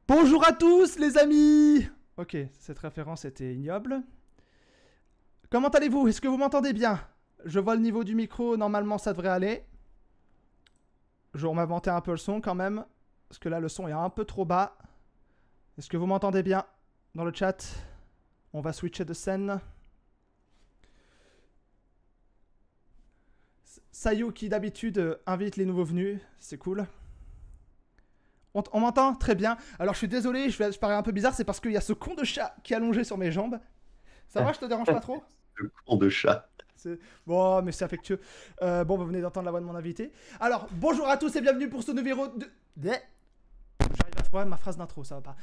Bonjour à tous les amis. Ok, cette référence était ignoble. Comment allez-vous? Est-ce que vous m'entendez bien? Je vois le niveau du micro, normalement ça devrait aller. On m'a monté un peu le son quand même, parce que là le son est un peu trop bas. Est-ce que vous m'entendez bien dans le chat? On va switcher de scène. Sayu qui d'habitude invite les nouveaux venus, c'est cool. On m'entend? Très bien. Alors je suis désolé, je parais un peu bizarre, c'est parce qu'il y a ce con de chat qui est allongé sur mes jambes. Ça va, je te dérange pas trop? Le con de chat. Bon, mais c'est affectueux. Bon, vous venez d'entendre la voix de mon invité. Alors, bonjour à tous et bienvenue pour ce numéro de... J'arrive à... Ouais, ma phrase d'intro, ça va pas.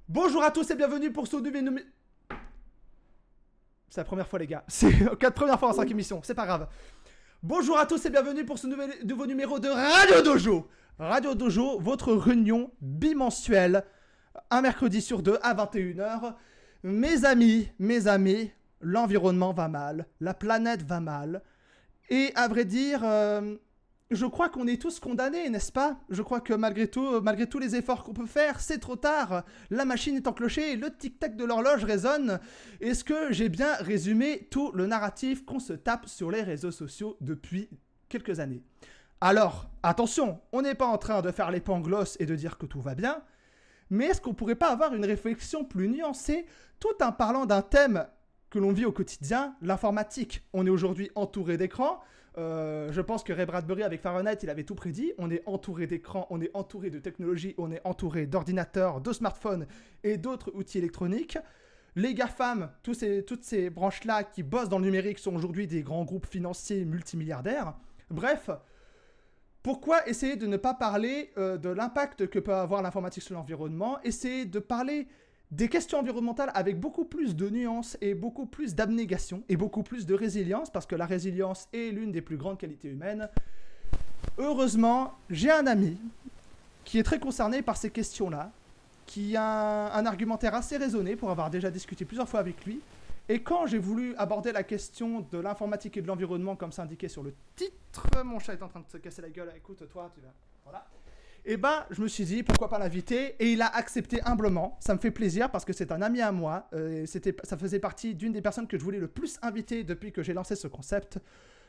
Bonjour à tous et bienvenue pour ce numéro... C'est la première fois, les gars. C'est la première fois en 5 émissions, c'est pas grave. Bonjour à tous et bienvenue pour ce nouveau numéro de Radio Dojo. Radio Dojo, votre réunion bimensuelle, un mercredi sur deux à 21h. Mes amis, l'environnement va mal, la planète va mal. Et à vrai dire, je crois qu'on est tous condamnés, n'est-ce pas? Je crois que malgré tous les efforts qu'on peut faire, c'est trop tard. La machine est enclenchée, le tic-tac de l'horloge résonne. Est-ce que j'ai bien résumé tout le narratif qu'on se tape sur les réseaux sociaux depuis quelques années? Alors, attention, on n'est pas en train de faire les pangloss et de dire que tout va bien, mais est-ce qu'on pourrait pas avoir une réflexion plus nuancée tout en parlant d'un thème que l'on vit au quotidien, l'informatique? On est aujourd'hui entouré d'écrans. Je pense que Ray Bradbury avec Fahrenheit, il avait tout prédit. On est entouré d'écrans, on est entouré de technologies, on est entouré d'ordinateurs, de smartphones et d'autres outils électroniques. Les GAFAM, toutes ces branches-là qui bossent dans le numérique sont aujourd'hui des grands groupes financiers multimilliardaires. Bref, pourquoi essayer de ne pas parler de l'impact que peut avoir l'informatique sur l'environnement? Essayer de parler des questions environnementales avec beaucoup plus de nuances et beaucoup plus d'abnégation et beaucoup plus de résilience, parce que la résilience est l'une des plus grandes qualités humaines. Heureusement, j'ai un ami qui est très concerné par ces questions-là, qui a un argumentaire assez raisonné pour avoir déjà discuté plusieurs fois avec lui. Et quand j'ai voulu aborder la question de l'informatique et de l'environnement, comme c'est indiqué sur le titre, mon chat est en train de se casser la gueule, écoute, toi, tu vas... Voilà. Et ben, je me suis dit, pourquoi pas l'inviter? Et il a accepté humblement. Ça me fait plaisir parce que c'est un ami à moi. Ça faisait partie d'une des personnes que je voulais le plus inviter depuis que j'ai lancé ce concept.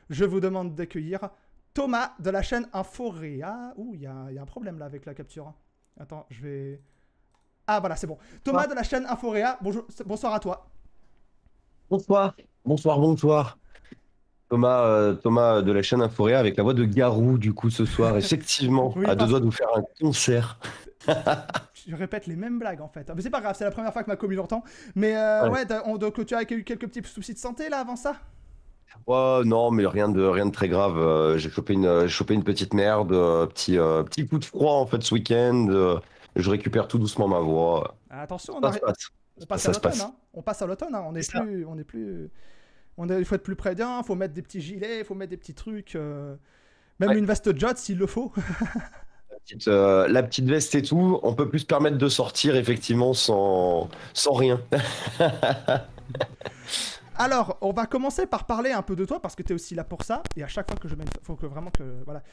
Je vous demande d'accueillir Thomas de la chaîne Inforéa. Ouh, il y a un problème là avec la capture. Attends, je vais... Ah, voilà, c'est bon. Thomas de la chaîne Inforéa, bonsoir à toi. Bonsoir. Bonsoir. Thomas de la chaîne Inforéa avec la voix de Garou du coup ce soir, effectivement, Oui, à deux doigts de vous faire un concert. Je répète les mêmes blagues en fait. Mais c'est pas grave, c'est la première fois que ma commu l'entend. Mais ouais, donc tu as eu quelques petits soucis de santé là avant ça? Ouais, non, mais rien de très grave. J'ai chopé une petite merde, petit coup de froid en fait ce week-end. Je récupère tout doucement ma voix. Attention, Ça se passe. on passe à Ça se l'automne. passe. Hein. On passe à l'automne. Hein. Il faut être plus prudent. Il faut mettre des petits gilets, il faut mettre des petits trucs. Même Ouais. une veste Jot s'il le faut. La petite veste et tout, on peut plus se permettre de sortir effectivement sans rien. Alors, on va commencer par parler un peu de toi parce que tu es aussi là pour ça. Et à chaque fois que je mets, faut que vraiment que voilà.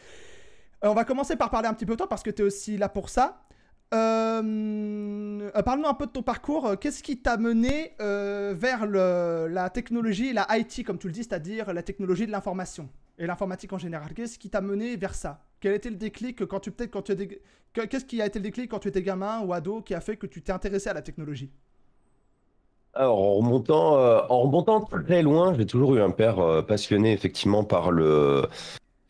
On va commencer par parler un petit peu de toi parce que tu es aussi là pour ça. Parle-nous un peu de ton parcours. Qu'est-ce qui t'a mené vers la technologie, la IT, comme tu le dis, c'est-à-dire la technologie de l'information et l'informatique en général? Qu'est-ce qui t'a mené vers ça? Quel était le déclic qu'est-ce qui a été le déclic quand tu étais gamin ou ado qui a fait que tu t'es intéressé à la technologie? Alors, en remontant très loin, j'ai toujours eu un père passionné effectivement par le...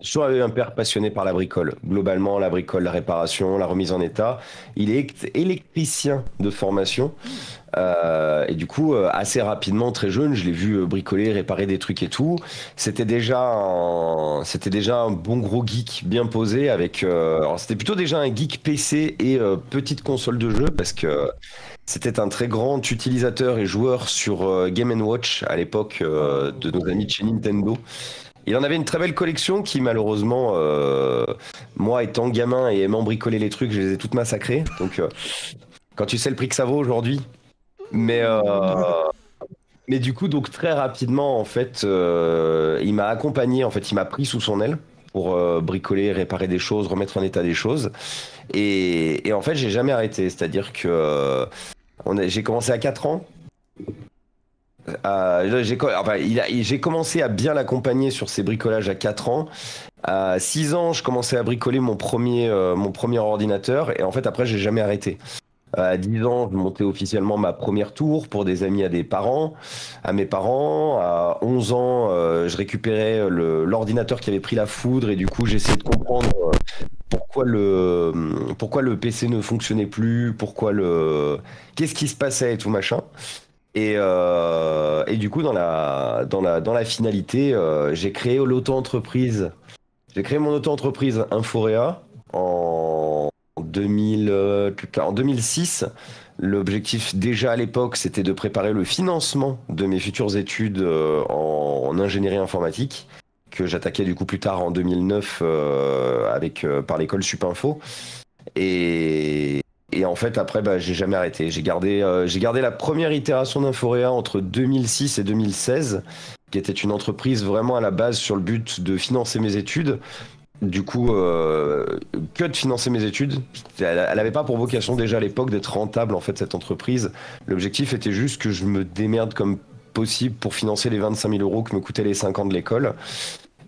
J'ai toujours eu un père passionné par la bricole. Globalement, la bricole, la réparation, la remise en état. Il est électricien de formation. Et du coup, assez rapidement, très jeune, je l'ai vu bricoler, réparer des trucs et tout. C'était déjà un bon gros geek bien posé avec. Alors, c'était plutôt déjà un geek PC et petite console de jeu parce que c'était un très grand utilisateur et joueur sur Game Watch à l'époque de nos amis de chez Nintendo. Il en avait une très belle collection qui malheureusement, moi étant gamin et aimant bricoler les trucs, je les ai toutes massacrées. Donc quand tu sais le prix que ça vaut aujourd'hui. Mais, euh, mais du coup, donc très rapidement, en fait, il m'a accompagné, en fait, il m'a pris sous son aile. pour bricoler, réparer des choses, remettre en état des choses. Et en fait, j'ai jamais arrêté. C'est-à-dire que j'ai commencé à 4 ans. J'ai commencé à bien l'accompagner sur ses bricolages à 4 ans. À 6 ans, je commençais à bricoler mon premier ordinateur. Et en fait, après, j'ai jamais arrêté. À 10 ans, je montais officiellement ma première tour pour des amis à mes parents. À 11 ans, je récupérais l'ordinateur qui avait pris la foudre et du coup, j'essayais de comprendre pourquoi le PC ne fonctionnait plus, qu'est-ce qui se passait et tout machin. Et du coup, dans la finalité, j'ai créé l'auto-entreprise. J'ai créé mon auto-entreprise Inforéa en 2006. L'objectif déjà à l'époque, c'était de préparer le financement de mes futures études en ingénierie informatique, que j'attaquais du coup plus tard en 2009 par l'école Supinfo. Et en fait, après, j'ai jamais arrêté. J'ai gardé la première itération d'Inforéa entre 2006 et 2016, qui était une entreprise vraiment à la base sur le but de financer mes études. Du coup, que de financer mes études. Elle n'avait pas pour vocation déjà à l'époque d'être rentable, en fait, cette entreprise. L'objectif était juste que je me démerde comme possible pour financer les 25 000 euros que me coûtaient les 5 ans de l'école.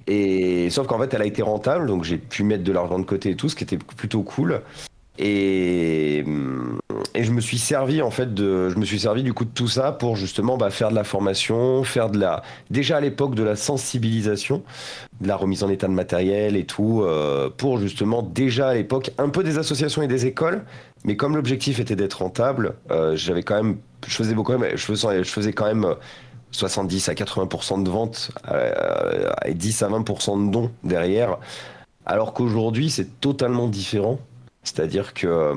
Et sauf qu'en fait, elle a été rentable, donc j'ai pu mettre de l'argent de côté et tout, ce qui était plutôt cool. Et je me suis servi du coup de tout ça pour justement faire de la formation, déjà à l'époque de la sensibilisation, de la remise en état de matériel et tout, pour justement déjà à l'époque un peu des associations et des écoles, mais comme l'objectif était d'être rentable, je faisais quand même 70 à 80% de ventes et 10 à 20% de dons derrière, alors qu'aujourd'hui c'est totalement différent. C'est-à-dire que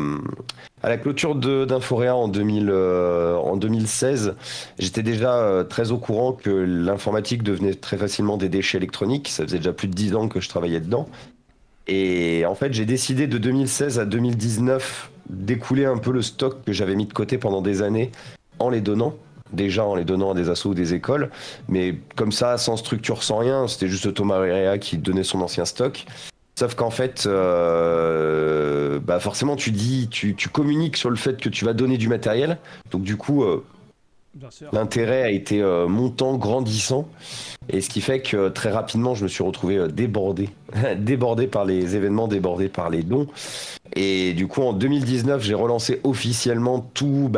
à la clôture d'Inforéa en 2016, j'étais déjà très au courant que l'informatique devenait très facilement des déchets électroniques. Ça faisait déjà plus de 10 ans que je travaillais dedans. Et en fait, j'ai décidé de 2016 à 2019 d'écouler un peu le stock que j'avais mis de côté pendant des années en les donnant. Déjà en les donnant à des assos ou des écoles. Mais comme ça, sans structure, sans rien, c'était juste Thomas Réa qui donnait son ancien stock. Sauf qu'en fait, forcément, tu communiques sur le fait que tu vas donner du matériel. Donc du coup, l'intérêt a été montant, grandissant. Et ce qui fait que très rapidement, je me suis retrouvé débordé. Débordé par les événements, débordé par les dons. Et du coup, en 2019, j'ai relancé officiellement tous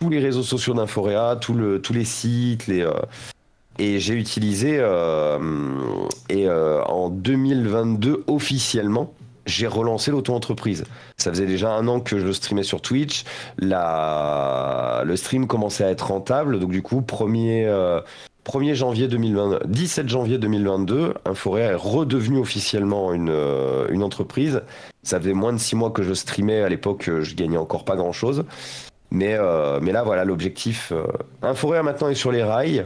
les réseaux sociaux d'Inforéa, tous les sites, et j'ai utilisé, en 2022, officiellement, j'ai relancé l'auto-entreprise. Ça faisait déjà 1 an que je streamais sur Twitch. Le stream commençait à être rentable. Donc du coup, 17 janvier 2022, Inforéa est redevenu officiellement une entreprise. Ça faisait moins de 6 mois que je streamais. À l'époque, je gagnais encore pas grand-chose. Mais là, voilà, l'objectif. Inforéa maintenant est sur les rails.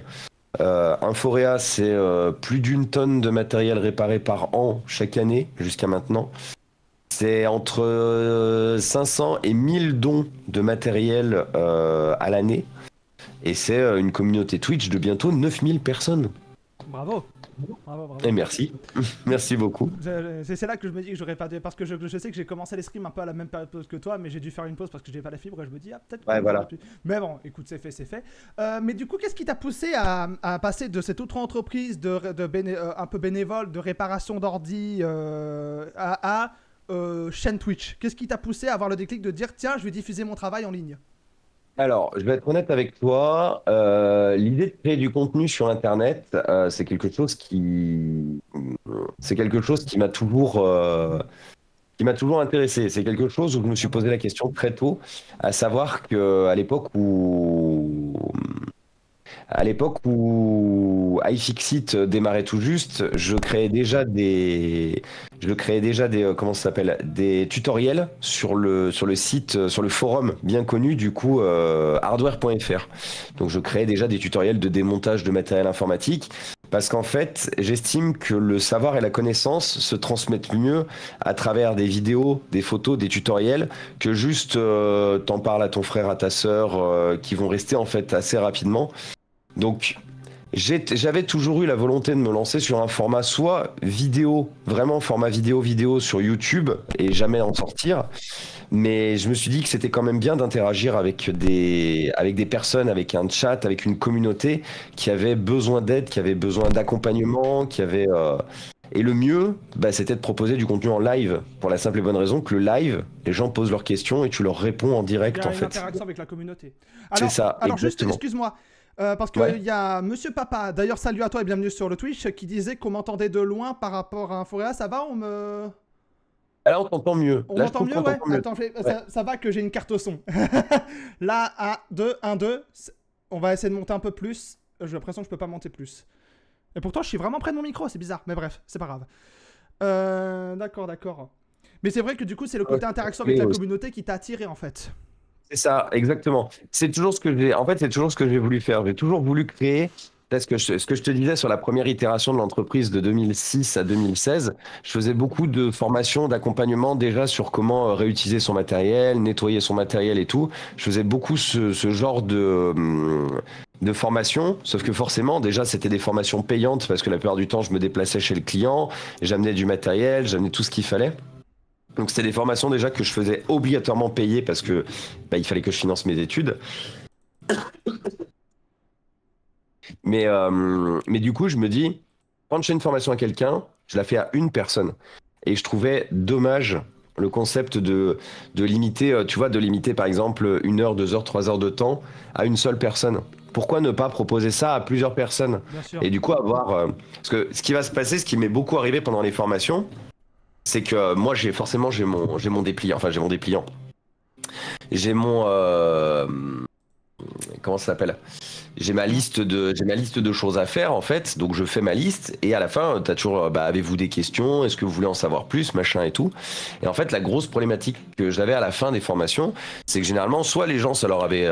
Inforéa, c'est plus d'1 tonne de matériel réparé par an chaque année jusqu'à maintenant. C'est entre 500 et 1000 dons de matériel à l'année. Et c'est une communauté Twitch de bientôt 9000 personnes. Bravo. Bravo. Et merci. Merci beaucoup. C'est là que je me dis que j'aurais pas dû... Parce que je sais que j'ai commencé les streams un peu à la même période que toi, mais j'ai dû faire une pause parce que j'ai pas la fibre et je me dis, peut-être... Ouais, voilà. Mais bon, écoute, c'est fait. Mais du coup, qu'est-ce qui t'a poussé à passer de cette auto-entreprise un peu bénévole, de réparation d'ordi à chaîne Twitch? Qu'est-ce qui t'a poussé à avoir le déclic de dire, tiens, je vais diffuser mon travail en ligne? Alors, je vais être honnête avec toi. L'idée de créer du contenu sur Internet, c'est quelque chose qui m'a toujours intéressé. C'est quelque chose où je me suis posé la question très tôt, à savoir que à l'époque où iFixit démarrait tout juste, je créais déjà des comment ça s'appelle, des tutoriels sur le site, sur le forum bien connu du coup hardware.fr. Donc je créais déjà des tutoriels de démontage de matériel informatique. Parce qu'en fait, j'estime que le savoir et la connaissance se transmettent mieux à travers des vidéos, des photos, des tutoriels, que juste t'en parles à ton frère, à ta sœur, qui vont rester en fait assez rapidement. Donc J'avais toujours eu la volonté de me lancer sur un format soit vidéo, vraiment format vidéo sur YouTube et jamais en sortir. Mais je me suis dit que c'était quand même bien d'interagir avec des personnes, avec un chat, avec une communauté qui avait besoin d'aide, qui avait besoin d'accompagnement, qui avait... Et le mieux, bah, c'était de proposer du contenu en live, pour la simple et bonne raison que le live, les gens posent leurs questions et tu leur réponds en direct, Il y a en une fait. interaction avec la communauté. C'est ça, alors juste, exactement. excuse-moi, parce qu'il Ouais. y a Monsieur Papa, d'ailleurs salut à toi et bienvenue sur le Twitch, qui disait qu'on m'entendait de loin par rapport à Inforéa. Ça va, Là, on t'entend mieux. on Là, je m'entend trouve mieux, qu'on ouais? t'entend mieux. Attends, Ouais. ça va que j'ai une carte au son. Là, 1, 2, 1, 2. On va essayer de monter un peu plus. J'ai l'impression que je peux pas monter plus. Et pourtant, je suis vraiment près de mon micro, c'est bizarre. Mais bref, c'est pas grave. D'accord. Mais c'est vrai que du coup, c'est le côté interaction avec la communauté qui t'a attiré en fait. C'est ça, exactement. C'est toujours ce que j'ai. En fait, c'est toujours ce que j'ai voulu faire. J'ai toujours voulu créer. Parce que ce que je te disais sur la première itération de l'entreprise de 2006 à 2016, je faisais beaucoup de formations, d'accompagnement déjà sur comment réutiliser son matériel, nettoyer son matériel et tout. Je faisais beaucoup ce genre de formation, sauf que forcément, déjà, c'était des formations payantes parce que la plupart du temps, je me déplaçais chez le client, j'amenais du matériel, j'amenais tout ce qu'il fallait. Donc c'était des formations déjà que je faisais obligatoirement payer parce que bah, il fallait que je finance mes études. Mais du coup, je me dis, quand je fais une formation à quelqu'un, je la fais à une personne. Et je trouvais dommage le concept de limiter, tu vois, de limiter par exemple 1 heure, 2 heures, 3 heures de temps à une seule personne. Pourquoi ne pas proposer ça à plusieurs personnes? Bien sûr. Et du coup, avoir. Parce que ce qui va se passer, ce qui m'est beaucoup arrivé pendant les formations, c'est que moi, j'ai mon dépliant. Enfin, j'ai mon dépliant. J'ai mon. Comment ça s'appelle? J'ai ma liste de choses à faire en fait, donc je fais ma liste et à la fin t'as toujours bah, avez-vous des questions, est-ce que vous voulez en savoir plus, machin et tout. Et en fait la grosse problématique que j'avais à la fin des formations, c'est que généralement soit les gens ça leur avait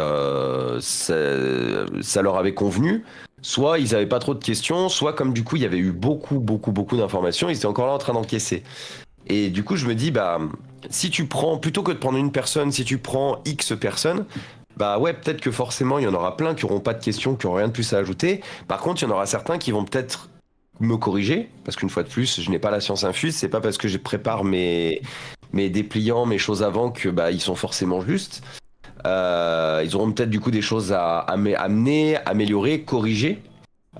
convenu, soit ils avaient pas trop de questions, soit comme du coup il y avait eu beaucoup d'informations, ils étaient encore là en train d'encaisser. Et du coup je me dis bah si tu prends plutôt que de prendre une personne, si tu prends X personnes, bah ouais, peut-être que forcément, il y en aura plein qui n'auront pas de questions, qui n'auront rien de plus à ajouter. Par contre, il y en aura certains qui vont peut-être me corriger, parce qu'une fois de plus, je n'ai pas la science infuse. C'est pas parce que je prépare mes dépliants, mes choses avant que bah ils sont forcément justes. Ils auront peut-être du coup des choses à amener, améliorer, corriger.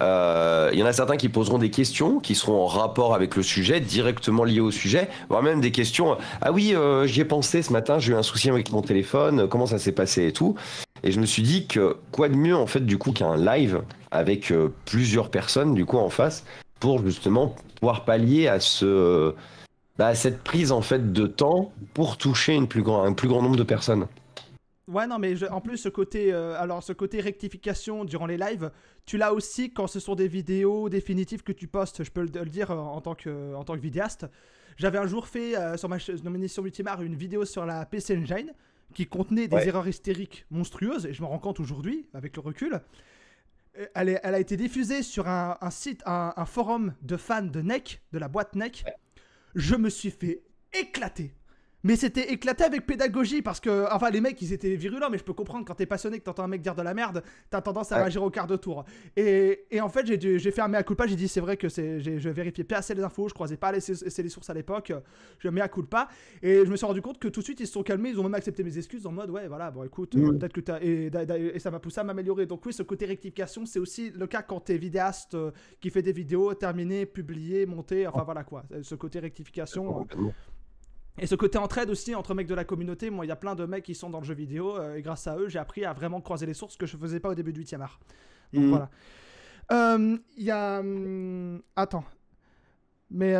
Il y en a certains qui poseront des questions qui seront en rapport avec le sujet, directement liées au sujet, voire même des questions. Ah oui, j'y ai pensé ce matin, j'ai eu un souci avec mon téléphone, comment ça s'est passé et tout. Et je me suis dit que quoi de mieux en fait du coup qu'un live avec plusieurs personnes du coup en face pour justement pouvoir pallier à à cette prise en fait de temps pour toucher un plus grand nombre de personnes. Ouais, non, mais en plus, ce côté rectification durant les lives, tu l'as aussi quand ce sont des vidéos définitives que tu postes. Je peux le dire en tant que vidéaste. J'avais un jour fait sur ma émission Ultimar une vidéo sur la PC Engine qui contenait des erreurs hystériques monstrueuses, et je me rends compte aujourd'hui, avec le recul. Elle a été diffusée sur un site, un forum de fans de NEC, de la boîte NEC. Je me suis fait éclater. Mais c'était éclaté avec pédagogie parce que, enfin, les mecs, ils étaient virulents, mais je peux comprendre quand t'es passionné, que t'entends un mec dire de la merde, t'as tendance à réagir au quart de tour. Et en fait, j'ai fait un mea culpa, j'ai dit, c'est vrai que je vérifiais pas assez les infos, je croisais pas assez les sources à l'époque, je mea culpa. Et je me suis rendu compte que tout de suite, ils se sont calmés, ils ont même accepté mes excuses en mode, ouais, voilà, bon, écoute, peut-être que t'as. Et ça m'a poussé à m'améliorer. Donc, oui, ce côté rectification, c'est aussi le cas quand t'es vidéaste qui fait des vidéos terminées, publiées, montées, enfin, voilà quoi. Ce côté rectification. Et ce côté entraide aussi entre mecs de la communauté. Moi, il y a plein de mecs qui sont dans le jeu vidéo et grâce à eux, j'ai appris à vraiment croiser les sources que je faisais pas au début du 8e art. Donc voilà. Il y a. Attends. Mais.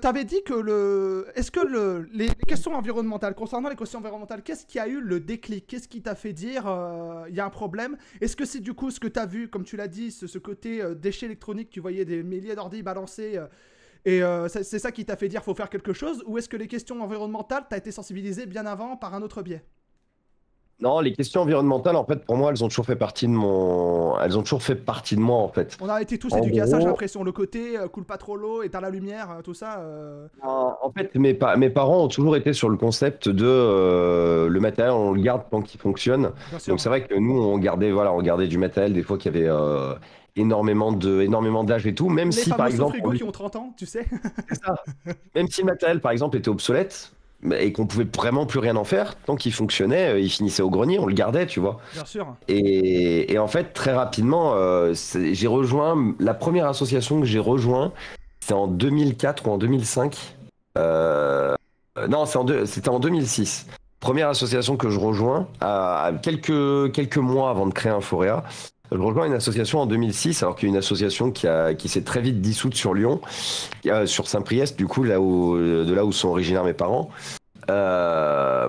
T'avais dit que Est-ce que les questions environnementales, concernant les questions environnementales, qu'est-ce qui a eu le déclic? Qu'est-ce qui t'a fait dire il y a un problème? Est-ce que c'est du coup ce que t'as vu, comme tu l'as dit, ce côté déchets électroniques, tu voyais des milliers d'ordi balancés et c'est ça qui t'a fait dire faut faire quelque chose, ou est-ce que les questions environnementales t'as été sensibilisé bien avant par un autre biais? Non, les questions environnementales, en fait, pour moi, elles ont toujours fait partie de elles ont toujours fait partie de moi, en fait. On a été tous En éduqués à ça, j'ai gros, l'impression. Le côté coule pas trop l'eau, éteins la lumière, tout ça. en fait, mes parents ont toujours été sur le concept de le matériel, on le garde tant qu'il fonctionne. Bien Donc, sûr. c'est vrai que nous, on gardait du matériel des fois qui avait énormément d'âge et tout, même Les si, par fameux exemple, sous-frigos qui ont 30 ans, tu sais. c'est ça. Même si le matériel, par exemple, était obsolète et qu'on pouvait vraiment plus rien en faire, tant qu'il fonctionnait, il finissait au grenier, on le gardait, tu vois. Bien sûr. Et en fait, très rapidement, j'ai rejoint la première association que j'ai rejoint, c'est en 2004 ou en 2005. Non, c'était en 2006. Première association que je rejoins, à quelques mois avant de créer Inforea. Je rejoins une association en 2006, alors qu'il y a une association qui s'est très vite dissoute sur Lyon, sur Saint-Priest, du coup, de là où sont originaires mes parents. Euh,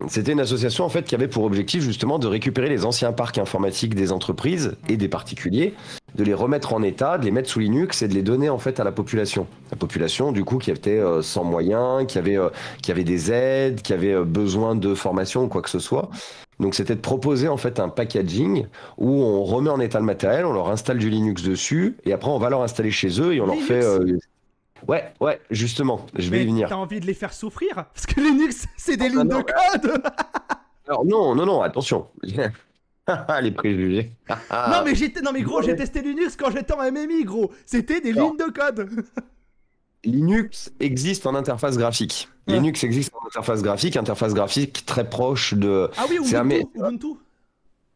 C'était une association en fait qui avait pour objectif justement de récupérer les anciens parcs informatiques des entreprises et des particuliers, de les remettre en état, de les mettre sous Linux et de les donner en fait à la population. La population du coup qui était sans moyens, qui avait des aides, qui avait besoin de formation ou quoi que ce soit. Donc c'était de proposer en fait un packaging où on remet en état le matériel, on leur installe du Linux dessus et après on va leur installer chez eux et on leur fait Linux. ouais, justement, je vais y Mais venir. t'as envie de les faire souffrir? Parce que Linux, c'est des Ah lignes de non, code. alors non, attention. Les préjugés. Non mais non mais gros, j'ai testé Linux quand j'étais en MMI, gros. C'était des Alors, lignes de code. Linux existe en interface graphique. Ouais. Linux existe en interface graphique très proche de. Ah oui, C'est un, Ubuntu, Ubuntu.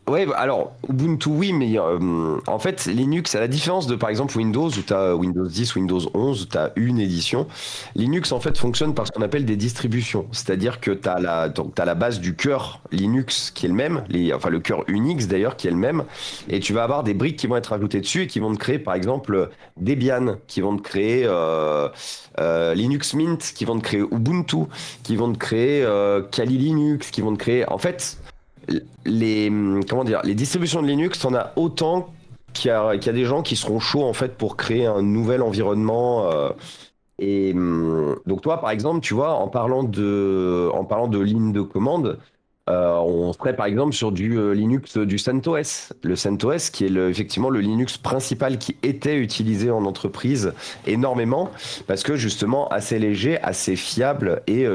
Ouais, bah, alors Ubuntu, oui, mais en fait, Linux, à la différence de par exemple Windows, où tu as Windows 10, Windows 11, où tu as une édition, Linux en fait fonctionne par ce qu'on appelle des distributions. C'est-à-dire que tu as t'as la base du cœur Linux qui est le même, enfin le cœur Unix d'ailleurs qui est le même, et tu vas avoir des briques qui vont être ajoutées dessus et qui vont te créer par exemple Debian, qui vont te créer Linux Mint, qui vont te créer Ubuntu, qui vont te créer Kali Linux, qui vont te créer. En fait, comment dire, les distributions de Linux, t'en as autant qu'il y a des gens qui seront chauds en fait pour créer un nouvel environnement. Donc toi, par exemple, tu vois, en parlant de ligne de commande, on serait par exemple sur du Linux du CentOS. Le CentOS qui est effectivement le Linux principal qui était utilisé en entreprise énormément parce que justement assez léger, assez fiable et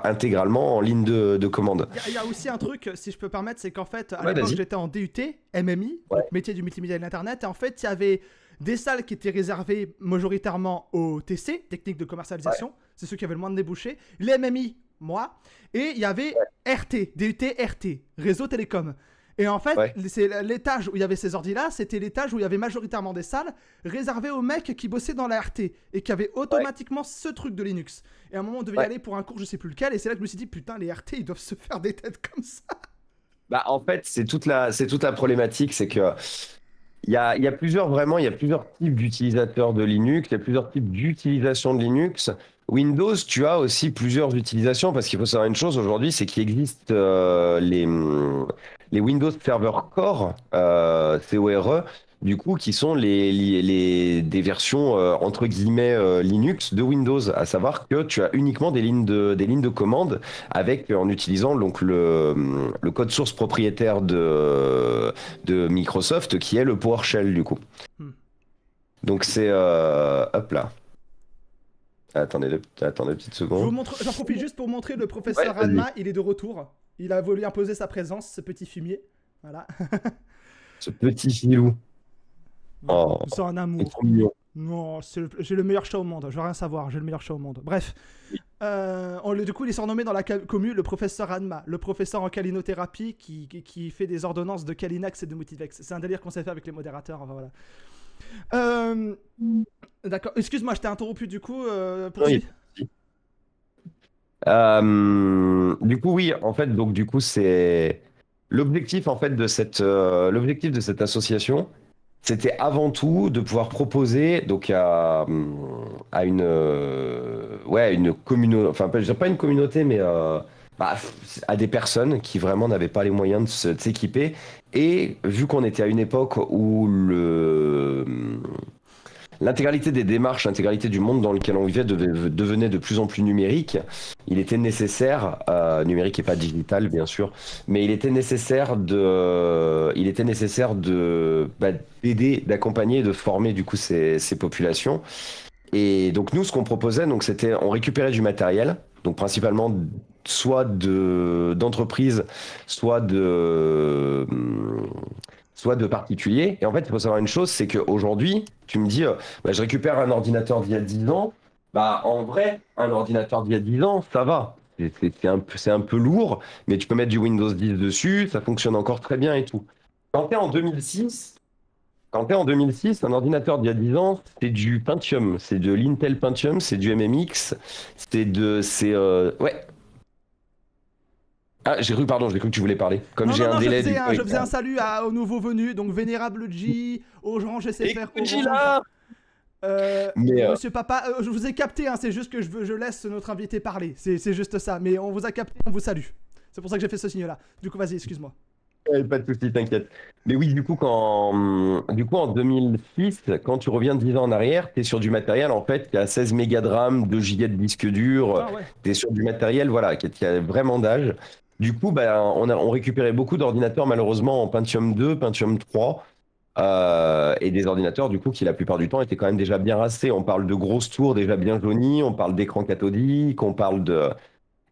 intégralement en ligne de commande. Il y a aussi un truc, si je peux permettre, c'est qu'en fait, à Ouais, l'époque, vas-y. j'étais en DUT, MMI, Ouais. donc métier du multimédia et de l'internet, et en fait, il y avait des salles qui étaient réservées majoritairement au TC, technique de commercialisation, c'est ceux qui avaient le moins de débouchés, les MMI, moi, et il y avait RT, DUT RT, réseau télécom. Et en fait, Ouais. c'est l'étage où il y avait ces ordis-là, c'était l'étage où il y avait majoritairement des salles réservées aux mecs qui bossaient dans la RT et qui avaient automatiquement ce truc de Linux. Et à un moment, on devait y aller pour un cours, je sais plus lequel, et c'est là que je me suis dit, putain, les RT, ils doivent se faire des têtes comme ça. Bah, en fait, c'est toute la problématique, c'est que il y a il y a plusieurs types d'utilisateurs de Linux, il y a plusieurs types d'utilisation de Linux. Windows, tu as aussi plusieurs utilisations parce qu'il faut savoir une chose aujourd'hui, c'est qu'il existe les Windows Server Core, CORE, du coup, qui sont des versions entre guillemets Linux de Windows, à savoir que tu as uniquement des lignes de commande avec, en utilisant donc le code source propriétaire de Microsoft qui est le PowerShell du coup. Hmm. Donc c'est hop là. Attendez une petite Je vous seconde. montre, j'en profite juste pour montrer le professeur Ouais, vas-y. Ranma, il est de retour. Il a voulu imposer sa présence, ce petit fumier. Voilà. Ce petit filou. Oh, C'est un il est amour. trop mignon. Non, j'ai le meilleur chat au monde. Je veux rien savoir, j'ai le meilleur chat au monde. Bref. Du coup, il est surnommé dans la commu le professeur Ranma, le professeur en calinothérapie qui fait des ordonnances de Calinax et de Motivex. C'est un délire qu'on s'est fait avec les modérateurs. Enfin, voilà. D'accord. Excuse-moi, je t'ai interrompu du coup. Oui. Du coup, oui, en fait, donc du coup, c'est l'objectif en fait l'objectif de cette association, c'était avant tout de pouvoir proposer donc à une communauté, enfin je dirais pas une communauté, mais bah, à des personnes qui vraiment n'avaient pas les moyens de s'équiper. Et vu qu'on était à une époque où l'intégralité des démarches, l'intégralité du monde dans lequel on vivait devenait de plus en plus numérique. Il était nécessaire, numérique et pas digital bien sûr, mais il était nécessaire d'aider, d'accompagner, de former du coup ces populations. Et donc nous, ce qu'on proposait, donc c'était, on récupérait du matériel, donc principalement soit d'entreprises, soit de particuliers. Et en fait, il faut savoir une chose, c'est qu'aujourd'hui, tu me dis, je récupère un ordinateur d'il y a 10 ans. Bah, en vrai, un ordinateur d'il y a 10 ans, ça va. C'est un peu lourd, mais tu peux mettre du Windows 10 dessus, ça fonctionne encore très bien et tout. Quand tu es en 2006, un ordinateur d'il y a 10 ans, c'est du Pentium, c'est de l'Intel Pentium, c'est du MMX, ouais. Ah, j'ai cru que tu voulais parler. Comme Non, j'ai non, un non, délai je faisais un salut aux nouveaux venus, donc Vénérable G, Orange SFR, Orange. Orange. Mais Monsieur Papa, je vous ai capté, hein, c'est juste que je laisse notre invité parler, c'est juste ça, mais on vous a capté, on vous salue. C'est pour ça que j'ai fait ce signe-là. Du coup, vas-y, excuse-moi. Pas de soucis, t'inquiète. Mais oui, du coup, en 2006, quand tu reviens 10 ans en arrière, tu es sur du matériel en fait qui a 16 mégas de RAM, 2 gigas de disque dur. Ah ouais. Tu es sur du matériel voilà, qui a vraiment d'âge. Du coup, on récupérait beaucoup d'ordinateurs malheureusement en Pentium 2, Pentium 3. Et des ordinateurs du coup qui la plupart du temps étaient quand même déjà bien rassés. On parle de grosses tours déjà bien jaunies, on parle d'écran cathodique, on parle de...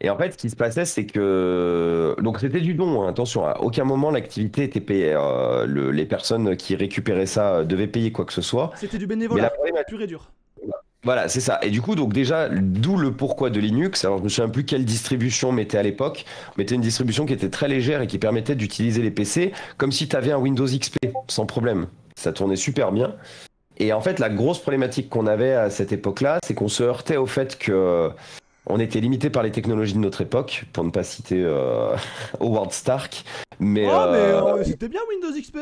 Et en fait, ce qui se passait, c'est que... Donc c'était du don, hein. Attention, à aucun moment l'activité était payée. Les personnes qui récupéraient ça devaient payer quoi que ce soit. C'était du Mais bénévolat, pur et dur. voilà, c'est ça. Et du coup, donc déjà, d'où le pourquoi de Linux. Alors, je me souviens plus quelle distribution on mettait à l'époque. On mettait une distribution qui était très légère et qui permettait d'utiliser les PC comme si tu avais un Windows XP, sans problème. Ça tournait super bien. Et en fait, la grosse problématique qu'on avait à cette époque-là, c'est qu'on se heurtait au fait que on était limité par les technologies de notre époque, pour ne pas citer Howard Stark. Mais, c'était bien Windows XP.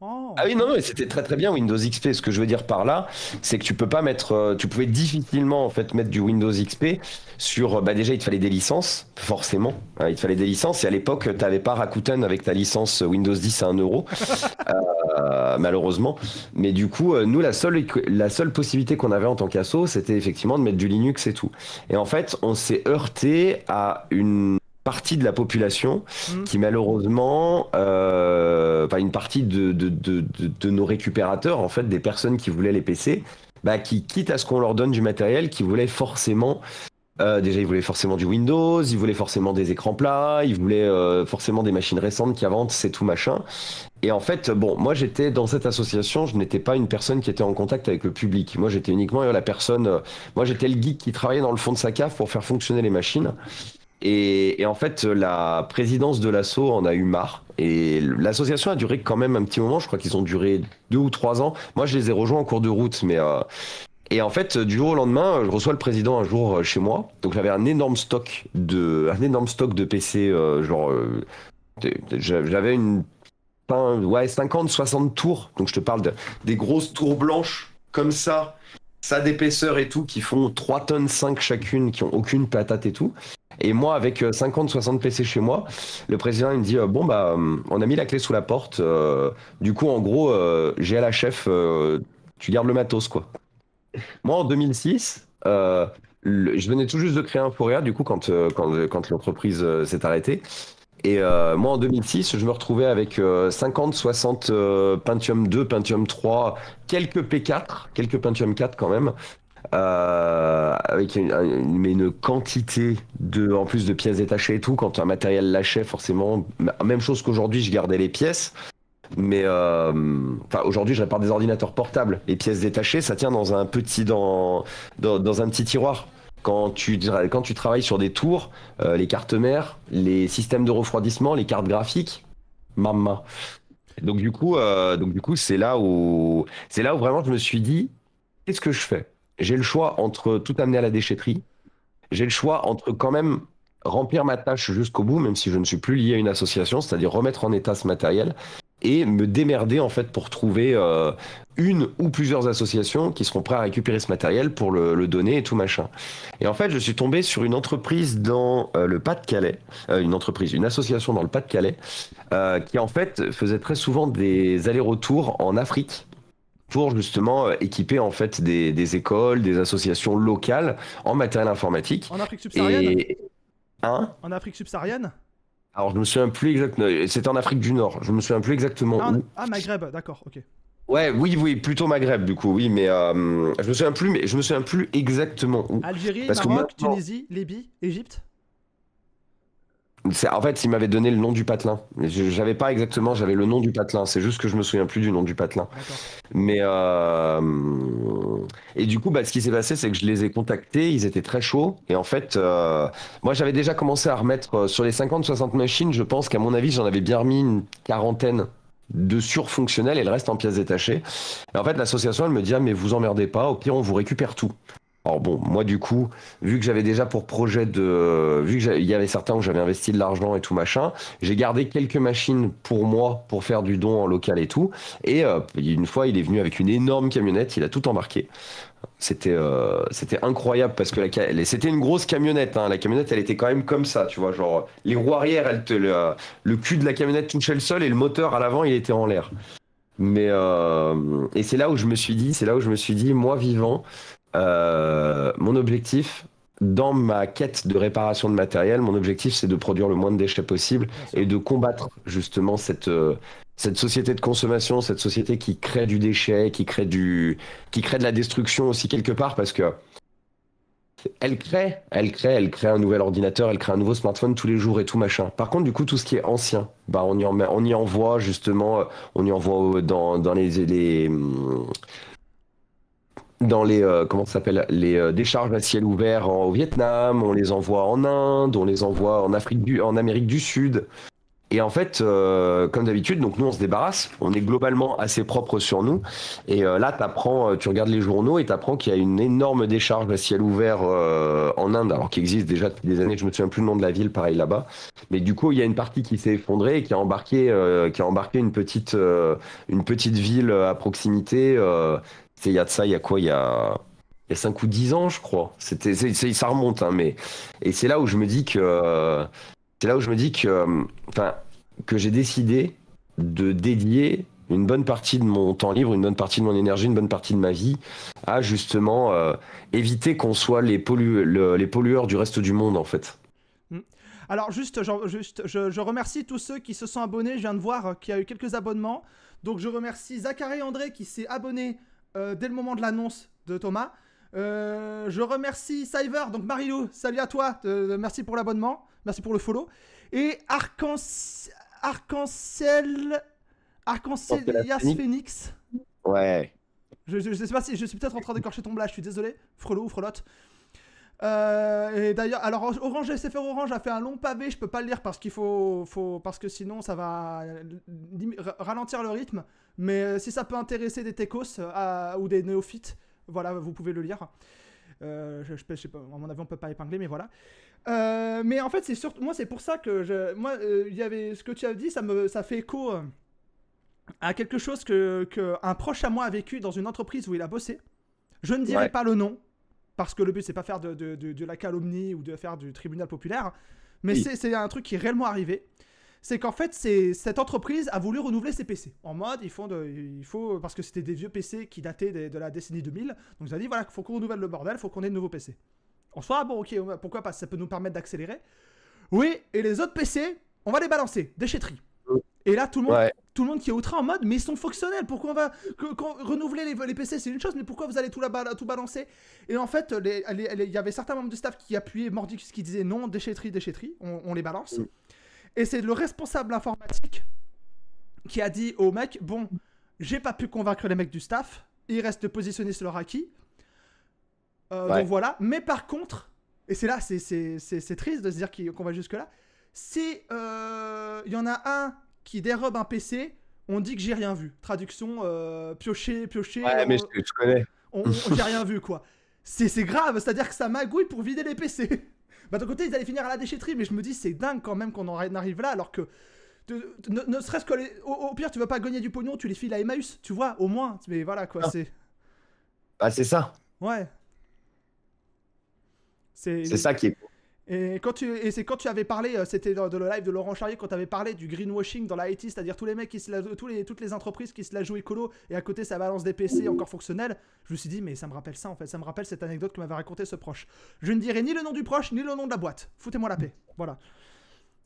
Oh. Ah oui, non, mais c'était très très bien Windows XP. Ce que je veux dire par là, c'est que tu peux pas mettre, tu pouvais difficilement en fait mettre du Windows XP sur, déjà il te fallait des licences, forcément. Il te fallait des licences et à l'époque tu n'avais pas Rakuten avec ta licence Windows 10 à 1 euro, malheureusement. Mais du coup, nous la seule possibilité qu'on avait en tant qu'asso, c'était effectivement de mettre du Linux et tout. Et en fait, on s'est heurté à une partie de la population qui malheureusement, une partie de nos récupérateurs, en fait, des personnes qui voulaient les PC, qui, quitte à ce qu'on leur donne du matériel, qui voulaient forcément, déjà ils voulaient forcément du Windows, ils voulaient forcément des écrans plats, ils voulaient forcément des machines récentes qui avancent, c'est tout machin. Et en fait, bon, moi j'étais dans cette association, je n'étais pas une personne qui était en contact avec le public. Moi j'étais uniquement la personne, moi j'étais le geek qui travaillait dans le fond de sa cave pour faire fonctionner les machines. Et en fait, la présidence de l'asso en a eu marre. Et l'association a duré quand même un petit moment. Je crois qu'ils ont duré 2 ou 3 ans. Moi, je les ai rejoints en cours de route. Et en fait, du jour au lendemain, je reçois le président un jour chez moi. Donc, j'avais un énorme stock de PC. J'avais 50, 60 tours. Donc, je te parle des grosses tours blanches comme ça d'épaisseur et tout, qui font 3 tonnes 5 chacune, qui ont aucune patate et tout. Et moi, avec 50-60 PC chez moi, le président il me dit on a mis la clé sous la porte. Du coup, en gros, j'ai à la chef, tu gardes le matos, quoi. Moi, en 2006, je venais tout juste de créer un Foréa, du coup, quand l'entreprise s'est arrêtée. Et moi, en 2006, je me retrouvais avec 50-60 Pentium 2, Pentium 3, quelques P4, quelques Pentium 4 quand même. Avec une quantité en plus de pièces détachées et tout. Quand un matériel lâchait, forcément, même chose qu'aujourd'hui, je gardais les pièces. Mais aujourd'hui, je répare des ordinateurs portables. Les pièces détachées, ça tient dans un petit tiroir. Quand tu travailles sur des tours, les cartes mères, les systèmes de refroidissement, les cartes graphiques, maman. Donc du coup, c'est là où vraiment je me suis dit, qu'est-ce que je fais? J'ai le choix entre tout amener à la déchetterie. J'ai le choix entre quand même remplir ma tâche jusqu'au bout, même si je ne suis plus lié à une association, c'est-à-dire remettre en état ce matériel et me démerder en fait pour trouver une ou plusieurs associations qui seront prêtes à récupérer ce matériel pour le donner et tout machin. Et en fait, je suis tombé sur une entreprise dans le Pas-de-Calais, une association dans le Pas-de-Calais qui en fait faisait très souvent des allers-retours en Afrique. pour justement équiper en fait des écoles, des associations locales en matériel informatique. En Afrique subsaharienne? Et hein? En Afrique subsaharienne? Alors je me souviens plus exactement. C'était en Afrique du Nord. Je me souviens plus exactement où. Ah, Maghreb, d'accord, ok. Ouais, oui, plutôt Maghreb du coup, oui, mais je me souviens plus, mais je me souviens plus exactement où. Algérie, Parce que Maroc, maintenant- Tunisie, Libye, Égypte? En fait, il m'avait donné le nom du patelin. Mais j'avais pas exactement, j'avais le nom du patelin. C'est juste que je me souviens plus du nom du patelin. D'accord. Mais et du coup, ce qui s'est passé, c'est que je les ai contactés. Ils étaient très chauds. Et en fait, moi, j'avais déjà commencé à remettre sur les 50-60 machines. Je pense qu'à mon avis, j'en avais bien remis une quarantaine de surfonctionnels et le reste en pièces détachées. Et en fait, l'association, elle me dit, ah, mais vous emmerdez pas. Au pire, on vous récupère tout. Alors bon, moi du coup, vu que j'avais déjà pour projet vu qu'il y avait certains où j'avais investi de l'argent et tout machin, j'ai gardé quelques machines pour moi pour faire du don en local et tout. Et une fois, il est venu avec une énorme camionnette, il a tout embarqué. C'était incroyable parce que c'était une grosse camionnette. Hein. La camionnette, elle était quand même comme ça, tu vois, genre les roues arrière, le cul de la camionnette touchait le sol et le moteur à l'avant, il était en l'air. Mais et c'est là où je me suis dit, moi vivant. Mon objectif, dans ma quête de réparation de matériel, mon objectif, c'est de produire le moins de déchets possible et de combattre justement cette société de consommation, cette société qui crée du déchet, qui crée de la destruction aussi quelque part, parce que elle crée un nouvel ordinateur, elle crée un nouveau smartphone tous les jours et tout machin. Par contre, du coup, tout ce qui est ancien, on y envoie justement, on y envoie dans les comment ça s'appelle, les décharges à ciel ouvert au Vietnam, on les envoie en Inde, on les envoie en Amérique du Sud. Et en fait, comme d'habitude, donc nous on se débarrasse, on est globalement assez propre sur nous. Et là, tu regardes les journaux et t'apprends qu'il y a une énorme décharge à ciel ouvert en Inde, alors qu'il existe déjà depuis des années. Je me souviens plus le nom de la ville, pareil là-bas. Mais du coup, il y a une partie qui s'est effondrée et qui a embarqué une petite ville à proximité. Il y a de ça, il y a quoi? Il y a 5 ou 10 ans, je crois. Ça remonte, hein, mais. Et c'est là où je me dis que. Enfin, que j'ai décidé de dédier une bonne partie de mon temps libre, une bonne partie de mon énergie, une bonne partie de ma vie à justement éviter qu'on soit les pollueurs du reste du monde, en fait. Alors je remercie tous ceux qui se sont abonnés. Je viens de voir qu'il y a eu quelques abonnements. Donc je remercie Zachary André qui s'est abonné dès le moment de l'annonce de Thomas. Je remercie Cyver, donc Marilou, salut à toi, merci pour l'abonnement, merci pour le follow. Et Arc-en-Ciel Phoenix. Ouais. Je sais pas si je suis peut-être en train d'écorcher ton blast, je suis désolé, frelot ou frelotte. Et d'ailleurs, alors Orange SFR Orange a fait un long pavé, je peux pas le lire parce qu'il parce que sinon ça va ralentir le rythme. Mais si ça peut intéresser des techos ou des néophytes, voilà, vous pouvez le lire. Je sais pas, à mon avis on peut pas épingler, mais voilà. Mais en fait c'est surtout, moi c'est pour ça que il y avait ce que tu as dit, ça fait écho à quelque chose que un proche à moi a vécu dans une entreprise où il a bossé. Je ne dirai pas le nom. Parce que le but, c'est pas faire de la calomnie ou de faire du tribunal populaire. Mais oui. C'est un truc qui est réellement arrivé. C'est qu'en fait, cette entreprise a voulu renouveler ses PC. En mode, parce que c'était des vieux PC qui dataient de la décennie 2000. Donc, ils ont dit, voilà, il faut qu'on renouvelle le bordel, il faut qu'on ait de nouveaux PC. On soit, bon, ok, pourquoi pas, ça peut nous permettre d'accélérer. Oui, et les autres PC, on va les balancer, déchetterie. Et là, tout le monde qui est outré en mode, mais ils sont fonctionnels, pourquoi on va renouveler les PC, c'est une chose, mais pourquoi vous allez tout balancer? Et en fait, il y avait certains membres du staff qui appuyaient mordicus, qui disaient non, déchetterie, on les balance. Et c'est le responsable informatique qui a dit au mec, bon, j'ai pas pu convaincre les mecs du staff, ils restent positionnés sur leur acquis. Donc voilà, mais par contre, et c'est là, c'est triste de se dire qu'on va jusque là, si y en a un qui dérobe un PC, on dit que j'ai rien vu. Traduction, piocher. Ouais, mais je connais. J'ai rien vu, quoi. C'est grave, c'est-à-dire que ça magouille pour vider les PC. Bah, d'un côté, ils allaient finir à la déchetterie, mais je me dis, c'est dingue quand même qu'on en arrive là, alors que. Ne serait-ce que. Au pire, tu veux pas gagner du pognon, tu les files à Emmaüs, tu vois, au moins. Mais voilà, quoi, c'est. Bah, c'est ça. Ouais. C'est ça qui est. Et c'est quand tu avais parlé, c'était dans le live de Laurent Charrier, quand tu avais parlé du greenwashing dans la IT, c'est-à-dire tous les mecs toutes les entreprises qui se la jouent écolo et à côté ça balance des PC encore fonctionnels. Je me suis dit, mais ça me rappelle ça en fait, ça me rappelle cette anecdote que m'avait raconté ce proche. Je ne dirai ni le nom du proche ni le nom de la boîte. Foutez-moi la paix. Voilà.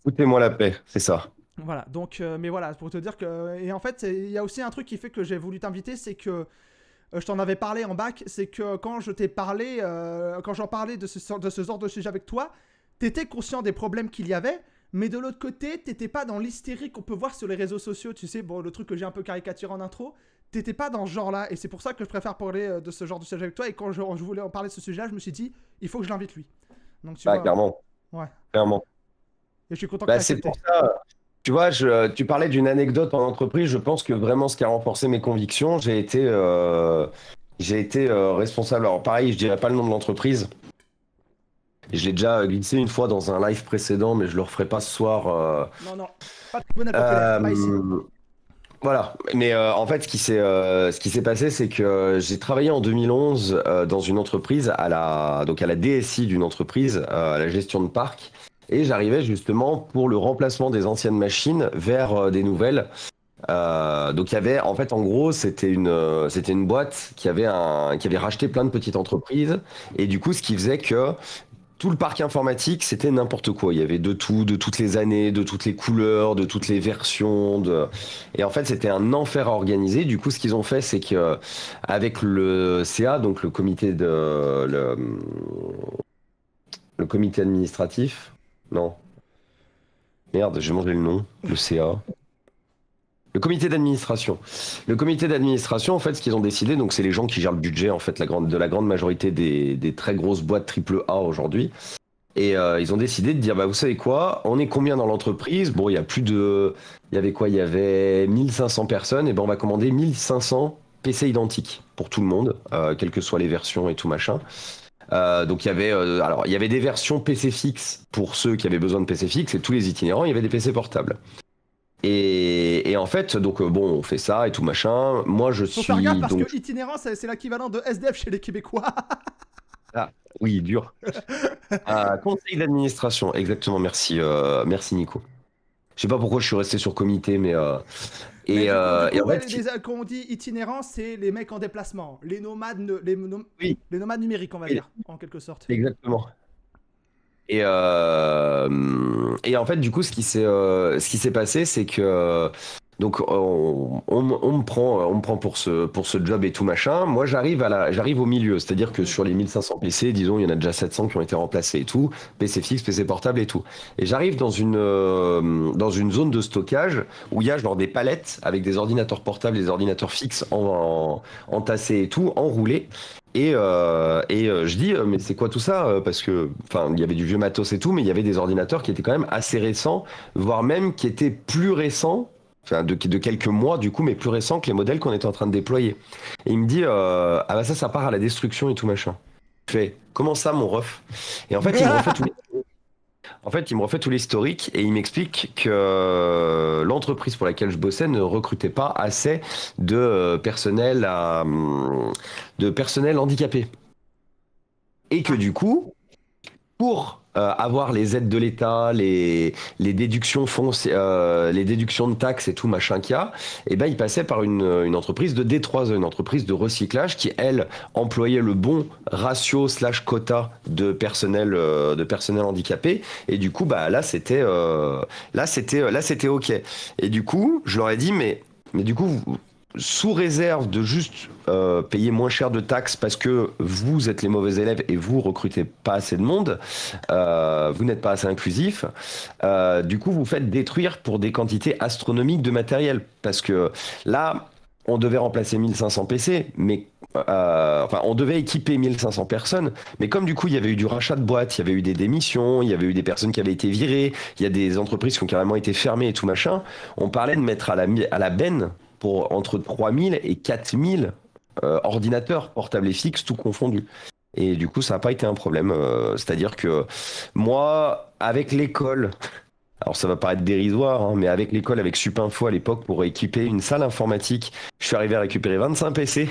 Foutez-moi la paix, c'est ça. Voilà, donc, mais voilà, pour te dire que. Et en fait, il y a aussi un truc qui fait que j'ai voulu t'inviter, c'est que. Je t'en avais parlé en bac, c'est que quand je t'ai parlé, quand j'en parlais de ce genre de sujet avec toi, t'étais conscient des problèmes qu'il y avait, mais de l'autre côté, t'étais pas dans l'hystérie qu'on peut voir sur les réseaux sociaux, tu sais, bon, le truc que j'ai un peu caricaturé en intro, t'étais pas dans ce genre-là, et c'est pour ça que je préfère parler de ce genre de sujet avec toi, et quand je voulais en parler de ce sujet-là, je me suis dit, il faut que je l'invite lui. Donc tu vois, Clairement. ouais. Clairement. Et je suis content que t'aies C'est accepté. pour ça. Tu vois, tu parlais d'une anecdote en entreprise. Je pense que vraiment ce qui a renforcé mes convictions, j'ai été responsable. Alors pareil, je dirais pas le nom de l'entreprise. Je l'ai déjà glissé une fois dans un live précédent, mais je le referai pas ce soir. Non, pas de tribunal populaire, pas ici. Voilà. Mais en fait, ce qui s'est passé, c'est que j'ai travaillé en 2011 dans une entreprise donc à la DSI d'une entreprise, à la gestion de parc. Et j'arrivais justement pour le remplacement des anciennes machines vers des nouvelles. Donc il y avait, en fait, en gros, c'était une boîte qui avait racheté plein de petites entreprises. Et du coup, ce qui faisait que tout le parc informatique, c'était n'importe quoi. Il y avait de tout, de toutes les années, de toutes les couleurs, de toutes les versions. Et en fait, c'était un enfer à organiser. Du coup, ce qu'ils ont fait, c'est que avec le CA, donc le comité administratif. Non. Merde, j'ai mangé le nom. Le CA. Le comité d'administration. Le comité d'administration, en fait, ce qu'ils ont décidé, donc c'est les gens qui gèrent le budget, en fait, de la grande majorité des très grosses boîtes triple A aujourd'hui. Et ils ont décidé de dire, bah vous savez quoi, on est combien dans l'entreprise? Bon, il y a plus de... Il y avait quoi? Il y avait 1500 personnes, et ben on va commander 1500 PC identiques pour tout le monde, quelles que soient les versions et tout machin. Donc il y avait des versions PC fixes pour ceux qui avaient besoin de PC fixes, et tous les itinérants, il y avait des PC portables. Et en fait, donc bon, on fait ça et tout machin. Moi, je Faut suis faire gaffe parce donc... que itinérant, c'est l'équivalent de SDF chez les Québécois. Ah, oui, dur. Conseil d'administration, exactement. Merci, merci Nico. Je sais pas pourquoi je suis resté sur comité, mais Mais du coup, en ouais, fait, quand on dit itinérant, c'est les mecs en déplacement, les nomades, oui, les nomades numériques, on va oui, dire, en quelque sorte. exactement. Et en fait, du coup, ce qui s'est passé, c'est que donc on me prend pour ce job et tout machin. Moi, j'arrive au milieu, c'est-à-dire que sur les 1500 PC, disons, il y en a déjà 700 qui ont été remplacés et tout, PC fixe, PC portable et tout. Et j'arrive dans une zone de stockage où il y a genre des palettes avec des ordinateurs portables, des ordinateurs fixes entassés et tout, enroulés. Et je dis, mais c'est quoi tout ça? Parce que, enfin, il y avait du vieux matos et tout, mais il y avait des ordinateurs qui étaient quand même assez récents, voire même qui étaient plus récents, enfin, de quelques mois du coup, mais plus récents que les modèles qu'on était en train de déployer. Et il me dit, ah bah ça part à la destruction et tout machin. Je fais, comment ça, mon ref? Et en fait, il me refait tout l'historique et il m'explique que l'entreprise pour laquelle je bossais ne recrutait pas assez de personnel handicapé. Et que du coup, pour avoir les aides de l'État, les déductions les déductions de taxes et tout machin qu'il y a, et ben il passait par une entreprise de D3E, une entreprise de recyclage qui, elle, employait le bon ratio / quota de personnel handicapé. Et du coup, bah là c'était ok. Et du coup, je leur ai dit, mais du coup, sous réserve de juste payer moins cher de taxes parce que vous êtes les mauvais élèves et vous recrutez pas assez de monde, vous n'êtes pas assez inclusif, du coup vous faites détruire pour des quantités astronomiques de matériel. Parce que là, on devait remplacer 1500 PC, mais enfin, on devait équiper 1500 personnes, mais comme du coup il y avait eu du rachat de boîtes, il y avait eu des démissions, il y avait eu des personnes qui avaient été virées, il y a des entreprises qui ont carrément été fermées et tout machin, on parlait de mettre à la benne pour entre 3000 et 4000 ordinateurs portables et fixes, tout confondu. Et du coup, ça n'a pas été un problème. C'est-à-dire que moi, avec l'école, alors ça va paraître dérisoire, hein, mais avec l'école, avec Supinfo à l'époque, pour équiper une salle informatique, je suis arrivé à récupérer 25 PC.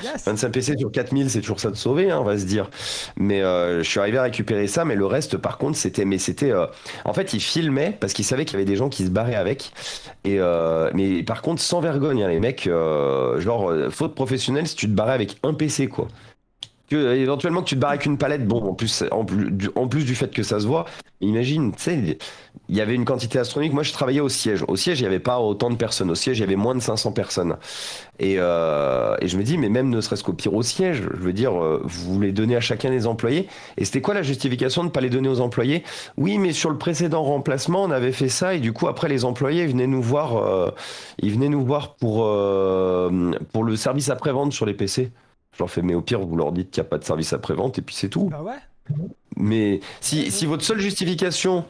Yes. 25 PC sur 4000, c'est toujours ça de sauver, hein, on va se dire. Mais je suis arrivé à récupérer ça, mais le reste, par contre, en fait, ils filmaient parce qu'ils savaient qu'il y avait des gens qui se barraient avec. Mais par contre, sans vergogne, hein, les mecs, faute professionnelle si tu te barrais avec un PC, quoi. Éventuellement que tu te barres avec une palette, bon, en plus du fait que ça se voit, imagine, tu sais, il y avait une quantité astronomique. Moi, je travaillais au siège. Au siège, il n'y avait pas autant de personnes. Au siège, il y avait moins de 500 personnes. Et je me dis, mais même ne serait-ce qu'au pire au siège, je veux dire, vous les donnez à chacun des employés. Et c'était quoi la justification de ne pas les donner aux employés? Oui, mais sur le précédent remplacement, on avait fait ça. Et du coup, après, les employés venaient nous voir, pour le service après-vente sur les PC. Je leur fais, mais au pire, vous leur dites qu'il n'y a pas de service après-vente et puis c'est tout. Bah ouais. Mais si votre seule justification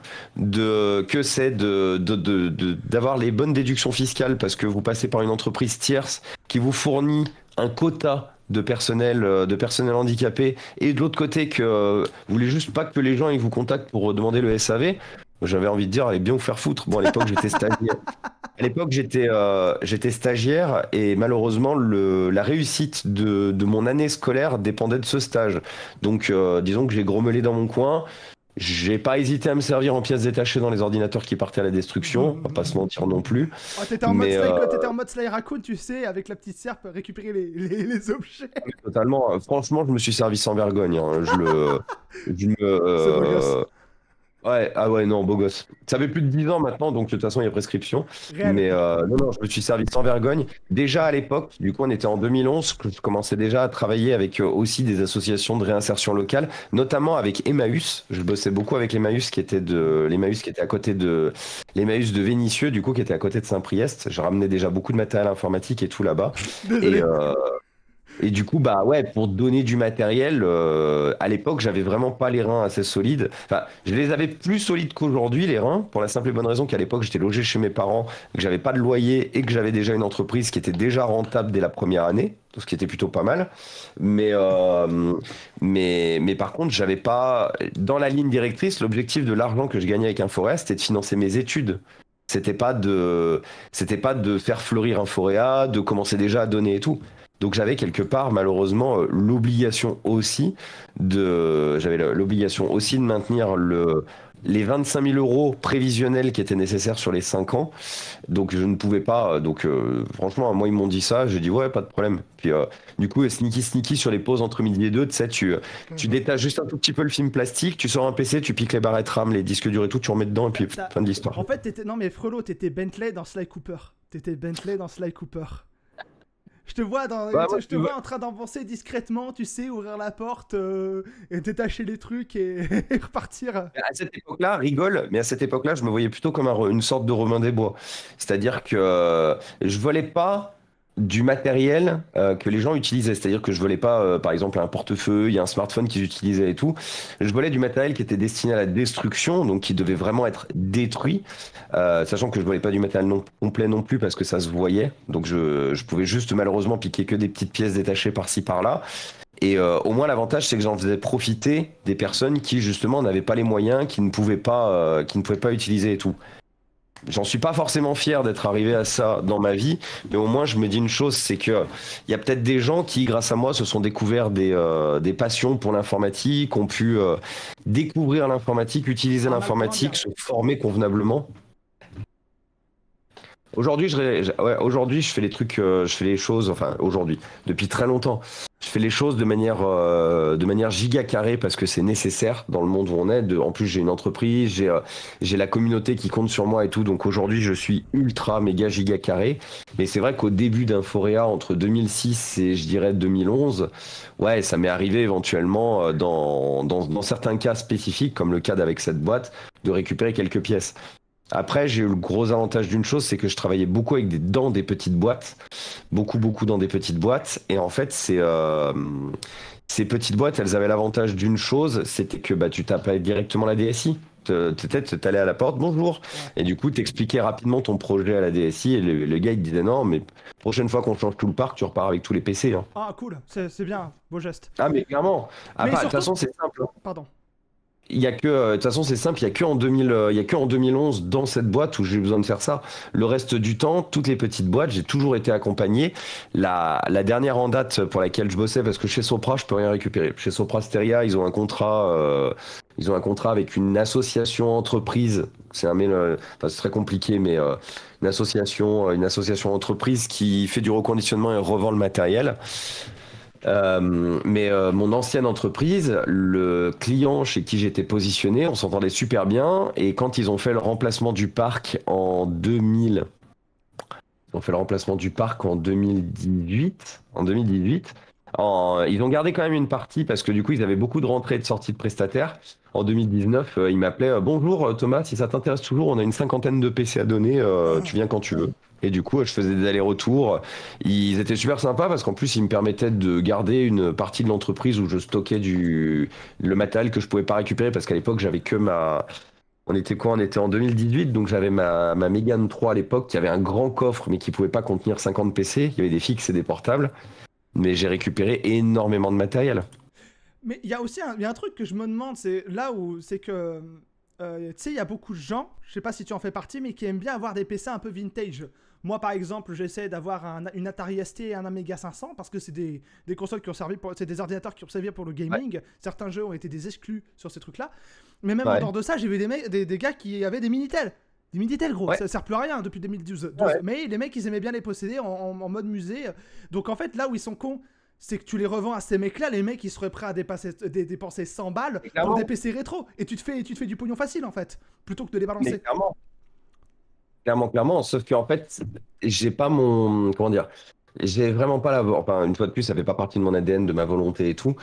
c'est d'avoir les bonnes déductions fiscales parce que vous passez par une entreprise tierce qui vous fournit un quota de personnel handicapé et de l'autre côté que vous voulez juste pas que les gens ils vous contactent pour demander le SAV, j'avais envie de dire, allez bien vous faire foutre. Bon, à l'époque, j'étais stagiaire. À l'époque, j'étais stagiaire et malheureusement, la réussite de mon année scolaire dépendait de ce stage. Donc, disons que j'ai grommelé dans mon coin. J'ai pas hésité à me servir en pièces détachées dans les ordinateurs qui partaient à la destruction. On va pas se mentir non plus. Oh, t'étais en mode Sly Raccoon, tu sais, avec la petite serpe, récupérer les objets. Totalement. Franchement, je me suis servi sans vergogne, hein. Je me, C'est beau gosse. Ouais, ah ouais, non, beau gosse. Ça fait plus de 10 ans maintenant, donc de toute façon, il y a prescription. Réel. Mais non, je me suis servi sans vergogne. Déjà à l'époque, du coup, on était en 2011, que je commençais déjà à travailler avec aussi des associations de réinsertion locale, notamment avec Emmaüs. Je bossais beaucoup avec l'Emmaüs l'Emmaüs qui était à côté de l'Emmaüs de Vénissieux, du coup, qui était à côté de Saint-Priest. Je ramenais déjà beaucoup de matériel informatique et tout là-bas. Désolé. Et du coup, bah ouais, pour donner du matériel, à l'époque, j'avais vraiment pas les reins assez solides. Enfin, je les avais plus solides qu'aujourd'hui, les reins, pour la simple et bonne raison qu'à l'époque, j'étais logé chez mes parents, que j'avais pas de loyer et que j'avais déjà une entreprise qui était déjà rentable dès la première année, ce qui était plutôt pas mal. Mais par contre, j'avais pas, dans la ligne directrice, l'objectif de l'argent que je gagnais avec Inforéa, c'était de financer mes études. C'était pas de faire fleurir Inforéa, de commencer déjà à donner et tout. Donc j'avais quelque part malheureusement l'obligation aussi de maintenir les 25 000 euros prévisionnels qui étaient nécessaires sur les 5 ans. Donc je ne pouvais pas. Donc franchement, moi ils m'ont dit ça, j'ai dit ouais, pas de problème. Puis du coup, sneaky sur les pauses entre midi et deux, tu sais, tu détaches juste un tout petit peu le film plastique, tu sors un PC, tu piques les barrettes RAM, les disques durs et tout, tu remets dedans et puis fin de l'histoire. En fait, non mais Frelot, t'étais Bentley dans Sly Cooper. Je te vois, en train d'avancer discrètement, tu sais, ouvrir la porte, et détacher les trucs et repartir. À cette époque-là, rigole, mais à cette époque-là, je me voyais plutôt comme une sorte de Robin des Bois. C'est-à-dire que je volais pas du matériel que les gens utilisaient. C'est-à-dire que je volais pas, par exemple, un portefeuille, un smartphone qu'ils utilisaient et tout. Je volais du matériel qui était destiné à la destruction, donc qui devait vraiment être détruit, sachant que je volais pas du matériel complet non plus parce que ça se voyait. Donc je pouvais juste malheureusement piquer que des petites pièces détachées par-ci par-là. Et au moins l'avantage c'est que j'en faisais profiter des personnes qui justement n'avaient pas les moyens, qui ne pouvaient pas utiliser et tout. J'en suis pas forcément fier d'être arrivé à ça dans ma vie, mais au moins je me dis une chose, c'est que il y a peut-être des gens qui, grâce à moi, se sont découverts des passions pour l'informatique, ont pu découvrir l'informatique, utiliser l'informatique, se former convenablement. Aujourd'hui, je fais les trucs, je fais les choses, enfin aujourd'hui, depuis très longtemps, je fais les choses de manière giga carrée parce que c'est nécessaire dans le monde où on est. En plus, j'ai une entreprise, j'ai la communauté qui compte sur moi et tout, donc aujourd'hui, je suis ultra méga giga carré. Mais c'est vrai qu'au début d'Inforéa, entre 2006 et je dirais 2011, ouais, ça m'est arrivé éventuellement dans certains cas spécifiques, comme le cas d'avec cette boîte, de récupérer quelques pièces. Après, j'ai eu le gros avantage d'une chose, c'est que je travaillais beaucoup dans des petites boîtes, beaucoup dans des petites boîtes, et en fait, ces petites boîtes, elles avaient l'avantage d'une chose, c'était que tu t'appelais directement la DSI. Peut-être t'allais à la porte, bonjour, et du coup t'expliquais rapidement ton projet à la DSI, et le gars il te disait non, mais prochaine fois qu'on change tout le parc, tu repars avec tous les PC. Hein. Ah cool, c'est bien, beau geste. Ah mais clairement, de toute façon c'est simple. Pardon. il y a que, de toute façon, c'est simple, il y a que en 2000, il y a que en 2011 dans cette boîte où j'ai eu besoin de faire ça. Le reste du temps, toutes les petites boîtes, j'ai toujours été accompagné. La dernière en date pour laquelle je bossais, parce que chez Sopra, je peux rien récupérer. Chez Sopra Steria, ils ont un contrat avec une association entreprise. Enfin, c'est très compliqué, mais une association entreprise qui fait du reconditionnement et revend le matériel. Mais mon ancienne entreprise, le client chez qui j'étais positionné, on s'entendait super bien. Et quand ils ont fait le remplacement du parc en 2000, ils ont fait le remplacement du parc en 2018. Ils ont gardé quand même une partie parce que du coup, ils avaient beaucoup de rentrées et de sorties de prestataires. En 2019, ils m'appelaient bonjour Thomas, si ça t'intéresse toujours, on a une cinquantaine de PC à donner, tu viens quand tu veux. Et du coup, je faisais des allers-retours. Ils étaient super sympas parce qu'en plus, ils me permettaient de garder une partie de l'entreprise où je stockais le matériel que je pouvais pas récupérer parce qu'à l'époque, j'avais que ma. On était quoi? On était en 2018, donc j'avais ma Mégane 3 à l'époque qui avait un grand coffre mais qui pouvait pas contenir 50 PC. Il y avait des fixes et des portables. Mais j'ai récupéré énormément de matériel. Mais il y a aussi il y a un truc que je me demande, c'est là où c'est que tu sais, il y a beaucoup de gens, je sais pas si tu en fais partie, mais qui aiment bien avoir des PC un peu vintage. Moi, par exemple, j'essaie d'avoir une Atari ST et un Amiga 500 parce que c'est des consoles qui ont servi pour, c'est des ordinateurs qui ont servi pour le gaming. Ouais. Certains jeux ont été des exclus sur ces trucs-là. Mais même en dehors de ça, j'ai vu des gars qui avaient des Minitel. Des Minitel, gros, ça sert plus à rien depuis 2012. Mais les mecs, ils aimaient bien les posséder en mode musée. Donc en fait, là où ils sont cons, c'est que tu les revends à ces mecs-là, les mecs ils seraient prêts à dépenser 100 balles pour des PC rétro. Et tu te fais du pognon facile en fait, plutôt que de les balancer. Mais clairement. Sauf qu'en fait, j'ai pas mon. Comment dire? J'ai vraiment pas la. Enfin, une fois de plus, ça fait pas partie de mon ADN, de ma volonté et tout.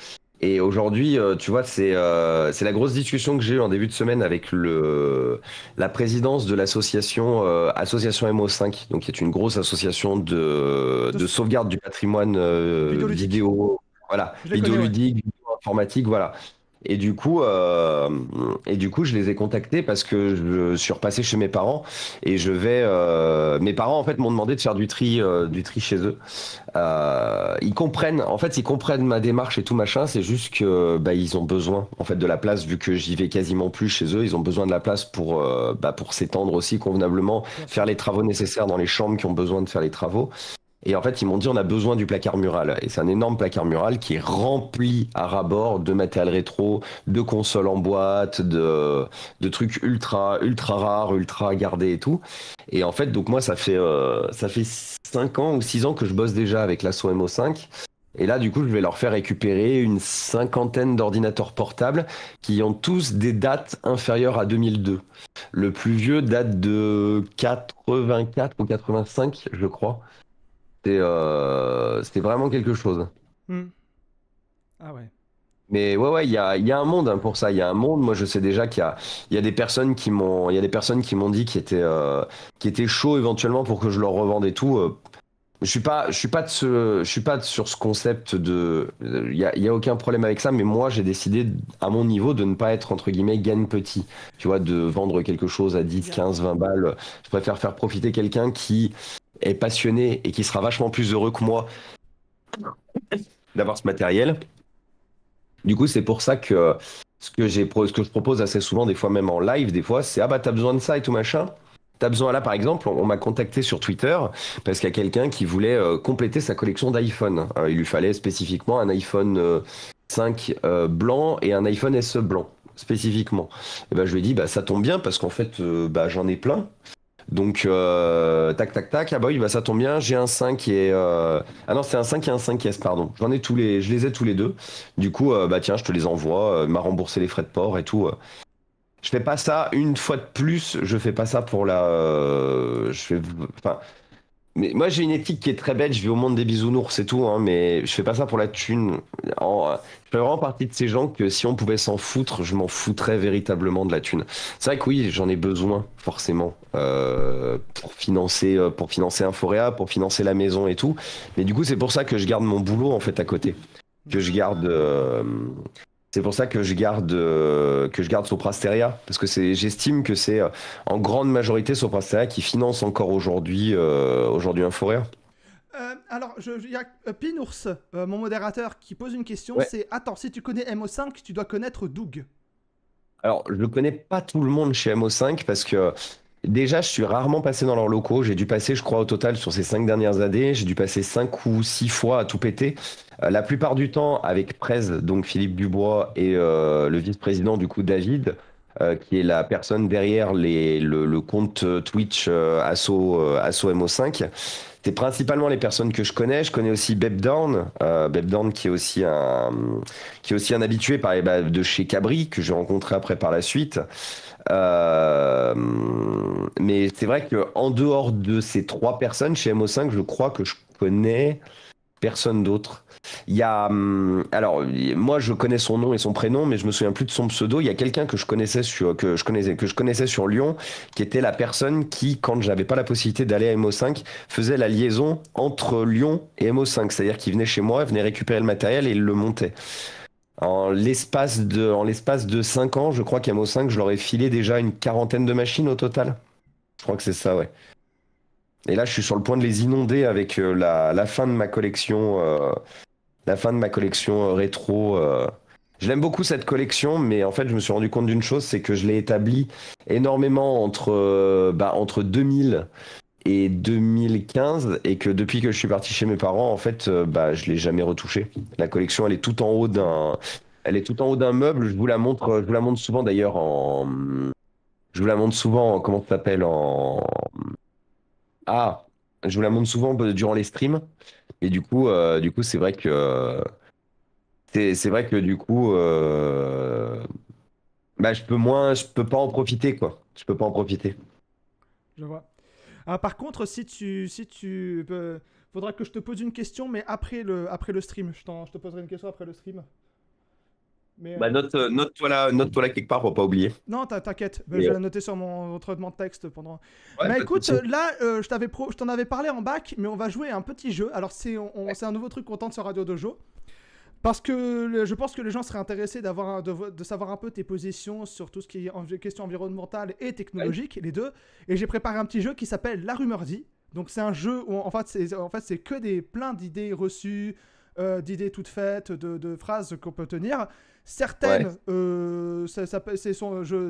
Et aujourd'hui, tu vois, c'est la grosse discussion que j'ai eue en début de semaine avec la présidence de l'association Association MO5, donc qui est une grosse association de sauvegarde du patrimoine vidéo, voilà, vidéoludique, vidéo informatique, voilà. Et du coup, je les ai contactés parce que je suis repassé chez mes parents et mes parents en fait m'ont demandé de faire du tri chez eux. Ils comprennent ma démarche et tout machin. C'est juste que ils ont besoin en fait de la place vu que j'y vais quasiment plus chez eux. Ils ont besoin de la place pour s'étendre aussi convenablement, faire les travaux nécessaires dans les chambres qui ont besoin de faire les travaux. Et en fait, ils m'ont dit on a besoin du placard mural. Et c'est un énorme placard mural qui est rempli à ras-bord de matériel rétro, de consoles en boîte, de trucs ultra rares, ultra gardés et tout. Et en fait, donc moi, ça fait 5 ans ou 6 ans que je bosse déjà avec l'asso MO5. Et là, du coup, je vais leur faire récupérer une cinquantaine d'ordinateurs portables qui ont tous des dates inférieures à 2002. Le plus vieux date de 84 ou 85, je crois. C'était vraiment quelque chose. Ah ouais. Mais ouais, il y a un monde pour ça. Il y a un monde. Moi, je sais déjà il y a des personnes qui m'ont dit qui étaient chauds éventuellement pour que je leur revende et tout. Je suis pas sur ce concept de. Il y a aucun problème avec ça. Mais moi, j'ai décidé à mon niveau de ne pas être entre guillemets gagne petit. Tu vois, de vendre quelque chose à 10, 15, 20 balles. Je préfère faire profiter quelqu'un qui est passionné et qui sera vachement plus heureux que moi d'avoir ce matériel. Du coup, c'est pour ça que ce que je propose assez souvent, des fois même en live, des fois, c'est ah bah t'as besoin de ça et tout machin. T'as besoin là, par exemple, on m'a contacté sur Twitter parce qu'il y a quelqu'un qui voulait compléter sa collection d'iPhone. Il lui fallait spécifiquement un iPhone 5 blanc et un iPhone SE blanc, spécifiquement. Et ben, je lui ai dit, bah, ça tombe bien parce qu'en fait, j'en ai plein. Donc, tac, tac, tac. Ah bah oui, bah ça tombe bien. J'ai un 5 et. Ah non, c'est un 5 et un 5S, pardon. Je les ai tous les deux. Du coup, tiens, je te les envoie. M'a remboursé les frais de port et tout. Je fais pas ça une fois de plus. Je fais pas ça pour la. Enfin. Mais moi, j'ai une éthique qui est très bête. Je vais au monde des bisounours, c'est tout. Hein, mais je fais pas ça pour la thune. Je fais vraiment partie de ces gens que si on pouvait s'en foutre, je m'en foutrais véritablement de la thune. C'est vrai que oui, j'en ai besoin, forcément, pour financer Inforéa, pour financer la maison et tout. Mais du coup, c'est pour ça que je garde mon boulot, en fait, à côté. C'est pour ça que je garde Sopra Steria, parce que j'estime que c'est en grande majorité Sopra Steria qui finance encore aujourd'hui Inforéa. Alors, il y a Pinours, mon modérateur, qui pose une question. Ouais. C'est attends, si tu connais MO5, tu dois connaître Doug. Alors, je ne connais pas tout le monde chez MO5 parce que déjà, je suis rarement passé dans leurs locaux. J'ai dû passer, je crois, au total sur ces 5 dernières années, j'ai dû passer 5 ou 6 fois à tout péter. La plupart du temps avec Prez, donc Philippe Dubois, et le vice-président, du coup, David, qui est la personne derrière le compte Twitch Asso MO5. C'est principalement les personnes que je connais. Je connais aussi Bebdown, Bebdown qui est aussi un habitué de chez Cabri, que j'ai rencontré après par la suite. Euh, mais c'est vrai que en dehors de ces 3 personnes chez MO5, je crois que je connais personne d'autre. Il y a, alors, moi, je connais son nom et son prénom, mais je me souviens plus de son pseudo. Il y a quelqu'un que je connaissais sur Lyon, qui était la personne qui, quand j'avais pas la possibilité d'aller à MO5, faisait la liaison entre Lyon et MO5. C'est-à-dire qu'il venait chez moi, venait récupérer le matériel et il le montait. En l'espace de 5 ans, je crois qu'à MO5, je leur ai filé déjà une quarantaine de machines au total. Je crois que c'est ça, ouais. Et là, je suis sur le point de les inonder avec la fin de ma collection, rétro. Je l'aime beaucoup cette collection, mais en fait, je me suis rendu compte d'une chose, c'est que je l'ai établie énormément entre 2000 et 2015, et que depuis que je suis parti chez mes parents, en fait, je l'ai jamais retouchée. La collection, elle est tout en haut d'un meuble. Je vous la montre souvent d'ailleurs je vous la montre souvent, comment ça s'appelle ah, je vous la montre souvent durant les streams. Et du coup, c'est vrai que du coup, je peux pas en profiter, quoi. Je peux pas en profiter. Je vois. Par contre, faudra que je te pose une question, mais après le stream. Je te poserai une question après le stream. Mais Note-toi là quelque part pour pas oublier. non, t'inquiète, je Et, vais la noter sur mon traitement de texte pendant. ouais, Bah pas de écoute, souci. là, je t'en avais parlé en bac, mais on va jouer à un petit jeu. Alors c'est un nouveau truc qu'on tente sur Radio Dojo. Parce que je pense que les gens seraient intéressés de savoir un peu tes positions sur tout ce qui est question environnementale et Ouais. technologique, les deux. Et j'ai préparé un petit jeu qui s'appelle La Rumeur dit. Donc c'est un jeu où en fait c'est que plein d'idées reçues, d'idées toutes faites, de phrases qu'on peut tenir. Ouais. Certaines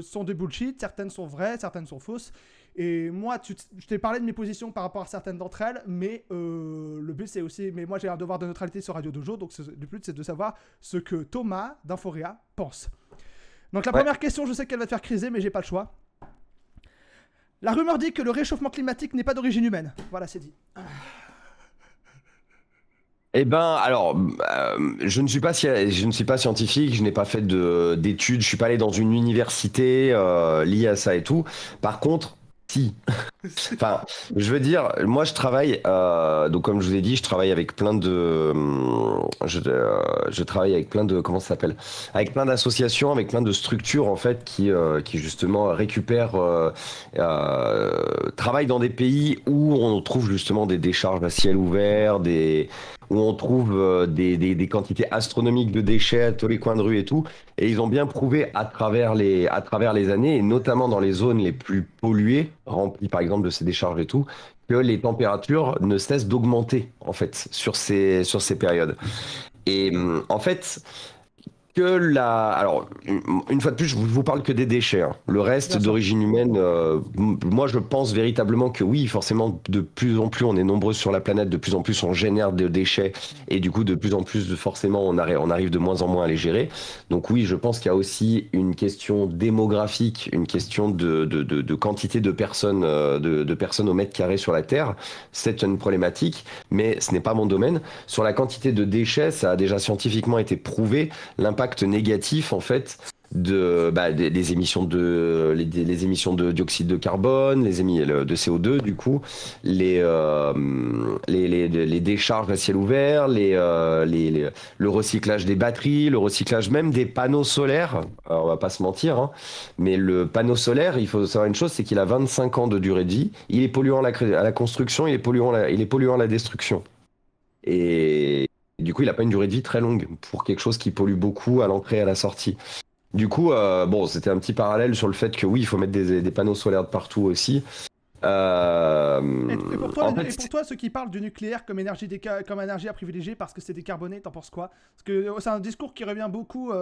sont des bullshit, certaines sont vraies, certaines sont fausses. Et moi, je t'ai parlé de mes positions par rapport à certaines d'entre elles, mais le but c'est aussi. Mais moi j'ai un devoir de neutralité sur Radio Dojo, donc le but c'est de savoir ce que Thomas d'Inforia pense. Donc la Ouais. première question, je sais qu'elle va te faire criser, mais j'ai pas le choix. La rumeur dit que le réchauffement climatique n'est pas d'origine humaine. Voilà, c'est dit. Eh ben, alors, je ne suis pas scientifique, je n'ai pas fait d'études, je suis pas allé dans une université liée à ça et tout. Par contre, si. Enfin, je veux dire, moi je travaille, donc comme je vous ai dit, je travaille avec plein je travaille avec plein de, comment ça s'appelle? Avec plein d'associations, avec plein de structures en fait qui justement récupèrent, travaillent dans des pays où on trouve justement des décharges à ciel ouvert, où on trouve des quantités astronomiques de déchets à tous les coins de rue et tout. Et ils ont bien prouvé à travers les années, et notamment dans les zones les plus polluées, remplies par exemple de ces décharges et tout, que les températures ne cessent d'augmenter en fait sur ces périodes. Et en fait, alors, une fois de plus, je vous parle que des déchets, hein. Le reste Bien sûr. d'origine humaine, moi je pense véritablement que oui, forcément, de plus en plus on est nombreux sur la planète, de plus en plus on génère de déchets, et du coup de plus en plus forcément on arrive de moins en moins à les gérer. Donc oui, je pense qu'il y a aussi une question démographique, une question de quantité de personnes au mètre carré sur la Terre. C'est une problématique, mais ce n'est pas mon domaine. Sur la quantité de déchets, ça a déjà scientifiquement été prouvé l'impact négatif en fait des émissions les émissions de dioxyde de carbone, de CO2 du coup, les décharges à ciel ouvert, le recyclage des batteries, le recyclage même des panneaux solaires. Alors, on va pas se mentir, hein, mais le panneau solaire, il faut savoir une chose, c'est qu'il a 25 ans de durée de vie. Il est polluant à la construction, il est polluant à la destruction. Et du coup, il n'a pas une durée de vie très longue pour quelque chose qui pollue beaucoup à l'entrée et à la sortie. Du coup, bon, c'était un petit parallèle sur le fait que oui, il faut mettre des panneaux solaires de partout aussi. Et pour En toi, fait, ceux qui parlent du nucléaire comme comme énergie à privilégier parce que c'est décarboné, t'en penses quoi? Parce que c'est un discours qui revient beaucoup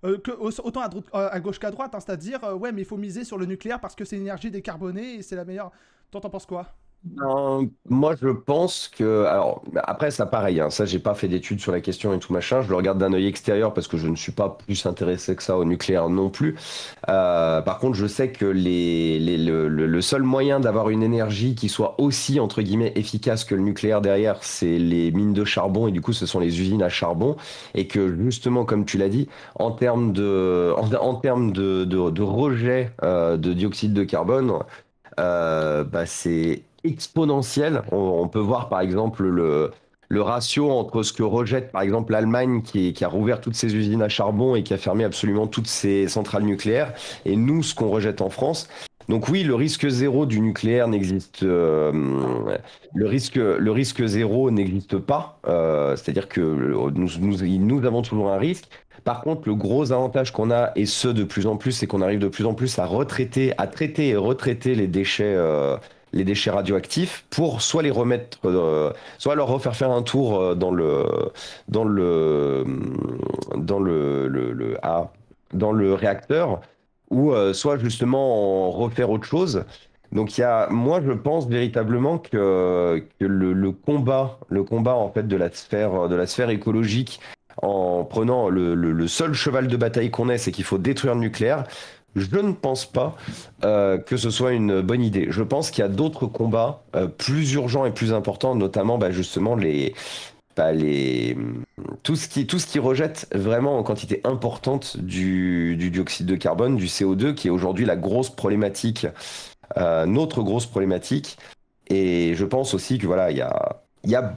Autant à gauche qu'à droite, hein, c'est-à-dire, ouais, mais il faut miser sur le nucléaire parce que c'est une énergie décarbonée et c'est la meilleure. Toi, t'en penses quoi? Moi, je pense que. Alors, après, ça, pareil, hein, ça, j'ai pas fait d'études sur la question et tout machin. Je le regarde d'un œil extérieur parce que je ne suis pas plus intéressé que ça au nucléaire non plus. Par contre, je sais que le seul moyen d'avoir une énergie qui soit aussi, entre guillemets, efficace que le nucléaire derrière, c'est les mines de charbon. Et du coup, ce sont les usines à charbon. Et que, justement, comme tu l'as dit, en termes de rejet de dioxyde de carbone, c'est exponentiel. On peut voir par exemple le ratio entre ce que rejette par exemple l'Allemagne qui a rouvert toutes ses usines à charbon et qui a fermé absolument toutes ses centrales nucléaires et nous ce qu'on rejette en France. Donc oui, le risque zéro du nucléaire n'existe, le risque zéro n'existe pas. C'est-à-dire que nous avons toujours un risque. Par contre, le gros avantage qu'on a, et ce de plus en plus, c'est qu'on arrive de plus en plus à traiter et retraiter les déchets radioactifs pour soit les remettre, soit leur refaire faire un tour dans le, dans le réacteur, ou soit justement en refaire autre chose. Donc moi je pense véritablement que le combat en fait de la sphère écologique en prenant le seul cheval de bataille qu'on ait, c'est qu'il faut détruire le nucléaire. Je ne pense pas que ce soit une bonne idée. Je pense qu'il y a d'autres combats plus urgents et plus importants, notamment justement bah, les, tout ce qui rejette vraiment en quantité importante du dioxyde de carbone, du CO2, qui est aujourd'hui la grosse problématique, notre grosse problématique. Et je pense aussi que voilà, il y a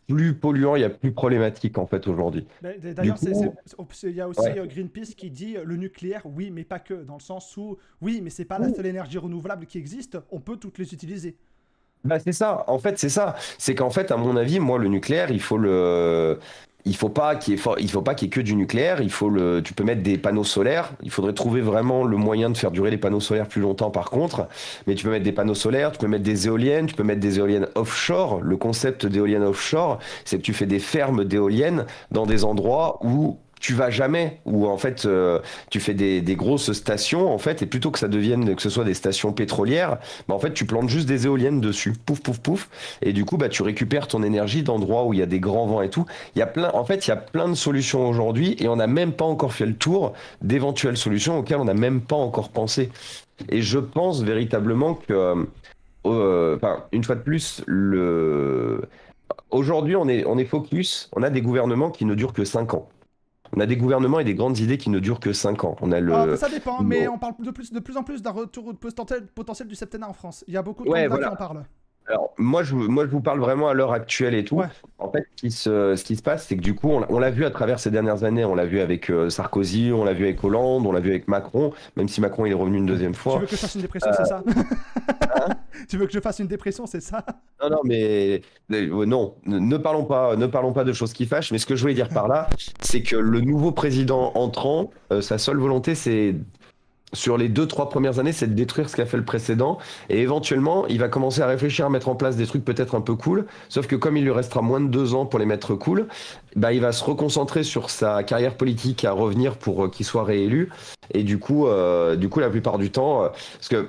plus polluant, il y a plus problématique en fait aujourd'hui. Du D'ailleurs, coup, il y a aussi ouais. Greenpeace qui dit le nucléaire, oui, mais pas que, dans le sens où, oui, mais c'est pas la seule énergie renouvelable qui existe, on peut toutes les utiliser. Bah c'est ça, en fait c'est ça. C'est qu'en fait à mon avis, moi le nucléaire, il faut pas qu'il y ait que du nucléaire, tu peux mettre des panneaux solaires, il faudrait trouver vraiment le moyen de faire durer les panneaux solaires plus longtemps par contre, mais tu peux mettre des panneaux solaires, tu peux mettre des éoliennes, tu peux mettre des éoliennes offshore. Le concept d'éolienne offshore, c'est que tu fais des fermes d'éoliennes dans des endroits où tu vas jamais, où en fait tu fais des grosses stations en fait, et plutôt que ce soit des stations pétrolières, bah, en fait tu plantes juste des éoliennes dessus, pouf pouf pouf, et du coup bah tu récupères ton énergie d'endroits où il y a des grands vents et tout. Il y a plein de solutions aujourd'hui, et on n'a même pas encore fait le tour d'éventuelles solutions auxquelles on n'a même pas encore pensé. Et je pense véritablement que, enfin, une fois de plus, aujourd'hui on est focus, on a des gouvernements qui ne durent que 5 ans. On a des gouvernements et des grandes idées qui ne durent que 5 ans. On a Ça dépend, mais on parle de plus en plus d'un retour potentiel du septennat en France. Il y a beaucoup de Ouais, candidats qui en voilà. parlent. Alors, moi, je vous parle vraiment à l'heure actuelle et tout. Ouais. En fait, ce qui se passe, c'est que du coup, on l'a vu à travers ces dernières années. On l'a vu avec Sarkozy, on l'a vu avec Hollande, on l'a vu avec Macron, même si Macron il est revenu une deuxième Tu fois. veux que je fasse une dépression, c'est ça? Hein. Tu veux que je fasse une dépression, c'est ça? Non, non, mais non, ne parlons pas de choses qui fâchent. Mais ce que je voulais dire par là, c'est que le nouveau président entrant, sa seule volonté, c'est sur les 2, 3 premières années, c'est de détruire ce qu'a fait le précédent. Et éventuellement, il va commencer à réfléchir à mettre en place des trucs peut-être un peu cool. Sauf que comme il lui restera moins de 2 ans pour les mettre cool, bah, il va se reconcentrer sur sa carrière politique à revenir pour qu'il soit réélu. Et du coup, la plupart du temps, parce que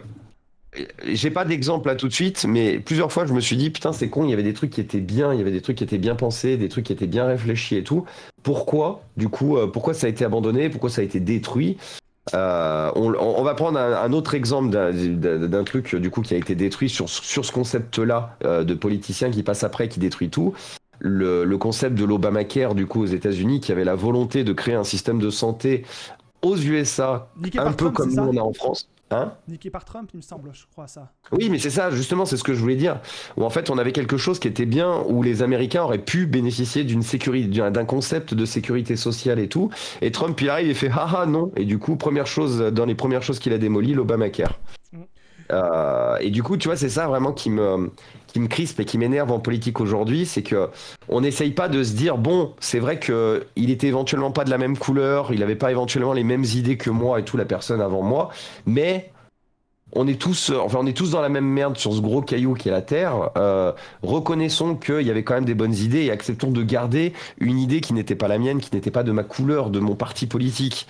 j'ai pas d'exemple là tout de suite, mais plusieurs fois, je me suis dit, putain, c'est con, il y avait des trucs qui étaient bien, il y avait des trucs qui étaient bien pensés, des trucs qui étaient bien réfléchis et tout. Pourquoi, du coup, pourquoi ça a été abandonné, pourquoi ça a été détruit? On va prendre un autre exemple d'un truc du coup qui a été détruit sur ce concept-là de politicien qui passe après, qui détruit tout. Le concept de l'Obamacare du coup aux États-Unis, qui avait la volonté de créer un système de santé aux USA, Niqué un par peu Trump, c'est comme nous ça? on a en France. Hein? Niqué par Trump, il me semble, je crois, ça. Oui, mais c'est ça, justement, c'est ce que je voulais dire. Où en fait, on avait quelque chose qui était bien, où les Américains auraient pu bénéficier d'une sécurité, d'un concept de sécurité sociale et tout. Et Trump, il arrive et fait haha non. Et du coup, dans les premières choses qu'il a démolies, l'Obamacare. Mm. Et du coup, tu vois, c'est ça vraiment qui me crispe et qui m'énerve en politique aujourd'hui, c'est que on n'essaye pas de se dire bon, c'est vrai que il était éventuellement pas de la même couleur, il avait pas éventuellement les mêmes idées que moi et tout la personne avant moi, mais on est tous, enfin, on est tous dans la même merde sur ce gros caillou qui est la Terre. Reconnaissons qu'il y avait quand même des bonnes idées et acceptons de garder une idée qui n'était pas la mienne, qui n'était pas de ma couleur, de mon parti politique.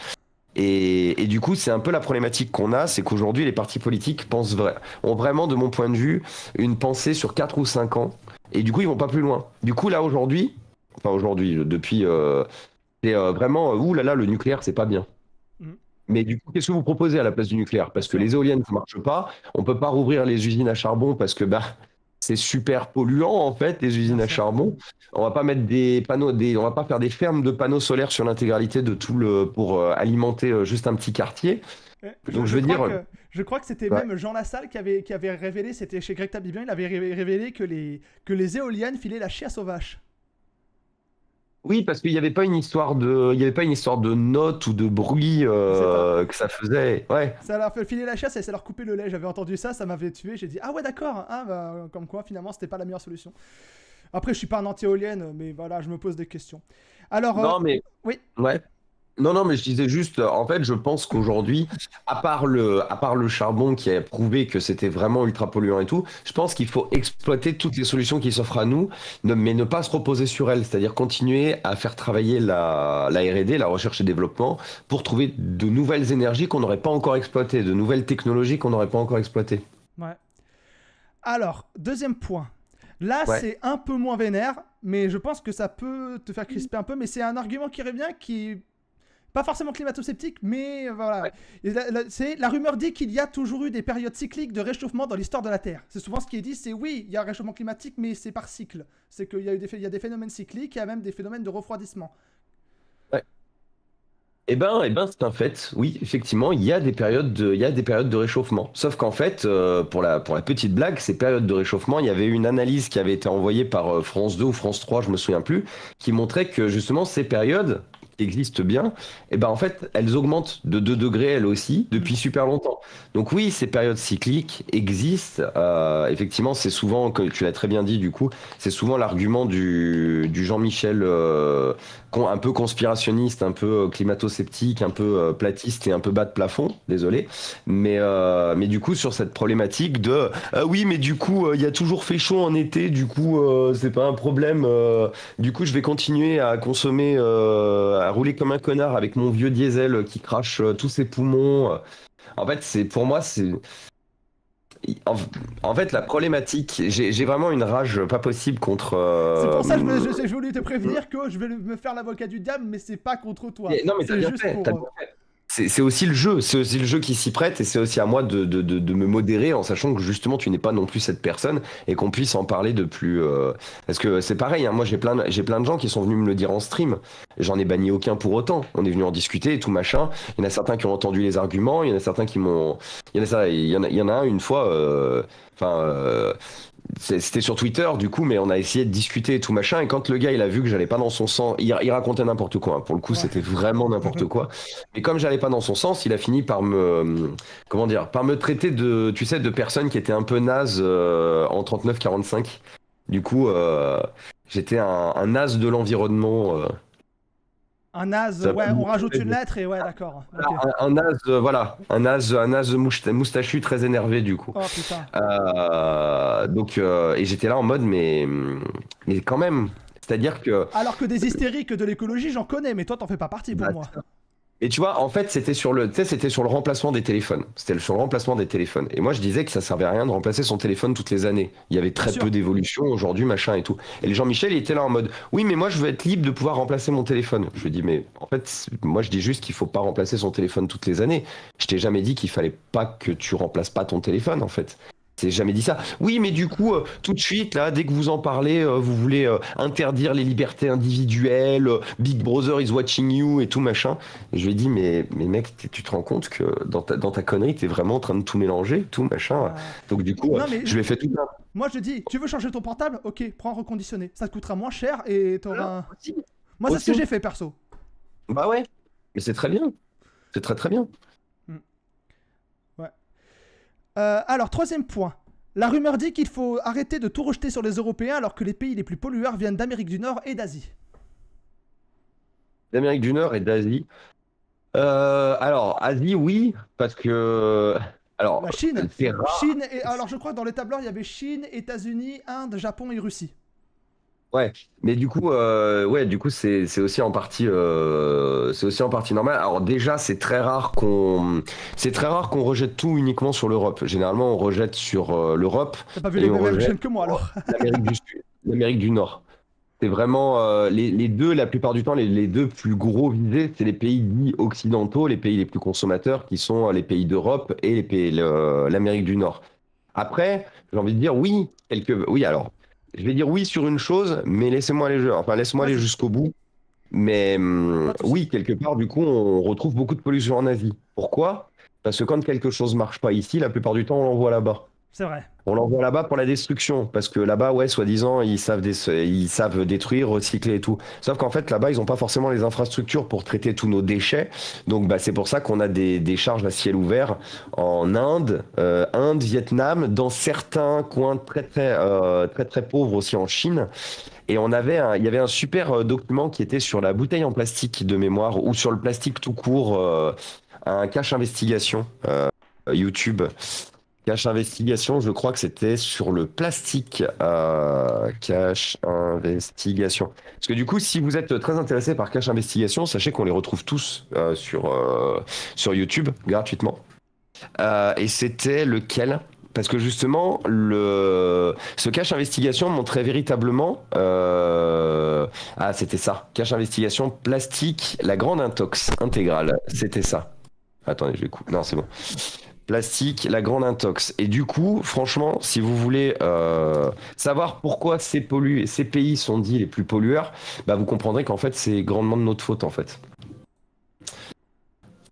Et du coup, c'est un peu la problématique qu'on a, c'est qu'aujourd'hui, les partis politiques ont vraiment, de mon point de vue, une pensée sur 4 ou 5 ans. Et du coup, ils vont pas plus loin. Du coup, là, aujourd'hui, depuis, c'est vraiment, ouh là là, le nucléaire, c'est pas bien. Mhm. Mais du coup, qu'est-ce que vous proposez à la place du nucléaire? Bien Parce que sûr. les éoliennes, ça marche pas. On peut pas rouvrir les usines à charbon parce que bah, c'est super polluant, en fait, les Bien usines à sûr. charbon. On va pas mettre des panneaux, on va pas faire des fermes de panneaux solaires sur l'intégralité de tout pour alimenter juste un petit quartier. Donc je veux dire, Je crois que c'était ouais. même Jean Lassalle qui avait révélé, c'était chez Greg Tabibian, il avait révélé que les éoliennes filaient la chiasse aux vaches. Oui, parce qu'il n'y avait pas une histoire il y avait pas une histoire de notes ou de bruit C'est ça. que ça faisait. Ouais. Ça leur fait filer la chasse et ça leur coupait le lait. J'avais entendu ça, ça m'avait tué. J'ai dit, ah ouais, d'accord. Ah, bah, comme quoi, finalement, c'était pas la meilleure solution. Après, je suis pas un anti-éolienne, mais voilà, je me pose des questions. Alors, Non, mais oui, ouais. Non, non, mais je disais juste, en fait, je pense qu'aujourd'hui, à part le charbon qui a prouvé que c'était vraiment ultra polluant et tout, je pense qu'il faut exploiter toutes les solutions qui s'offrent à nous, mais ne pas se reposer sur elles, c'est-à-dire continuer à faire travailler la R&D, la recherche et développement, pour trouver de nouvelles énergies qu'on n'aurait pas encore exploitées, de nouvelles technologies qu'on n'aurait pas encore exploitées. ouais. Alors, deuxième point. Là, Ouais. c'est un peu moins vénère, mais je pense que ça peut te faire crisper un peu. Mais c'est un argument qui revient qui est pas forcément climato-sceptique, mais voilà. Et la rumeur dit qu'il y a toujours eu des périodes cycliques de réchauffement dans l'histoire de la Terre. C'est souvent ce qui est dit, c'est oui, il y a un réchauffement climatique, mais c'est par cycle. C'est qu'il y a il y a des phénomènes cycliques, il y a même des phénomènes de refroidissement. Ouais. C'est un fait. Oui, effectivement, il y a des périodes de réchauffement. Sauf qu'en fait, pour la petite blague, ces périodes de réchauffement, il y avait une analyse qui avait été envoyée par France 2 ou France 3, je me souviens plus, qui montrait que justement ces périodes qui existent bien, en fait, elles augmentent de 2 degrés elles aussi depuis super longtemps. Donc oui, ces périodes cycliques existent. Effectivement, c'est souvent, que tu l'as très bien dit du coup, c'est souvent l'argument du Jean-Michel un peu conspirationniste, un peu climato-sceptique, un peu platiste et un peu bas de plafond, désolé. Mais du coup, sur cette problématique de ah oui, mais du coup, il y a toujours fait chaud en été, du coup, c'est pas un problème. Du coup, je vais continuer à consommer, à rouler comme un connard avec mon vieux diesel qui crache tous ses poumons. En fait, pour moi, en, en fait, la problématique, j'ai vraiment une rage pas possible contre. C'est pour ça que je voulais te prévenir que je vais me faire l'avocat du diable, mais c'est pas contre toi. Non, mais t'as C'est bien juste fait. pour. T'as bien fait. C'est aussi le jeu, c'est aussi le jeu qui s'y prête et c'est aussi à moi de me modérer en sachant que justement tu n'es pas non plus cette personne et qu'on puisse en parler de plus. Parce que c'est pareil, hein, moi j'ai plein de gens qui sont venus me le dire en stream. J'en ai banni aucun pour autant. On est venu en discuter et tout machin. Il y en a certains qui ont entendu les arguments, il y en a certains qui m'ont. Il y en a un une fois. Enfin. C'était sur Twitter du coup, mais on a essayé de discuter et tout machin. Et quand le gars il a vu que j'allais pas dans son sens, il racontait n'importe quoi, hein. Pour le coup, Ouais. c'était vraiment n'importe quoi. Mais comme j'allais pas dans son sens, il a fini par comment dire, par me traiter de, tu sais, de personnes qui étaient un peu nazes en 39-45. Du coup, j'étais un naze de l'environnement. Un naze, Ça ouais, m'a on rajoute une montré- lettre et ouais, d'accord. Voilà, Ok. un naze, voilà, un naze moustachu très énervé du coup. Oh putain. Et j'étais là en mode, mais quand même, c'est-à-dire que, Alors que des hystériques de l'écologie, j'en connais, mais toi, t'en fais pas partie pour bah, moi. et tu vois, en fait, tu sais, c'était sur le remplacement des téléphones. C'était sur le remplacement des téléphones. Et moi, je disais que ça servait à rien de remplacer son téléphone toutes les années. Il y avait Bien très sûr. peu d'évolution aujourd'hui, machin et tout. Et le Jean-Michel, il était là en mode, oui, mais moi, je veux être libre de pouvoir remplacer mon téléphone. Je lui dis, mais en fait, moi, je dis juste qu'il faut pas remplacer son téléphone toutes les années. Je t'ai jamais dit qu'il fallait pas que tu remplaces pas ton téléphone, en fait. C'est jamais dit ça. Oui, mais du coup, tout de suite, là, dès que vous en parlez, vous voulez interdire les libertés individuelles, Big Brother is watching you et tout machin. Et je lui ai dit, mais mec, tu te rends compte que dans ta connerie, t'es vraiment en train de tout mélanger, tout machin. Euh, Donc du coup, Non, mais je lui ai fait tout ça. moi, je dis, tu veux changer ton portable? Ok, prends un reconditionné. Ça te coûtera moins cher et t'auras un. Moi, c'est ce que Aussi. j'ai fait, perso. Bah ouais, mais c'est très bien. C'est très très bien. Hmm. Ouais. Alors, troisième point. La rumeur dit qu'il faut arrêter de tout rejeter sur les Européens alors que les pays les plus pollueurs viennent d'Amérique du Nord et d'Asie. D'Amérique du Nord et d'Asie. Alors, Asie, oui, parce que. Alors, La Chine. c'est rare. Chine et alors je crois que dans les tableurs il y avait Chine, États-Unis, Inde, Japon et Russie. Ouais, mais du coup, c'est aussi en partie, normal. Alors déjà, c'est très rare qu'on rejette tout uniquement sur l'Europe. Généralement, on rejette sur l'Europe T'as pas vu et les on mêmes rejette chaînes que moi alors. l'Amérique du Sud, l'Amérique du Nord. C'est vraiment les deux, la plupart du temps, les deux plus gros visés, c'est les pays dits occidentaux, les pays les plus consommateurs, qui sont les pays d'Europe et l'Amérique du Nord. Après, j'ai envie de dire oui, alors, je vais dire oui sur une chose, mais laisse-moi aller Vas-y, jusqu'au bout. Mais pas de soucis. oui, quelque part, du coup, on retrouve beaucoup de pollution en Asie. Pourquoi? Parce que quand quelque chose marche pas ici, la plupart du temps, on l'envoie là-bas. C'est vrai. On l'envoie là-bas pour la destruction, parce que là-bas, ouais, soi-disant, ils savent détruire, recycler et tout. Sauf qu'en fait, là-bas, ils n'ont pas forcément les infrastructures pour traiter tous nos déchets. Donc, bah, c'est pour ça qu'on a des charges à ciel ouvert en Inde, Vietnam, dans certains coins très pauvres aussi en Chine. Et il y avait un super document qui était sur la bouteille en plastique de mémoire ou sur le plastique tout court, un cache investigation YouTube. Cache investigation, je crois que c'était sur le plastique. Cache investigation. Parce que du coup, si vous êtes très intéressé par cache investigation, sachez qu'on les retrouve tous sur YouTube gratuitement. Et c'était lequel? Parce que justement, ce cache investigation montrait véritablement. C'était ça. Cache investigation plastique, la grande intox intégrale. C'était ça. Attendez, je vais couper. Non, c'est bon. Plastique, la grande intox. Et du coup, franchement, si vous voulez savoir pourquoi ces pays sont dits les plus pollueurs, bah vous comprendrez qu'en fait, c'est grandement de notre faute, en fait.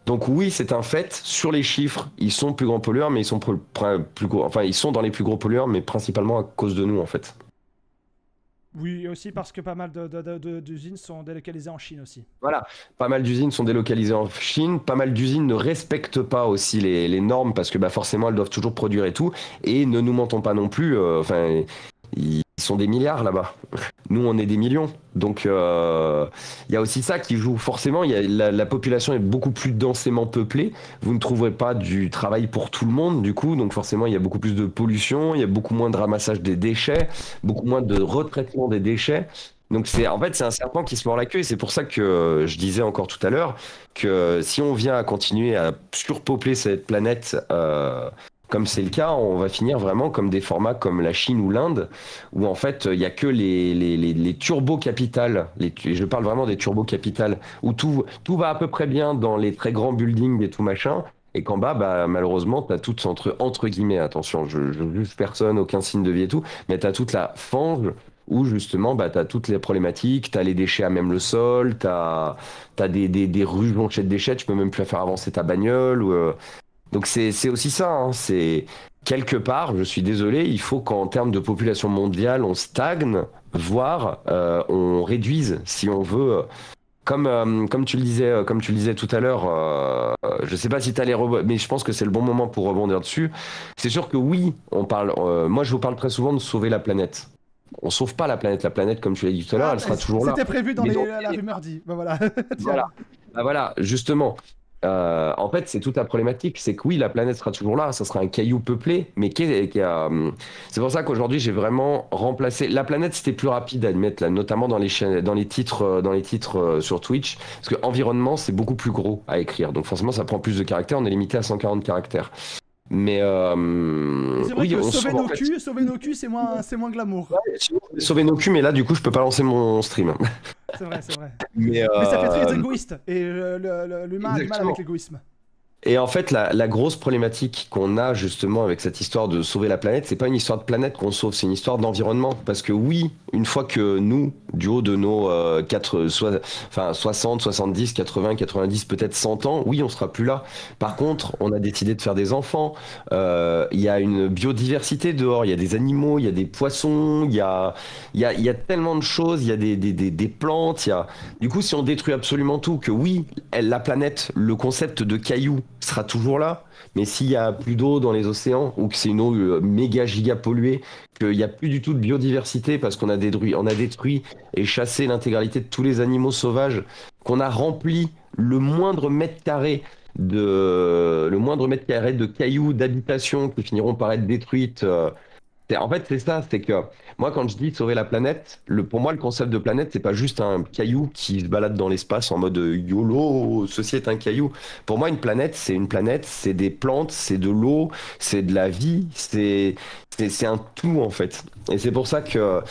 Donc oui, c'est un fait. Sur les chiffres, ils sont plus grands pollueurs, mais ils sont plus gros. Enfin, ils sont dans les plus gros pollueurs, mais principalement à cause de nous, en fait. Oui, et aussi parce que pas mal d'usines sont délocalisées en Chine aussi. Voilà, pas mal d'usines sont délocalisées en Chine, pas mal d'usines ne respectent pas aussi les normes parce que bah, forcément elles doivent toujours produire et tout. Et ne nous mentons pas non plus, ils sont des milliards là-bas. Nous, on est des millions. Donc, il y a aussi ça qui joue. Forcément, la population est beaucoup plus densément peuplée. Vous ne trouverez pas du travail pour tout le monde, du coup. Donc, forcément, il y a beaucoup plus de pollution, il y a beaucoup moins de ramassage des déchets, beaucoup moins de retraitement des déchets. Donc, en fait, c'est un serpent qui se mord la queue. Et c'est pour ça que je disais encore tout à l'heure que si on vient à continuer à surpeupler cette planète, comme c'est le cas, on va finir vraiment comme des formats comme la Chine ou l'Inde, où en fait, il n'y a que les turbo-capitales, je parle vraiment des turbo-capitales, où tout va à peu près bien dans les très grands buildings et tout machin, et qu'en bas, bah, malheureusement, tu as toute, entre guillemets, attention, je juge personne, aucun signe de vie et tout, mais tu as toute la fange, où justement, bah, tu as toutes les problématiques, tu as les déchets à même le sol, tu as des rues jonchées de déchets, tu peux même plus faire avancer ta bagnole, donc c'est aussi ça, hein. C'est quelque part, je suis désolé, il faut qu'en termes de population mondiale, on stagne, voire on réduise si on veut. Comme tu le disais tout à l'heure, je sais pas si tu allais mais je pense que c'est le bon moment pour rebondir dessus. C'est sûr que oui, moi je vous parle très souvent de sauver la planète. On sauve pas la planète comme tu l'as dit tout à l'heure, elle sera toujours là. C'était prévu dans Mais la rumeur dit. Bah voilà. voilà. Bah voilà, justement. En fait, c'est toute la problématique, c'est que oui, la planète sera toujours là, ça sera un caillou peuplé, mais c'est pour ça qu'aujourd'hui j'ai vraiment remplacé. La planète, c'était plus rapide à admettre, là, notamment dans les chaînes, dans les titres sur Twitch, parce que environnement, c'est beaucoup plus gros à écrire, donc forcément, ça prend plus de caractères. On est limité à 140 caractères. Mais c'est vrai oui, que sauver nos culs, c'est moins glamour. Ouais, sinon, je vais sauver nos culs, mais là, du coup, je peux pas lancer mon stream. C'est vrai, c'est vrai. Mais ça fait très égoïste. Et l'humain a du mal avec l'égoïsme. Et en fait, la grosse problématique qu'on a justement avec cette histoire de sauver la planète, c'est pas une histoire de planète qu'on sauve, c'est une histoire d'environnement. Parce que oui, une fois que nous, du haut de nos 60, 70, 80, 90, peut-être 100 ans, oui, on sera plus là. Par contre, on a décidé de faire des enfants. Il y a une biodiversité dehors, il y a des animaux, il y a des poissons, il y a tellement de choses, il y a des plantes. Du coup, si on détruit absolument tout, que oui, la planète, le concept de caillou sera toujours là, mais s'il y a plus d'eau dans les océans ou que c'est une eau méga giga polluée, qu'il n'y a plus du tout de biodiversité parce qu'on a détruit et chassé l'intégralité de tous les animaux sauvages, qu'on a rempli le moindre mètre carré le moindre mètre carré de cailloux d'habitation qui finiront par être détruites. En fait, c'est ça, c'est que moi, quand je dis sauver la planète, pour moi, le concept de planète, c'est pas juste un caillou qui se balade dans l'espace en mode YOLO, ceci est un caillou. Pour moi, une planète, c'est des plantes, c'est de l'eau, c'est de la vie, c'est un tout en fait. Et c'est pour ça que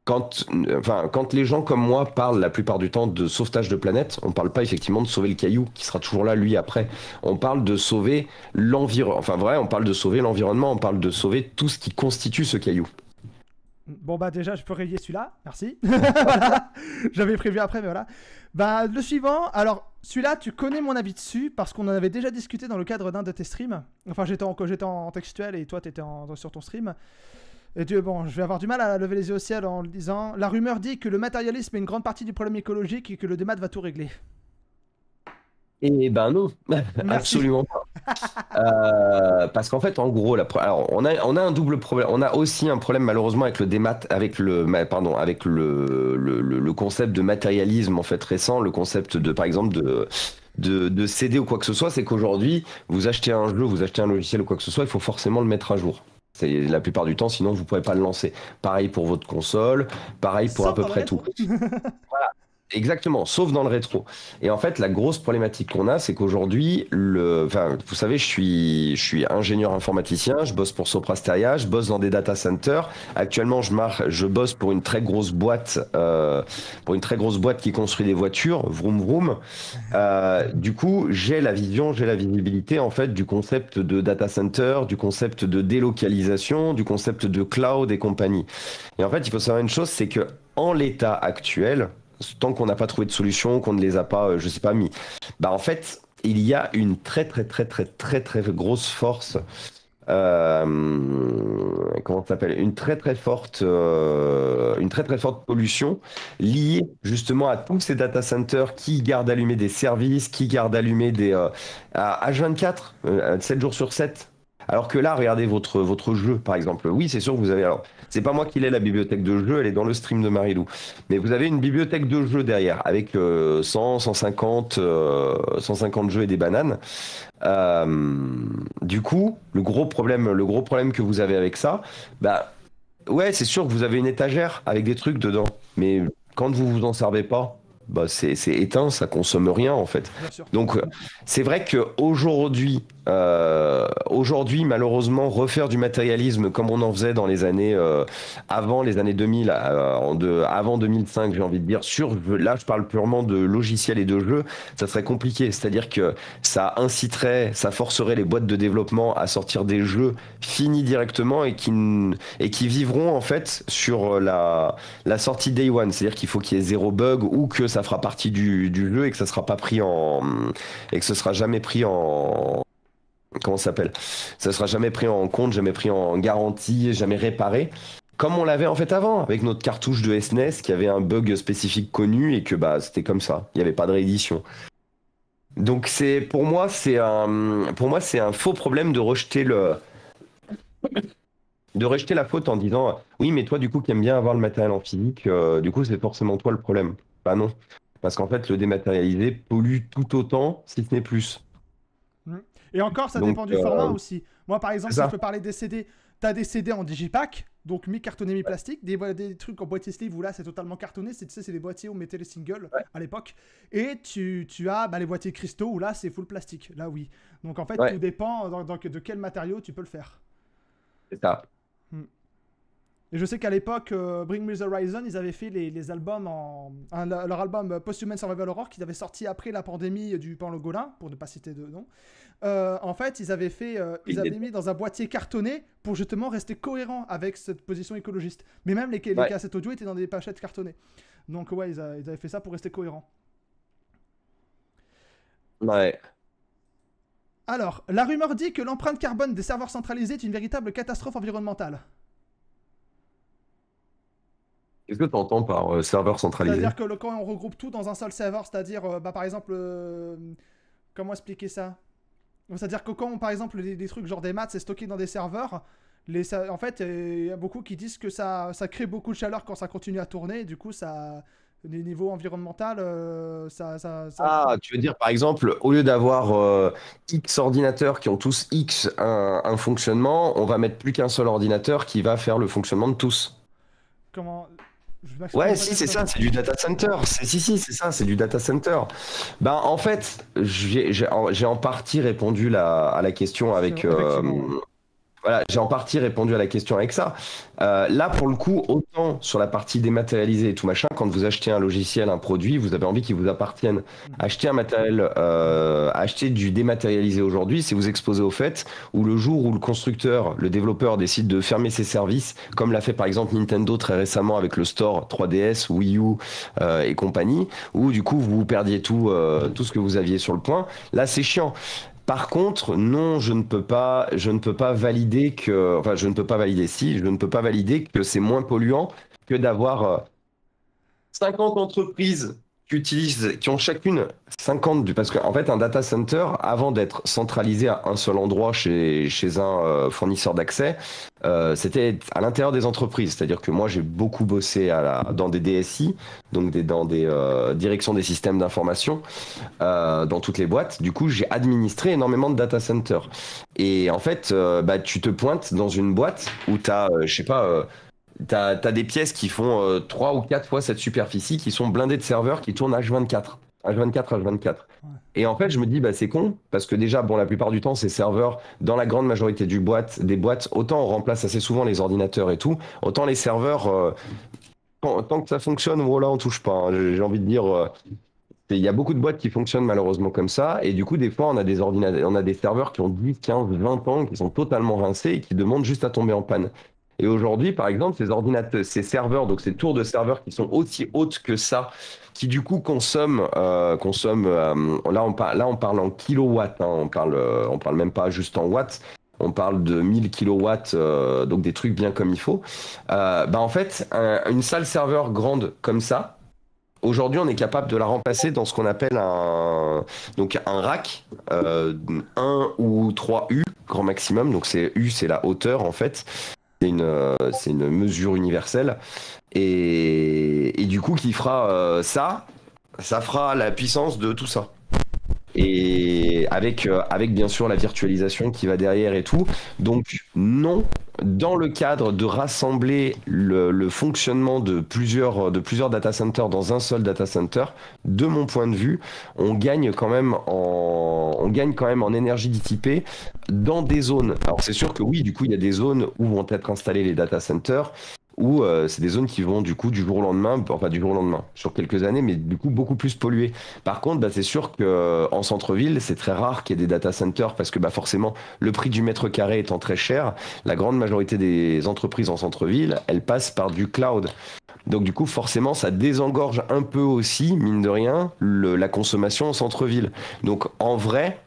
quand les gens comme moi parlent la plupart du temps de sauvetage de planète, on parle pas effectivement de sauver le caillou qui sera toujours là lui après. On parle de sauver l'environnement. Enfin vrai, on parle de sauver l'environnement, on parle de sauver tout ce qui constitue ce caillou. Bon bah déjà je peux rayer celui-là, merci. Voilà. J'avais prévu après mais voilà. Bah le suivant, alors celui-là tu connais mon avis dessus parce qu'on en avait déjà discuté dans le cadre d'un de tes streams. Enfin quand j'étais en textuel et toi t'étais sur ton stream. Et bon, je vais avoir du mal à lever les yeux au ciel en le disant. La rumeur dit que le matérialisme est une grande partie du problème écologique et que le démat va tout régler. Eh ben non, Merci. absolument pas. Parce qu'en fait, en gros, alors, on a un double problème. On a aussi un problème malheureusement avec le démat, avec le concept de matérialisme en fait récent, le concept de, par exemple, de CD ou quoi que ce soit, c'est qu'aujourd'hui, vous achetez un jeu, vous achetez un logiciel ou quoi que ce soit, il faut forcément le mettre à jour. C'est la plupart du temps, sinon vous ne pourrez pas le lancer. Pareil pour votre console, pareil pour à peu près tout. Voilà. Exactement, sauf dans le rétro. Et en fait, la grosse problématique qu'on a, c'est qu'aujourd'hui, vous savez, je suis ingénieur informaticien, je bosse pour Sopra Steria, je bosse dans des data centers. Actuellement, je bosse pour une très grosse boîte, qui construit des voitures, vroom vroom. Du coup, j'ai la visibilité en fait du concept de data center, du concept de délocalisation, du concept de cloud et compagnie. Et en fait, il faut savoir une chose, c'est que en l'état actuel, tant qu'on n'a pas trouvé de solution, qu'on ne les a pas, je sais pas, mis, bah en fait, il y a une très très très très très très grosse force. Comment ça s'appelle? Une très très forte pollution liée justement à tous ces data centers qui gardent allumés des services, qui gardent allumés des à H24, 7 jours sur 7. Alors que là, regardez votre jeu, par exemple. Oui, c'est sûr que vous avez. Alors, c'est pas moi qui l'ai la bibliothèque de jeux, elle est dans le stream de Marilou. Mais vous avez une bibliothèque de jeux derrière, avec 150 jeux et des bananes. Du coup, le gros problème que vous avez avec ça, bah ouais, c'est sûr que vous avez une étagère avec des trucs dedans. Mais quand vous vous en servez pas, bah c'est éteint, ça consomme rien en fait. Bien sûr. Donc c'est vrai que aujourd'hui, malheureusement, refaire du matérialisme comme on en faisait dans les années avant les années 2000, avant 2005, j'ai envie de dire, là je parle purement de logiciels et de jeux, ça serait compliqué. C'est-à-dire que ça forcerait les boîtes de développement à sortir des jeux finis directement et qui vivront en fait sur la sortie Day One. C'est-à-dire qu'il faut qu'il y ait zéro bug ou que ça fera partie du jeu et que ça sera pas pris et que ce sera jamais pris en comment ça s'appelle? Ça sera jamais pris en compte, jamais pris en garantie, jamais réparé. Comme on l'avait en fait avant, avec notre cartouche de SNES qui avait un bug spécifique connu et que bah c'était comme ça, il n'y avait pas de réédition. Donc pour moi c'est un faux problème de rejeter la faute en disant oui mais toi du coup qui aimes bien avoir le matériel en physique, du coup c'est forcément toi le problème. Bah non, parce qu'en fait le dématérialisé pollue tout autant si ce n'est plus. Et encore, ça Donc, dépend du format aussi. Moi, par exemple, c'est si ça. je peux parler des CD, tu as des CD en digipack, donc mi-cartonné, mi-plastique, des trucs en boîtier sleeve où là, c'est totalement cartonné. Tu sais, c'est des boîtiers où on mettait les singles à l'époque. Et tu as les boîtiers cristaux où là, c'est full plastique. Là, oui. Donc, en fait, tout dépend de quel matériau tu peux le faire. C'est ça. Et je sais qu'à l'époque, Bring Me the Horizon, ils avaient fait les albums leur album Post-Human Survival Horror qui avait sorti après la pandémie du pangolin, pour ne pas citer de nom. En fait, ils avaient mis dans un boîtier cartonné pour justement rester cohérent avec cette position écologiste. Mais même les cassettes audio étaient dans des pochettes cartonnées. Donc ouais, ils avaient fait ça pour rester cohérent. Ouais. Alors, la rumeur dit que l'empreinte carbone des serveurs centralisés est une véritable catastrophe environnementale. Qu'est-ce que tu entends par serveur centralisé? C'est-à-dire que quand on regroupe tout dans un seul serveur, c'est-à-dire, par exemple, comment expliquer ça? C'est-à-dire que quand, par exemple, des trucs genre des maths, c'est stocké dans des serveurs, en fait, il y a beaucoup qui disent que ça crée beaucoup de chaleur quand ça continue à tourner, et du coup, ça Des niveaux environnemental, Ah, tu veux dire par exemple, au lieu d'avoir X ordinateurs qui ont tous X un fonctionnement, on va mettre plus qu'un seul ordinateur qui va faire le fonctionnement de tous. comment... Je Ouais, m'exprime si, c'est peut-être... ça, c'est du data center. Si, c'est ça, c'est du data center. Ben, en fait, j'ai en partie répondu à la question avec, Effectivement, ouais. voilà, j'ai en partie répondu à la question avec ça. Là, pour le coup, autant sur la partie dématérialisée et tout machin, quand vous achetez un logiciel, un produit, vous avez envie qu'il vous appartienne. Mhm. Acheter un matériel, acheter du dématérialisé aujourd'hui, c'est vous exposer au fait où le jour où le constructeur, le développeur décide de fermer ses services, comme l'a fait par exemple Nintendo très récemment avec le store 3DS, Wii U et compagnie, où du coup vous perdiez tout ce que vous aviez sur le point. Là, c'est chiant. Par contre, non, je ne peux pas valider que, enfin, je ne peux pas valider si, je ne peux pas valider que c'est moins polluant que d'avoir 50 entreprises qui ont chacune 50 parce qu'en fait, un data center, avant d'être centralisé à un seul endroit chez un fournisseur d'accès, c'était à l'intérieur des entreprises. C'est-à-dire que moi, j'ai beaucoup bossé dans des DSI, donc dans des directions des systèmes d'information, dans toutes les boîtes. Du coup, j'ai administré énormément de data centers. Et en fait, bah, tu te pointes dans une boîte où tu as, je sais pas, t'as des pièces qui font 3 ou 4 fois cette superficie qui sont blindées de serveurs qui tournent H24. H24, H24. Ouais. Et en fait, je me dis, bah, c'est con, parce que déjà, bon, la plupart du temps, ces serveurs, dans la grande majorité des boîtes, autant on remplace assez souvent les ordinateurs et tout, autant les serveurs, tant que ça fonctionne, voilà, on touche pas, hein. J'ai envie de dire, il y a beaucoup de boîtes qui fonctionnent malheureusement comme ça, et du coup, des fois, on a des ordinateurs, on a des serveurs qui ont 10, 15, 20 ans, qui sont totalement rincés et qui demandent juste à tomber en panne. Et aujourd'hui, par exemple, ces ordinateurs, ces serveurs, donc ces tours de serveurs qui sont aussi hautes que ça, qui du coup là on parle en kilowatts, hein, on parle même pas juste en watts, on parle de 1000 kilowatts, donc des trucs bien comme il faut. Bah en fait, une salle serveur grande comme ça, aujourd'hui, on est capable de la remplacer dans ce qu'on appelle donc un rack, 1 ou 3 U, grand maximum. Donc c'est U, c'est la hauteur en fait. C'est une mesure universelle. Et du coup, qui fera ça fera la puissance de tout ça. Et avec bien sûr la virtualisation qui va derrière et tout. Donc non, dans le cadre de rassembler le fonctionnement de plusieurs data centers dans un seul data center, de mon point de vue, on gagne quand même en énergie dissipée dans des zones. Alors c'est sûr que oui, du coup, il y a des zones où vont être installés les data centers, où c'est des zones qui vont du coup du jour au lendemain, enfin du jour au lendemain, sur quelques années, mais du coup beaucoup plus polluées. Par contre, bah, c'est sûr qu'en centre-ville, c'est très rare qu'il y ait des data centers parce que bah, forcément, le prix du mètre carré étant très cher, la grande majorité des entreprises en centre-ville, elles passent par du cloud. Donc du coup, forcément, ça désengorge un peu aussi, mine de rien, la consommation en centre-ville. Donc en vrai,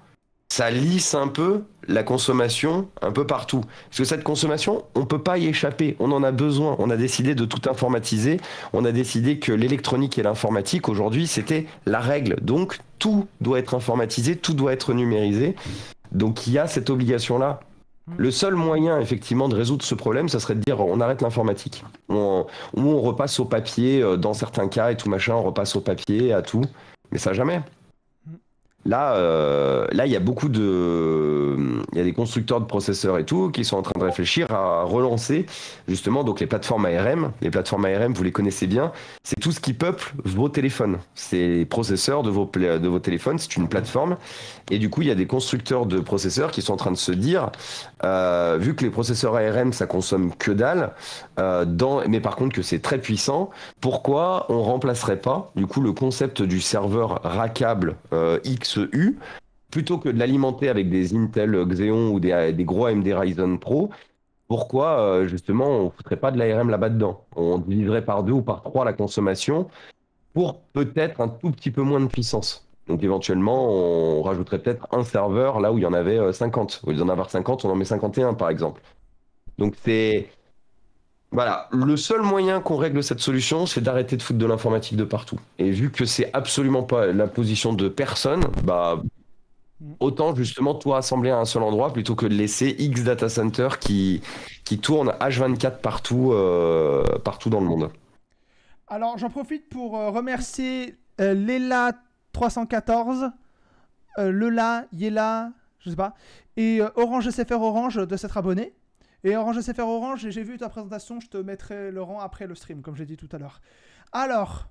ça lisse un peu la consommation un peu partout. Parce que cette consommation, on ne peut pas y échapper. On en a besoin. On a décidé de tout informatiser. On a décidé que l'électronique et l'informatique, aujourd'hui, c'était la règle. Donc, tout doit être informatisé, tout doit être numérisé. Donc, il y a cette obligation-là. Le seul moyen, effectivement, de résoudre ce problème, ça serait de dire on arrête l'informatique. On repasse au papier, dans certains cas et tout machin, on repasse au papier, à tout. Mais ça, jamais. Là, il y a il y a des constructeurs de processeurs et tout qui sont en train de réfléchir à relancer justement donc les plateformes ARM. Les plateformes ARM, vous les connaissez bien, c'est tout ce qui peuple vos téléphones. C'est les processeurs de vos téléphones, c'est une plateforme. Et du coup, il y a des constructeurs de processeurs qui sont en train de se dire, vu que les processeurs ARM, ça consomme que dalle, mais par contre que c'est très puissant, pourquoi on remplacerait pas du coup le concept du serveur rackable XU plutôt que de l'alimenter avec des Intel Xeon ou des gros AMD Ryzen Pro? Pourquoi justement on foutrait pas de l'ARM là-bas dedans? On diviserait par 2 ou par 3 la consommation pour peut-être un tout petit peu moins de puissance. Donc éventuellement, on rajouterait peut-être un serveur là où il y en avait 50. Au lieu d'en avoir 50, on en met 51 par exemple. Donc c'est... Voilà, le seul moyen qu'on règle cette solution, c'est d'arrêter de foutre de l'informatique de partout. Et vu que c'est absolument pas la position de personne, bah autant justement tout rassembler à un seul endroit plutôt que de laisser X data centers qui tournent H24 partout, partout dans le monde. Alors, j'en profite pour remercier Lela314, Lela, Yela, je sais pas, et Orange SFR Orange de s'être abonné. Et Orange SFR Orange, j'ai vu ta présentation, je te mettrai le rang après le stream, comme j'ai dit tout à l'heure. Alors,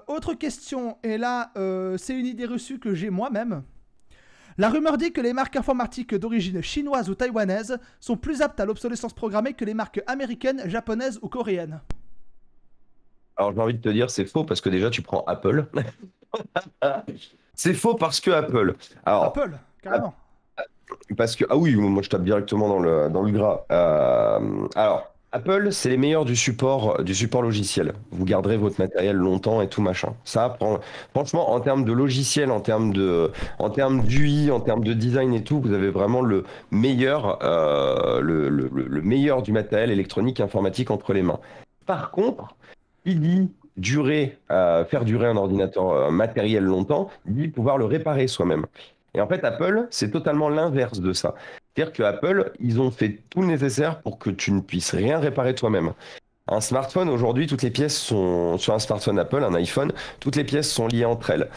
autre question, et là, c'est une idée reçue que j'ai moi-même. La rumeur dit que les marques informatiques d'origine chinoise ou taïwanaise sont plus aptes à l'obsolescence programmée que les marques américaines, japonaises ou coréennes. Alors, j'ai envie de te dire, c'est faux parce que déjà, tu prends Apple. C'est faux parce que Apple. Alors, Apple, carrément. parce que, ah oui, moi je tape directement dans le gras. Alors, Apple, c'est les meilleurs du support logiciel. Vous garderez votre matériel longtemps et tout machin. Franchement, en termes de logiciel, en termes d'UI, en termes de design et tout, vous avez vraiment le meilleur, le meilleur du matériel électronique informatique entre les mains. Par contre, il dit faire durer un ordinateur matériel longtemps, il dit pouvoir le réparer soi-même. Et en fait, Apple, c'est totalement l'inverse de ça. C'est-à-dire que Apple, ils ont fait tout le nécessaire pour que tu ne puisses rien réparer toi-même. Un smartphone, aujourd'hui, toutes les pièces sont sur un smartphone Apple, un iPhone, toutes les pièces sont liées entre elles.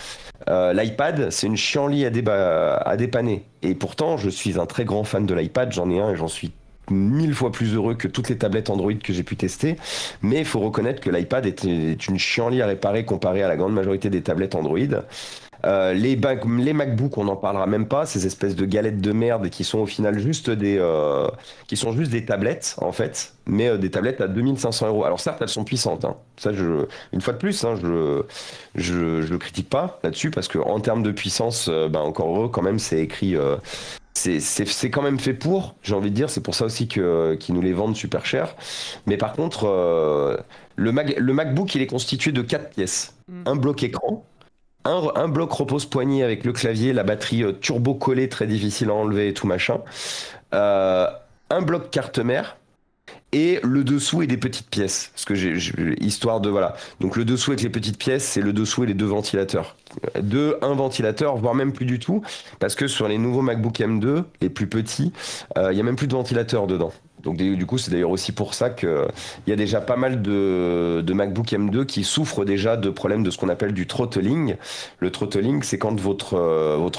L'iPad, c'est une chienlit à dépanner. Et pourtant, je suis un très grand fan de l'iPad, j'en ai un et j'en suis 1000 fois plus heureux que toutes les tablettes Android que j'ai pu tester. Mais il faut reconnaître que l'iPad est une chienlit à réparer comparée à la grande majorité des tablettes Android. Les MacBook, on n'en parlera même pas, ces espèces de galettes de merde qui sont au final juste des tablettes, en fait, mais des tablettes à 2500 euros. Alors certes, elles sont puissantes, hein. Ça, une fois de plus, hein, je critique pas là-dessus, parce qu'en termes de puissance, encore heureux, quand même, c'est écrit... c'est quand même fait pour, j'ai envie de dire, c'est pour ça aussi qu'ils nous les vendent super cher. Mais par contre, le MacBook, il est constitué de 4 pièces. Un bloc écran, un bloc repose-poignet avec le clavier, la batterie turbo collée, très difficile à enlever et tout machin. Un bloc carte mère. Et le dessous et des petites pièces. Parce que histoire de, voilà. Donc le dessous avec les petites pièces, c'est le dessous et les deux ventilateurs. Un ventilateur, voire même plus du tout. Parce que sur les nouveaux MacBook M2, les plus petits, il n'y a même plus de ventilateur dedans. Donc du coup, c'est d'ailleurs aussi pour ça qu'il y a déjà pas mal de MacBook M2 qui souffrent déjà de problèmes de ce qu'on appelle du throttling. Le throttling, c'est quand votre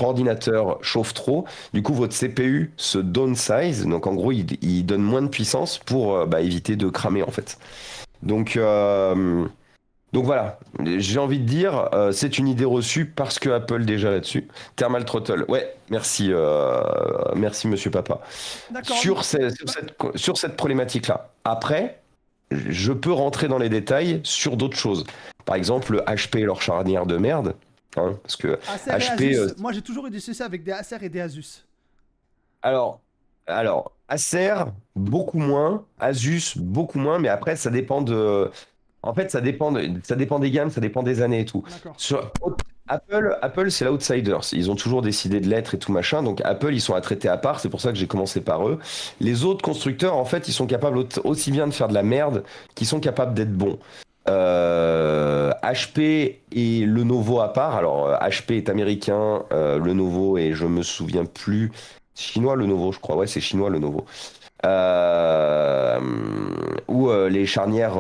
ordinateur chauffe trop, du coup votre CPU se downsize, donc en gros il donne moins de puissance pour éviter de cramer en fait. Donc voilà, j'ai envie de dire, c'est une idée reçue parce que Apple déjà là-dessus. Thermal throttle, ouais, merci Monsieur Papa. Sur cette problématique-là. Après, je peux rentrer dans les détails sur d'autres choses. Par exemple, HP et leur charnière de merde. Hein, parce que Acer et Asus. Moi, j'ai toujours eu des soucis avec des Acer et des Asus. Alors, Acer, beaucoup moins. Asus, beaucoup moins. Mais après, ça dépend de... En fait, ça dépend des gammes, ça dépend des années et tout. Apple, c'est l'outsider. Ils ont toujours décidé de l'être et tout machin. Donc Apple, ils sont à traiter à part. C'est pour ça que j'ai commencé par eux. Les autres constructeurs, en fait, ils sont capables aussi bien de faire de la merde qu'ils sont capables d'être bons. HP et Lenovo à part. Alors HP est américain, Lenovo et je me souviens plus. Chinois Lenovo, je crois. Ouais, c'est chinois Lenovo. Où les charnières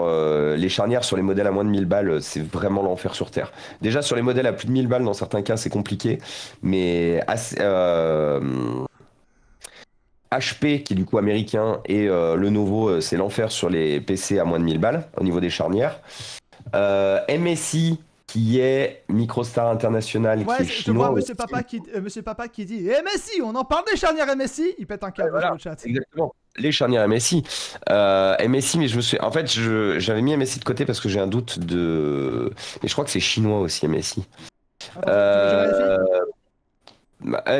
sur les modèles à moins de 1000 balles, c'est vraiment l'enfer sur Terre. Déjà, sur les modèles à plus de 1000 balles, dans certains cas, c'est compliqué. Mais HP, qui est du coup américain, et Lenovo, c'est l'enfer sur les PC à moins de 1000 balles, au niveau des charnières. MSI, qui est Microstar International, qui est chinois. Je vois Monsieur Papa qui dit MSI, on en parle des charnières MSI. Il pète un câble voilà, dans le chat. Exactement. Les charnières MSI. MSI, mais en fait, j'avais mis MSI de côté parce que j'ai un doute de. Mais je crois que c'est chinois aussi, MSI.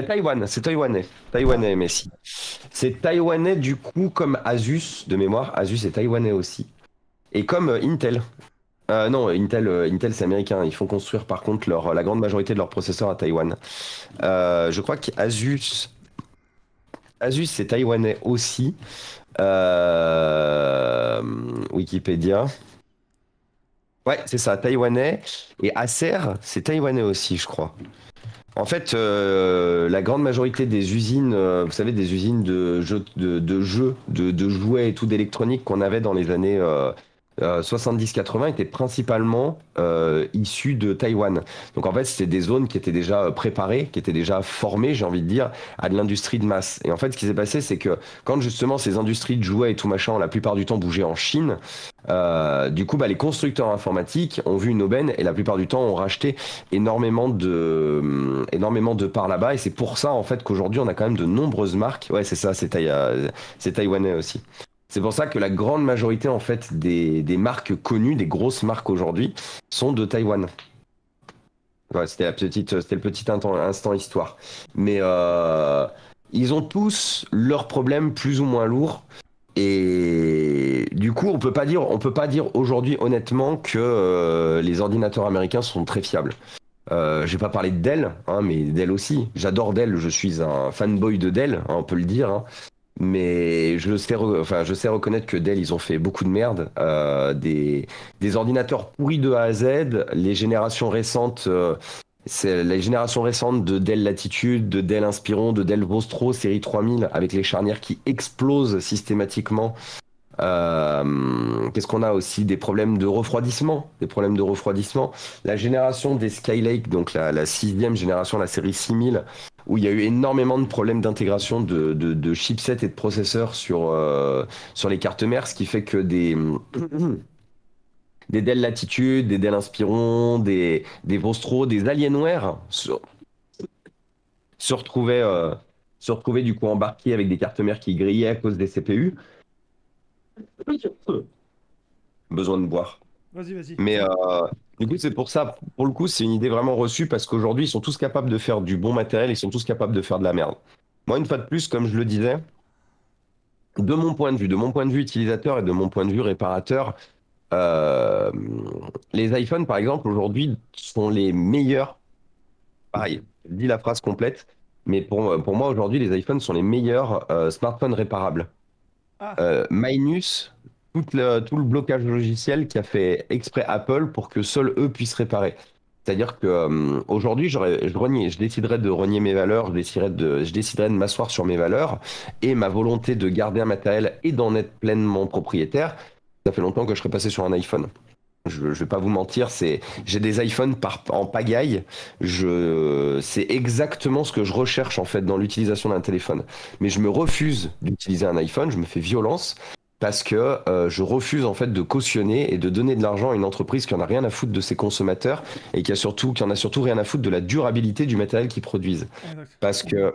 Taïwan, c'est taïwanais. Taïwanais, MSI. C'est taïwanais, du coup, comme Asus, de mémoire. Asus est taïwanais aussi. Et comme Intel. Non, Intel c'est américain. Ils font construire par contre la grande majorité de leurs processeurs à Taïwan. Je crois qu'Asus c'est taïwanais aussi. Wikipédia. Ouais, c'est ça, taïwanais. Et Acer, c'est taïwanais aussi, je crois. En fait, la grande majorité des usines, vous savez, des usines de jeux, de jouets et tout d'électronique qu'on avait dans les années 70-80 étaient principalement issus de Taïwan. Donc en fait, c'était des zones qui étaient déjà préparées, qui étaient déjà formées, j'ai envie de dire, à de l'industrie de masse. Et en fait, ce qui s'est passé, c'est que quand justement ces industries de jouets et tout machin, la plupart du temps bougeaient en Chine, du coup, les constructeurs informatiques ont vu une aubaine et la plupart du temps ont racheté énormément de parts là-bas. Et c'est pour ça, en fait, qu'aujourd'hui, on a quand même de nombreuses marques. Ouais, c'est ça, c'est taïwanais aussi. C'est pour ça que la grande majorité en fait des marques connues, des grosses marques aujourd'hui, sont de Taïwan. Ouais, c'était le petit instant histoire. Mais ils ont tous leurs problèmes plus ou moins lourds. Et du coup, on peut pas dire aujourd'hui honnêtement que les ordinateurs américains sont très fiables. J'ai pas parlé de Dell, hein, mais Dell aussi. J'adore Dell, je suis un fanboy de Dell, hein, on peut le dire. Hein. Mais je sais reconnaître que Dell, ils ont fait beaucoup de merde. Des ordinateurs pourris de A à Z. Les générations récentes, c'est les générations récentes de Dell Latitude, de Dell Inspiron, de Dell Vostro série 3000, avec les charnières qui explosent systématiquement. Qu'est-ce qu'on a aussi? Des problèmes de refroidissement. La génération des Skylake, donc la sixième génération, la série 6000, où il y a eu énormément de problèmes d'intégration de chipsets et de processeurs sur les cartes mères, ce qui fait que des Dell Latitude, des Dell Inspiron, des Vostro, des Alienware se retrouvaient du coup embarqués avec des cartes mères qui grillaient à cause des CPU. Besoin de boire. Vas-y. Mais du coup, c'est pour ça, pour le coup, c'est une idée vraiment reçue parce qu'aujourd'hui, ils sont tous capables de faire du bon matériel, ils sont tous capables de faire de la merde. Moi, une fois de plus, comme je le disais, de mon point de vue utilisateur et de mon point de vue réparateur, euh, les iPhones, par exemple, aujourd'hui, sont les meilleurs. Pareil, je dis la phrase complète, mais pour moi, aujourd'hui, les iPhones sont les meilleurs smartphones réparables. Ah, Minus tout le blocage logiciel qui a fait exprès Apple pour que seuls eux puissent réparer. C'est-à-dire que aujourd'hui, je déciderais de renier mes valeurs, je déciderais de m'asseoir sur mes valeurs et ma volonté de garder un matériel et d'en être pleinement propriétaire. Ça fait longtemps que je serais passé sur un iPhone. Je vais pas vous mentir, j'ai des iPhones en pagaille. C'est exactement ce que je recherche en fait dans l'utilisation d'un téléphone. Mais je me refuse d'utiliser un iPhone, je me fais violence parce que je refuse en fait de cautionner et de donner de l'argent à une entreprise qui en a rien à foutre de ses consommateurs et qui en a surtout rien à foutre de la durabilité du matériel qu'ils produisent. exact. Parce que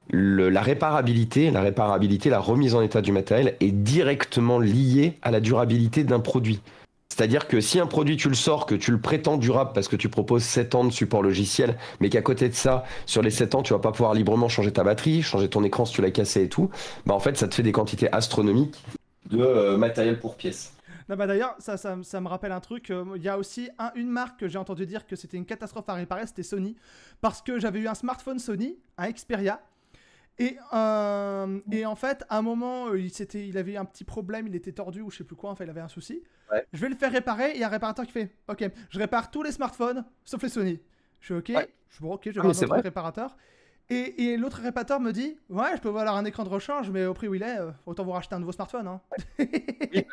la réparabilité, la remise en état du matériel est directement liée à la durabilité d'un produit. C'est-à-dire que si un produit, tu le sors, que tu le prétends durable parce que tu proposes 7 ans de support logiciel, mais qu'à côté de ça, sur les 7 ans, tu vas pas pouvoir librement changer ta batterie, changer ton écran si tu l'as cassé et tout, en fait, ça te fait des quantités astronomiques de matériel pour pièces. Non, d'ailleurs, ça me rappelle un truc. Il y a aussi une marque que j'ai entendu dire que c'était une catastrophe à réparer, c'était Sony. Parce que j'avais eu un smartphone Sony, un Xperia. Et en fait, à un moment, il avait un petit problème, il était tordu ou je sais plus quoi, enfin il avait un souci. Ouais. Je vais le faire réparer, et il y a un réparateur qui fait ok, je répare tous les smartphones sauf les Sony. Je fais ok, Ouais. je fais bon, ok, je vais voir un c'est autre vrai. réparateur. Et l'autre réparateur me dit ouais, je peux avoir un écran de rechange, mais au prix où il est, autant vous racheter un nouveau smartphone. Hein. Oui,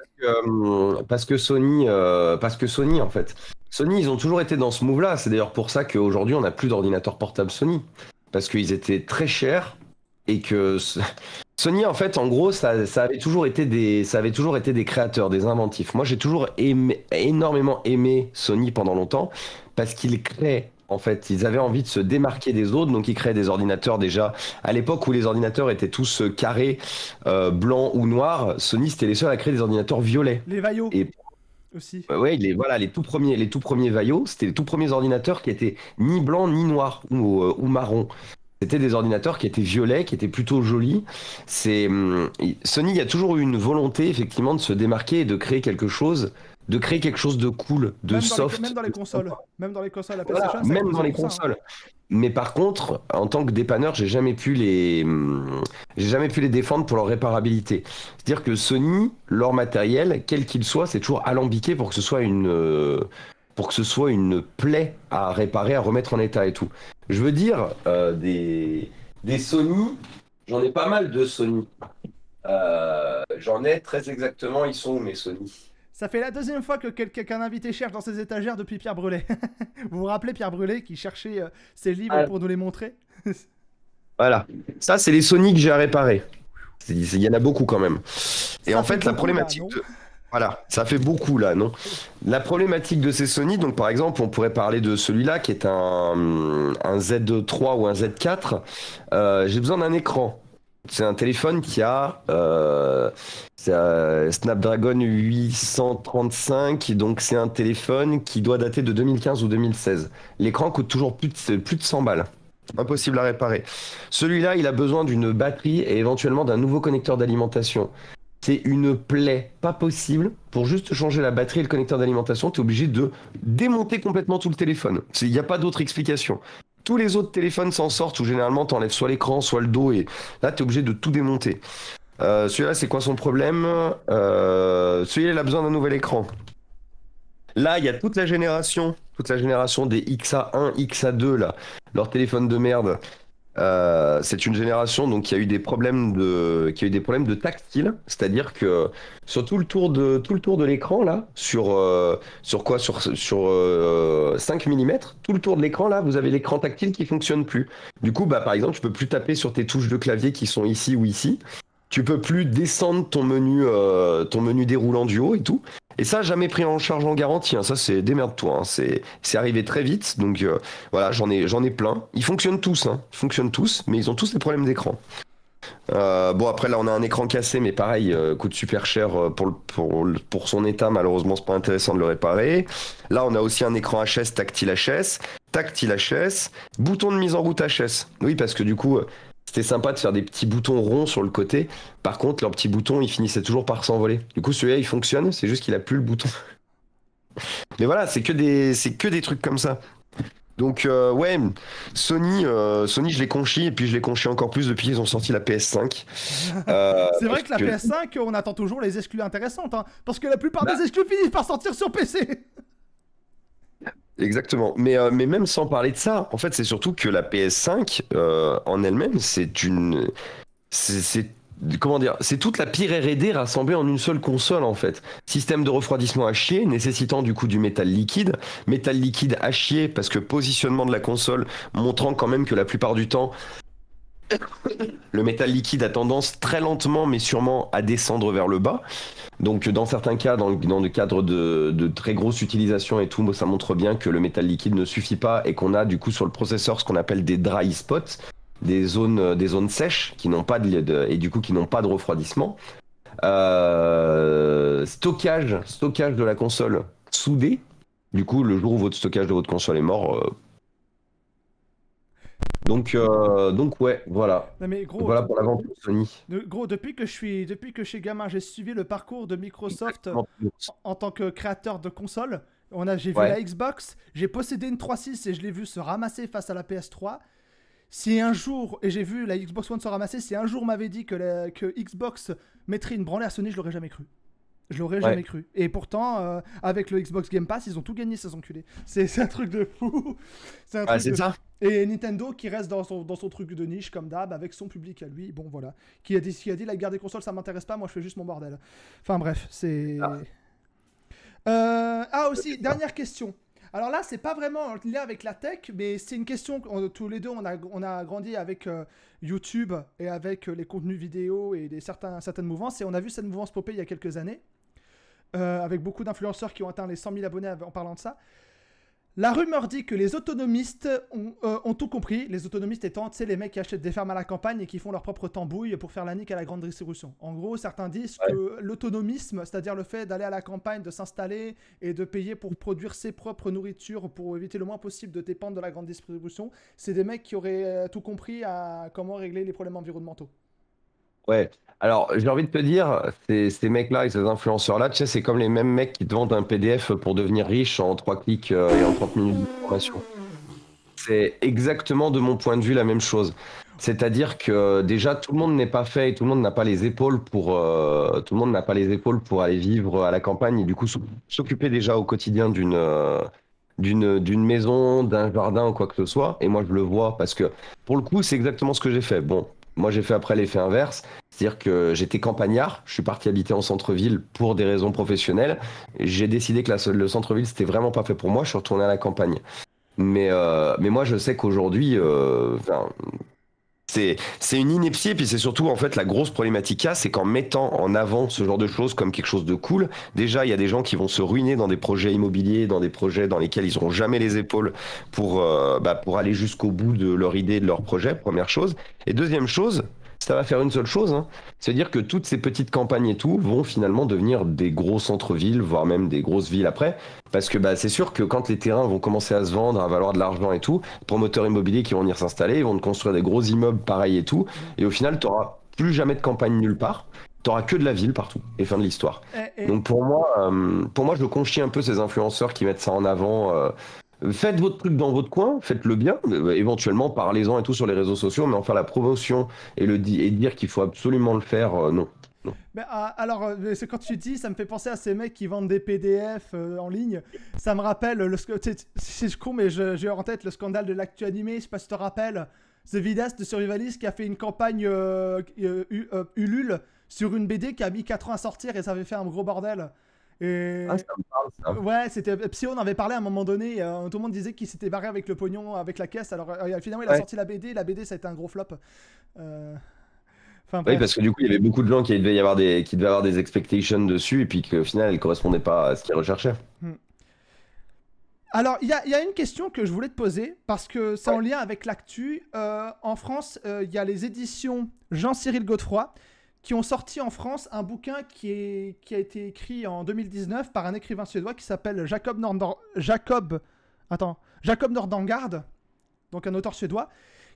parce que Sony, en fait. Sony, ils ont toujours été dans ce move-là. C'est d'ailleurs pour ça qu'aujourd'hui, on n'a plus d'ordinateur portable Sony. Parce qu'ils étaient très chers et que Sony, en fait, en gros, ça avait toujours été des créateurs, des inventifs. Moi, j'ai toujours énormément aimé Sony pendant longtemps parce qu'ils créent. En fait, ils avaient envie de se démarquer des autres, donc ils créaient des ordinateurs déjà. À l'époque où les ordinateurs étaient tous carrés, blancs ou noirs, Sony c'était les seuls à créer des ordinateurs violets. Les Vaio Et aussi. ouais, les tout premiers Vaio, c'était les tout premiers ordinateurs qui étaient ni blancs ni noirs ou marron. C'était des ordinateurs qui étaient violets, qui étaient plutôt jolis. Sony, il y a toujours eu une volonté effectivement de se démarquer et de créer quelque chose de cool, de Même soft. même dans les consoles. Même dans les consoles, la Voilà, PlayStation, ça a même été dans les pour ça, hein. consoles. Mais par contre, en tant que dépanneur, j'ai jamais pu les défendre pour leur réparabilité. C'est-à-dire que Sony, leur matériel, quel qu'il soit, c'est toujours alambiqué pour que ce soit une plaie à réparer, à remettre en état et tout. Je veux dire, des Sony, j'en ai pas mal de Sony. J'en ai très exactement, ils sont où mes Sony? Ça fait la deuxième fois que qu'un invité cherche dans ses étagères depuis Pierre Brelet. Vous vous rappelez Pierre Brelet qui cherchait ses livres pour nous les montrer? Voilà. Ça, c'est les Sony que j'ai à réparer. Il y en a beaucoup quand même. Et Ça en fait fait, la beaucoup, problématique là, non de... Voilà, ça fait beaucoup là, non? La problématique de ces Sony, donc par exemple, on pourrait parler de celui-là qui est un Z3 ou un Z4. J'ai besoin d'un écran. C'est un téléphone qui a c'est un Snapdragon 835, donc c'est un téléphone qui doit dater de 2015 ou 2016. L'écran coûte toujours plus de 100 balles. Impossible à réparer. Celui-là, il a besoin d'une batterie et éventuellement d'un nouveau connecteur d'alimentation. C'est une plaie pas possible. Pour juste changer la batterie et le connecteur d'alimentation, tu es obligé de démonter complètement tout le téléphone. Il n'y a pas d'autre explication. Tous les autres téléphones s'en sortent où généralement tu enlèves soit l'écran, soit le dos et là tu es obligé de tout démonter. Celui-là, c'est quoi son problème? Celui-là, il a besoin d'un nouvel écran. Là, il y a toute la génération des XA1, XA2, là, leur téléphone de merde. C'est une génération donc qui a eu des problèmes de tactile, c'est-à-dire que sur tout le tour de l'écran là, sur 5 mm, tout le tour de l'écran là, vous avez l'écran tactile qui fonctionne plus. Du coup, bah par exemple, tu peux plus taper sur tes touches de clavier qui sont ici ou ici. Tu peux plus descendre ton menu déroulant du haut et tout. Et ça, jamais pris en charge en garantie, hein. Ça, c'est démerde-toi, hein. C'est arrivé très vite. Donc voilà, j'en ai plein. Ils fonctionnent tous, hein. Ils fonctionnent tous, mais ils ont tous des problèmes d'écran. Bon, après, là, on a un écran cassé, mais pareil, coûte super cher pour son état. Malheureusement, c'est pas intéressant de le réparer. Là, on a aussi un écran HS, tactile HS, bouton de mise en route HS. Oui, parce que du coup, c'était sympa de faire des petits boutons ronds sur le côté. Par contre, leurs petits boutons, ils finissaient toujours par s'envoler. Du coup, celui-là, il fonctionne, c'est juste qu'il a plus le bouton. Mais voilà, c'est que des trucs comme ça. Donc ouais, Sony, je l'ai conchi et puis je l'ai conchi encore plus depuis qu'ils ont sorti la PS5. C'est vrai que la PS5, on attend toujours les exclus intéressantes, hein, parce que la plupart des exclus finissent par sortir sur PC. Exactement. Mais même sans parler de ça, en fait, c'est surtout que la PS5 en elle-même, comment dire, c'est toute la pire R&D rassemblée en une seule console en fait. Système de refroidissement à chier, nécessitant du coup du métal liquide à chier parce que positionnement de la console montrant quand même que la plupart du temps le métal liquide a tendance très lentement mais sûrement à descendre vers le bas. Donc dans certains cas, dans le cadre de très grosse utilisation et tout, ça montre bien que le métal liquide ne suffit pas et qu'on a du coup sur le processeur ce qu'on appelle des dry spots. Des zones sèches qui n'ont pas et du coup qui n'ont pas de refroidissement. Stockage de la console soudé. Du coup, le jour où votre stockage de votre console est mort. Donc ouais, voilà. Non mais gros, voilà pour la vente de Sony. Gros, depuis que je suis gamin, j'ai suivi le parcours de Microsoft en tant que créateur de consoles. J'ai vu la Xbox, j'ai possédé une 3.6 et je l'ai vu se ramasser face à la PS3. Si un jour, et j'ai vu la Xbox One se ramasser, si un jour on m'avait dit que Xbox mettrait une branlée à Sony, je l'aurais jamais cru. Je l'aurais jamais cru. Et pourtant, avec le Xbox Game Pass, ils ont tout gagné, ces enculés. C'est un truc de fou. C'est ça. Et Nintendo qui reste dans son truc de niche, comme d'hab, avec son public à lui. Bon, voilà. Qui a dit la guerre des consoles, ça m'intéresse pas, moi je fais juste mon bordel. Enfin bref, c'est... aussi, dernière question. Alors là, c'est pas vraiment en lien avec la tech, mais c'est une question tous les deux, on a grandi avec YouTube et avec les contenus vidéo et certaines mouvances. Et on a vu cette mouvance popper il y a quelques années, avec beaucoup d'influenceurs qui ont atteint les 100 000 abonnés en parlant de ça. La rumeur dit que les autonomistes ont tout compris. Les autonomistes étant, tu sais, les mecs qui achètent des fermes à la campagne et qui font leur propre tambouille pour faire la nique à la grande distribution. En gros, certains disent que l'autonomisme, c'est-à-dire le fait d'aller à la campagne, de s'installer et de payer pour produire ses propres nourritures pour éviter le moins possible de dépendre de la grande distribution, c'est des mecs qui auraient tout compris à comment régler les problèmes environnementaux. Ouais. Alors, j'ai envie de te dire, ces mecs-là et ces influenceurs-là, tu sais, c'est comme les mêmes mecs qui te vendent un PDF pour devenir riche en 3 clics et en 30 minutes d'information. C'est exactement, de mon point de vue, la même chose. C'est-à-dire que déjà, tout le monde n'est pas fait et tout le monde n'a pas les épaules pour aller vivre à la campagne et du coup s'occuper déjà au quotidien d'une maison, d'un jardin ou quoi que ce soit. Et moi, je le vois parce que pour le coup, c'est exactement ce que j'ai fait. Bon, moi, j'ai fait après l'effet inverse. C'est-à-dire que j'étais campagnard, je suis parti habiter en centre-ville pour des raisons professionnelles. J'ai décidé que le centre-ville, c'était vraiment pas fait pour moi, je suis retourné à la campagne. Mais moi, je sais qu'aujourd'hui, c'est une ineptie, et puis c'est surtout en fait la grosse problématique qu'il y a, c'est qu'en mettant en avant ce genre de choses comme quelque chose de cool, déjà il y a des gens qui vont se ruiner dans des projets immobiliers, dans des projets dans lesquels ils n'auront jamais les épaules pour aller jusqu'au bout de leur idée, de leur projet, première chose. Et deuxième chose, ça va faire une seule chose, hein, c'est-à-dire que toutes ces petites campagnes et tout vont finalement devenir des gros centres-villes, voire même des grosses villes après. Parce que c'est sûr que quand les terrains vont commencer à se vendre, à valoir de l'argent et tout, les promoteurs immobiliers qui vont venir s'installer, ils vont te construire des gros immeubles pareils et tout. Et au final, tu n'auras plus jamais de campagne nulle part. Tu n'auras que de la ville partout. Et fin de l'histoire. Donc pour moi, je conchis un peu ces influenceurs qui mettent ça en avant. Faites votre truc dans votre coin, faites-le bien, éventuellement parlez-en et tout sur les réseaux sociaux, mais en faire la promotion et dire qu'il faut absolument le faire, non. Non. Alors, c'est quand tu dis, ça me fait penser à ces mecs qui vendent des PDF en ligne. Ça me rappelle, c'est con, mais j'ai en tête le scandale de l'actu animé, je sais pas si tu te rappelles, The Vidas de Survivalist qui a fait une campagne Ulule sur une BD qui a mis 4 ans à sortir et ça avait fait un gros bordel. Et... Ah, ça me parle, ça. Ouais, c'était Psyo en avait parlé à un moment donné. Tout le monde disait qu'il s'était barré avec le pognon, avec la caisse. Alors finalement, il a sorti la BD. La BD, ça a été un gros flop. Oui, parce que du coup, il y avait beaucoup de gens qui devaient avoir des expectations dessus et puis qu'au final, elles ne correspondaient pas à ce qu'ils recherchaient. Alors, il y a une question que je voulais te poser parce que c'est en lien avec l'actu. En France, il y a les éditions Jean-Cyril Godefroy qui ont sorti en France un bouquin qui a été écrit en 2019 par un écrivain suédois qui s'appelle Jacob Nordangard, donc un auteur suédois,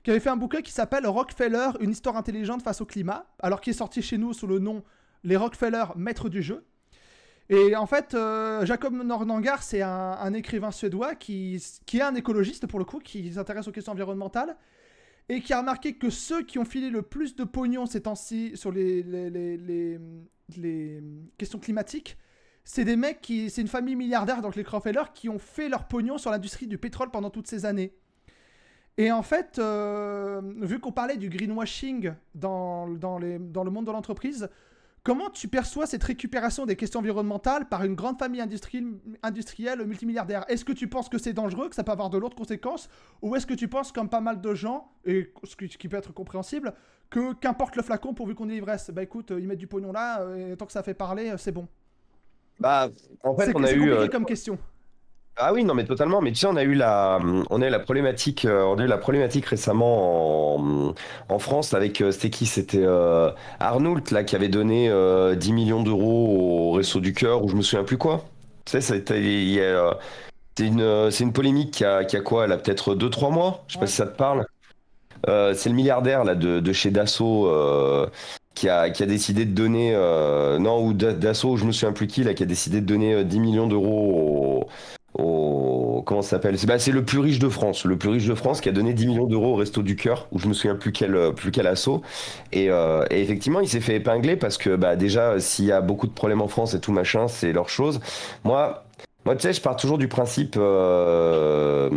qui avait fait un bouquin qui s'appelle Rockefeller, une histoire intelligente face au climat, alors qui est sorti chez nous sous le nom Les Rockefeller, maîtres du jeu. Et en fait, Jacob Nordangard, c'est un écrivain suédois qui est un écologiste pour le coup, qui s'intéresse aux questions environnementales, et qui a remarqué que ceux qui ont filé le plus de pognon ces temps-ci sur les questions climatiques, c'est des mecs c'est une famille milliardaire, donc les Rockefeller, qui ont fait leur pognon sur l'industrie du pétrole pendant toutes ces années. Et en fait, vu qu'on parlait du greenwashing dans le monde de l'entreprise, comment tu perçois cette récupération des questions environnementales par une grande famille industrielle multimilliardaire? Est-ce que tu penses que c'est dangereux, que ça peut avoir de lourdes conséquences? Ou est-ce que tu penses, comme pas mal de gens, et ce qui peut être compréhensible, que qu'importe le flacon pourvu qu'on ait l'ivresse, bah écoute, ils mettent du pognon là, et tant que ça fait parler, c'est bon. En fait, c'est compliqué comme question. Ah oui, non, mais totalement. Mais tu sais, on a eu la problématique récemment en France avec, c'était qui? C'était Arnoult là qui avait donné 10 millions d'euros au Resto du Cœur ou je me souviens plus quoi. Tu sais, c'est une polémique qui a quoi? Elle a peut-être 2-3 mois. Je sais pas si ça te parle. C'est le milliardaire là de chez Dassault. Qui a décidé de donner non ou Dassault, je me souviens plus qui là, qui a décidé de donner 10 millions d'euros comment ça s'appelle? C'est le plus riche de France. Le plus riche de France qui a donné 10 millions d'euros au Resto du Cœur, où je me souviens plus quel assaut. Et effectivement, il s'est fait épingler parce que déjà, s'il y a beaucoup de problèmes en France et tout machin, c'est leur chose. Moi, tu sais, je pars toujours du principe que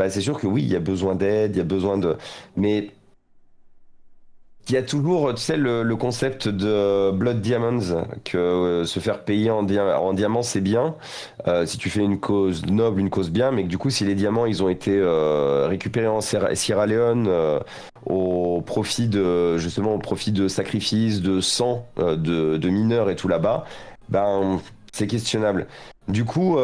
c'est sûr que oui, il y a besoin d'aide, il y a besoin de. Mais il y a toujours, tu sais, le concept de Blood Diamonds, que se faire payer en diamants, c'est bien, si tu fais une cause noble, une cause bien, mais que du coup, si les diamants, ils ont été récupérés en Sierra Leone au profit de sacrifices, de sang, de mineurs et tout là-bas, c'est questionnable. Du coup,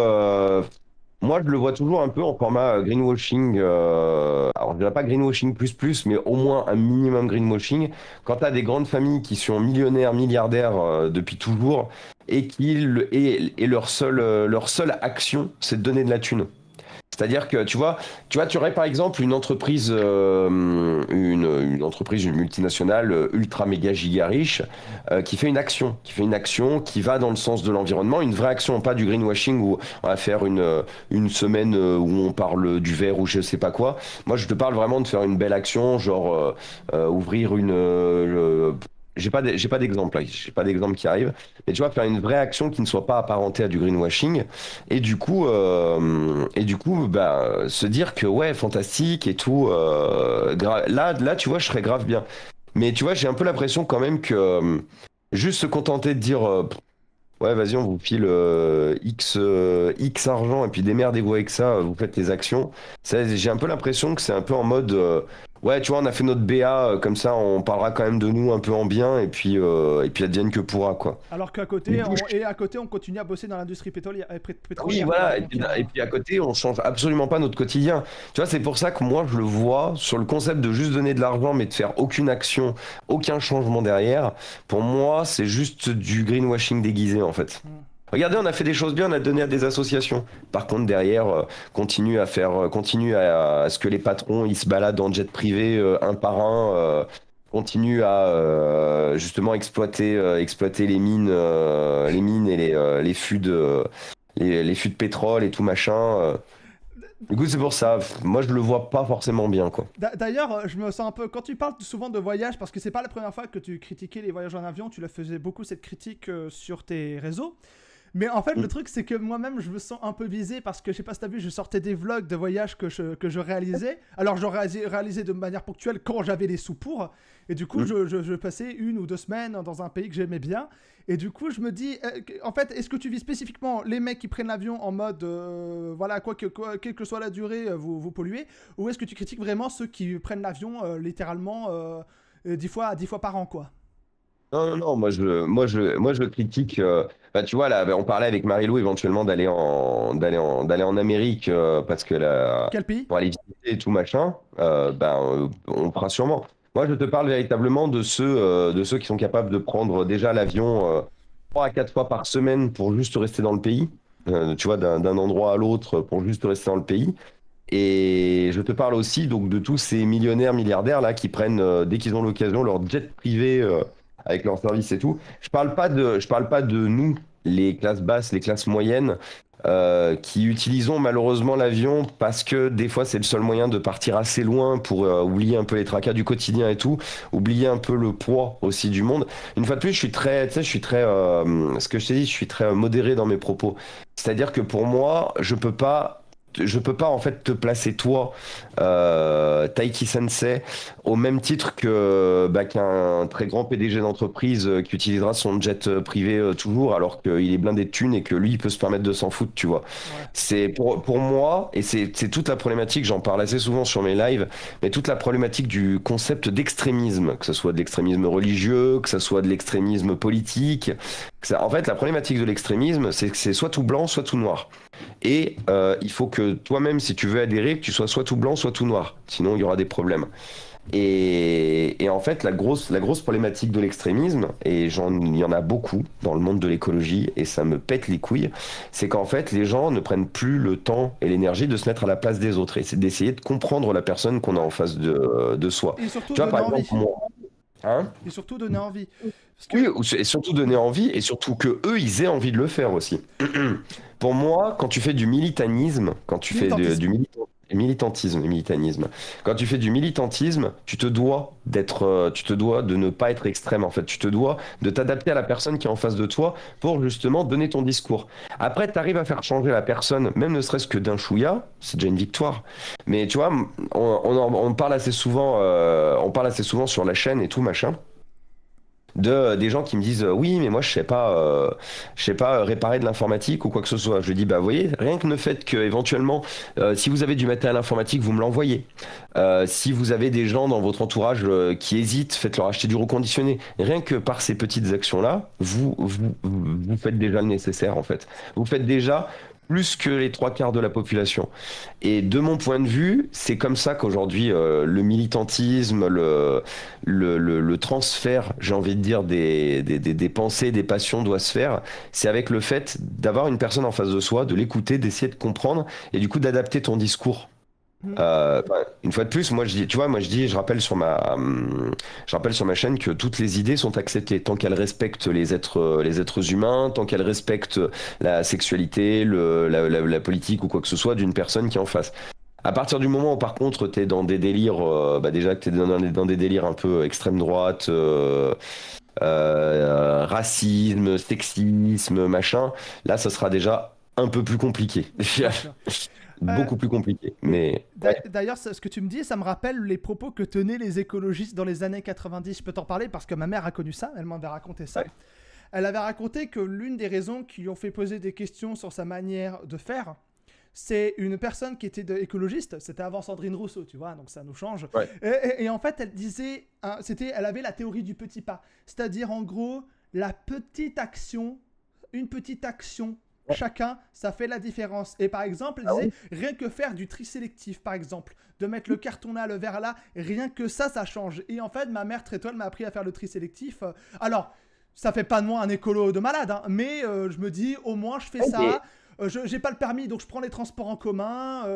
moi, je le vois toujours un peu en format greenwashing. Alors, je dirais pas greenwashing plus, mais au moins un minimum greenwashing. Quand tu as des grandes familles qui sont millionnaires, milliardaires depuis toujours, et leur seule action, c'est de donner de la thune. C'est-à-dire que tu aurais par exemple une entreprise, une multinationale ultra méga giga riche qui fait une action qui va dans le sens de l'environnement, une vraie action, pas du greenwashing où on va faire une semaine où on parle du verre ou je sais pas quoi. Moi, je te parle vraiment de faire une belle action, genre ouvrir j'ai pas d'exemple là, j'ai pas d'exemple qui arrive. Mais tu vois, faire une vraie action qui ne soit pas apparentée à du greenwashing, et du coup, bah, se dire que ouais, fantastique et tout. Là, tu vois, je serais grave bien. Mais tu vois, j'ai un peu l'impression quand même que juste se contenter de dire ouais, vas-y, on vous file X argent et puis démerdez-vous avec ça, vous faites les actions. J'ai un peu l'impression que c'est un peu en mode ouais, tu vois, on a fait notre BA, comme ça on parlera quand même de nous un peu en bien et puis advienne que pourra, quoi. Alors qu'à Du côté, coup, à côté, on continue à bosser dans l'industrie pétrolière. oui, Pétrolière quoi. voilà, Donc, il y a- et puis à côté, on change absolument pas notre quotidien. Tu vois, c'est pour ça que moi, je le vois sur le concept de juste donner de l'argent, mais de faire aucune action, aucun changement derrière. Pour moi, c'est juste du greenwashing déguisé, en fait. Hmm. Regardez, on a fait des choses bien, on a donné à des associations. Par contre, derrière, continue à ce que les patrons, ils se baladent en jet privé un par un, continuent à justement exploiter les mines et les fûts de pétrole et tout machin. Du coup, c'est pour ça. Moi, je le vois pas forcément bien, quoi. D'ailleurs, je me sens un peu. Quand tu parles souvent de voyage, parce que c'est pas la première fois que tu critiquais les voyages en avion, tu le faisais beaucoup cette critique sur tes réseaux. Mais en fait, le truc, c'est que moi-même, je me sens un peu visé parce que, je sais pas si t'as vu, je sortais des vlogs de voyages que je réalisais. Alors, je réalisais de manière ponctuelle quand j'avais les sous pour. Et du coup, je passais 1 ou 2 semaines dans un pays que j'aimais bien. Et du coup, je me dis, en fait, est-ce que tu vis spécifiquement les mecs qui prennent l'avion en mode, voilà, quelle que soit la durée, vous polluez, ou est-ce que tu critiques vraiment ceux qui prennent l'avion littéralement 10 fois par an, quoi? Non, non, non, moi je critique. Bah, tu vois, là, bah, on parlait avec Marie-Lou éventuellement d'aller en Amérique parce que Quel pays? pour aller visiter et tout machin. On fera sûrement. Moi, je te parle véritablement de ceux qui sont capables de prendre déjà l'avion 3 à 4 fois par semaine pour juste rester dans le pays. Tu vois, d'un endroit à l'autre pour juste rester dans le pays. Et je te parle aussi donc de tous ces millionnaires, milliardaires là qui prennent dès qu'ils ont l'occasion leur jet privé avec leur service et tout. Je parle pas de nous, les classes basses, les classes moyennes, qui utilisons malheureusement l'avion parce que des fois c'est le seul moyen de partir assez loin pour oublier un peu les tracas du quotidien et tout, oublier un peu le poids aussi du monde. Une fois de plus, je suis très, tu sais, je suis très, ce que je t'ai dit, je suis très modéré dans mes propos. C'est-à-dire que pour moi, je peux pas en fait te placer toi, Taiki Sensei, au même titre que qu'un très grand PDG d'entreprise qui utilisera son jet privé toujours, alors qu'il est blindé de thunes et que lui il peut se permettre de s'en foutre, tu vois. Ouais. C'est pour moi, et c'est toute la problématique, j'en parle assez souvent sur mes lives, mais toute la problématique du concept d'extrémisme, que ce soit de l'extrémisme religieux, que ce soit de l'extrémisme politique. En fait, la problématique de l'extrémisme, c'est que c'est soit tout blanc, soit tout noir. Et il faut que toi-même, si tu veux adhérer, que tu sois soit tout blanc, soit tout noir. Sinon, il y aura des problèmes. Et en fait, la grosse problématique de l'extrémisme, et il y en a beaucoup dans le monde de l'écologie, et ça me pète les couilles, c'est qu'en fait, les gens ne prennent plus le temps et l'énergie de se mettre à la place des autres, et c'est d'essayer de comprendre la personne qu'on a en face de soi. Et surtout Tu vois, donner par envie. exemple, moi, hein? Et surtout donner envie. Parce que, Oui, et surtout donner envie, et surtout que eux, ils aient envie de le faire aussi. Pour moi, quand tu fais du militanisme, quand tu fais militantisme. militantisme, quand tu fais du militantisme, tu te dois de ne pas être extrême en fait. Tu te dois de t'adapter à la personne qui est en face de toi pour justement donner ton discours. Après, tu arrives à faire changer la personne, même ne serait-ce que d'un chouïa, c'est déjà une victoire. Mais tu vois, on parle assez souvent, sur la chaîne et tout machin des gens qui me disent oui mais moi je sais pas réparer de l'informatique ou quoi que ce soit. Je dis bah vous voyez, rien que le fait que éventuellement si vous avez du matériel informatique vous me l'envoyez. Si vous avez des gens dans votre entourage qui hésitent, faites-leur acheter du reconditionné. Rien que par ces petites actions là vous faites déjà le nécessaire en fait. Vous faites déjà plus que les 3 quarts de la population. Et de mon point de vue, c'est comme ça qu'aujourd'hui, le militantisme, le transfert, j'ai envie de dire, des pensées, des passions doit se faire. C'est avec le fait d'avoir une personne en face de soi, de l'écouter, d'essayer de comprendre et du coup d'adapter ton discours. Une fois de plus, moi je dis, tu vois, je rappelle sur ma chaîne que toutes les idées sont acceptées tant qu'elles respectent les êtres humains, tant qu'elles respectent la sexualité, la politique ou quoi que ce soit d'une personne qui est en face. À partir du moment où par contre t'es dans des délires, déjà que t'es dans des délires un peu extrême droite, racisme, sexisme, machin, là, ça sera déjà un peu plus compliqué. Bien sûr. Euh, Beaucoup plus compliqué. Mais ouais. D'ailleurs, ce que tu me dis, ça me rappelle les propos que tenaient les écologistes dans les années 90. Je peux t'en parler parce que ma mère a connu ça, elle m'avait raconté ça. Ouais. Elle avait raconté que l'une des raisons qui lui ont fait poser des questions sur sa manière de faire, c'est une personne qui était écologiste, c'était avant Sandrine Rousseau, tu vois, donc ça nous change. Ouais. Et en fait, elle disait, hein, elle avait la théorie du petit pas, c'est-à-dire en gros, la petite action, une petite action, chacun, ça fait la différence. Et par exemple, elle Ah disait, oui. rien que faire du tri sélectif, par exemple, de mettre le carton là, le verre là, rien que ça change. Et en fait, ma mère très tôt, elle m'a appris à faire le tri sélectif. Alors, ça fait pas de moi un écolo de malade, hein, mais je me dis, au moins, je fais Et, ça. J'ai pas le permis, donc je prends les transports en commun.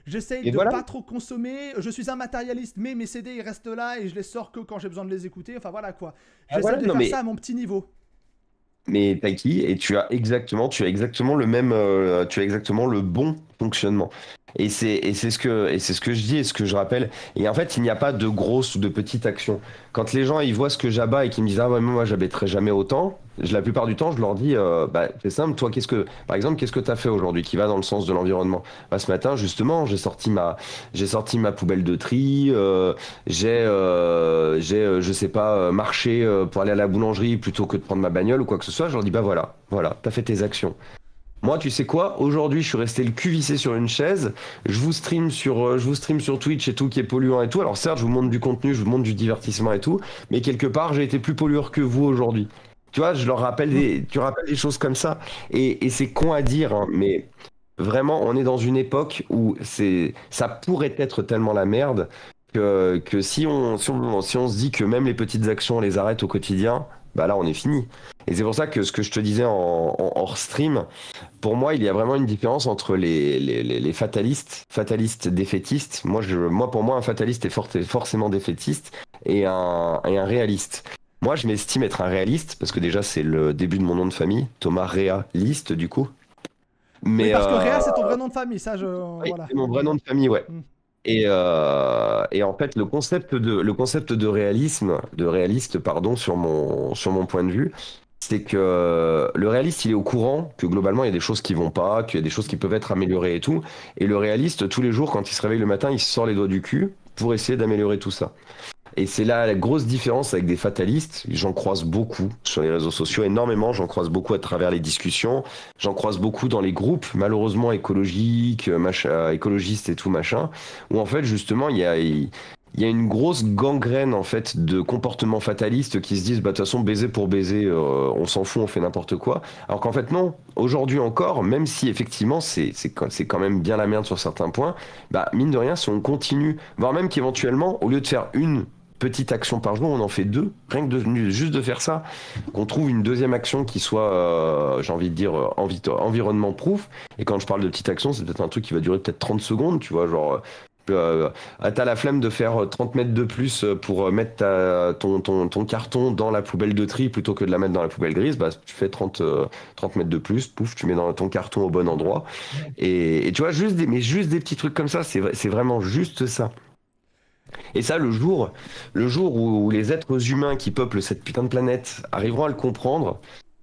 J'essaye et de voilà. pas trop consommer. Je suis un matérialiste, mais mes CD ils restent là et je les sors que quand j'ai besoin de les écouter. Enfin voilà quoi. Ah, J'essaie voilà. de Non, faire ça à mon petit niveau. mais Taiki, et tu as exactement le même, tu as exactement le bon fonctionnement. Et c'est ce que je dis et ce que je rappelle. Et en fait, il n'y a pas de grosse ou de petite action. Quand les gens ils voient ce que j'abats et qu'ils me disent ah ouais, moi j'abaitterai jamais autant, la plupart du temps je leur dis bah c'est simple, toi par exemple qu'est-ce que tu as fait aujourd'hui qui va dans le sens de l'environnement? Bah, ce matin justement j'ai sorti ma poubelle de tri, je sais pas, marché pour aller à la boulangerie plutôt que de prendre ma bagnole ou quoi que ce soit. Je leur dis, bah voilà, t'as fait tes actions. Moi, tu sais quoi? Aujourd'hui, je suis resté le cul vissé sur une chaise. Je vous stream sur Twitch et tout, qui est polluant et tout. Alors certes, je vous montre du contenu, je vous montre du divertissement et tout, mais quelque part, j'ai été plus pollueur que vous aujourd'hui. Tu vois, je leur rappelle tu rappelles des choses comme ça, et c'est con à dire, hein, mais vraiment, on est dans une époque où ça pourrait être tellement la merde que si on se dit que même les petites actions, on les arrête au quotidien, bah là, on est fini. Et c'est pour ça que ce que je te disais hors stream, pour moi, il y a vraiment une différence entre les fatalistes défaitistes. Pour moi, un fataliste est forcément défaitiste et un réaliste. Moi, je m'estime être un réaliste parce que déjà, c'est le début de mon nom de famille, Thomas Réaliste, du coup. Oui, Mais parce que Réa, c'est ton vrai nom de famille, ça, oui, voilà. c'est mon vrai nom de famille, ouais. Mm. Et en fait, le concept de réaliste, pardon, sur mon point de vue, c'est que le réaliste, il est au courant que globalement, il y a des choses qui vont pas, qu'il y a des choses qui peuvent être améliorées et tout. Et le réaliste, tous les jours, quand il se réveille le matin, il se sort les doigts du cul pour essayer d'améliorer tout ça. Et c'est là la grosse différence avec des fatalistes. J'en croise beaucoup sur les réseaux sociaux, énormément. J'en croise beaucoup à travers les discussions. J'en croise beaucoup dans les groupes, malheureusement écologiques, écologistes et tout machin, où en fait justement il y a une grosse gangrène en fait de comportements fatalistes qui se disent bah de toute façon baiser pour baiser, on s'en fout, on fait n'importe quoi. Alors qu'en fait non. Aujourd'hui encore, même si effectivement c'est quand même bien la merde sur certains points, bah mine de rien si on continue, voire même qu'éventuellement au lieu de faire une petite action par jour, on en fait deux, rien que juste de faire ça, qu'on trouve une deuxième action qui soit, j'ai envie de dire, environnement proof. Et quand je parle de petite action, c'est peut-être un truc qui va durer peut-être 30 secondes, tu vois, genre, t'as la flemme de faire 30 mètres de plus pour mettre ton carton dans la poubelle de tri plutôt que de la mettre dans la poubelle grise, bah, tu fais 30 mètres de plus, pouf, tu mets dans ton carton au bon endroit. Et tu vois, mais juste des petits trucs comme ça, c'est vraiment juste ça. Et ça, le jour où les êtres humains qui peuplent cette putain de planète arriveront à le comprendre,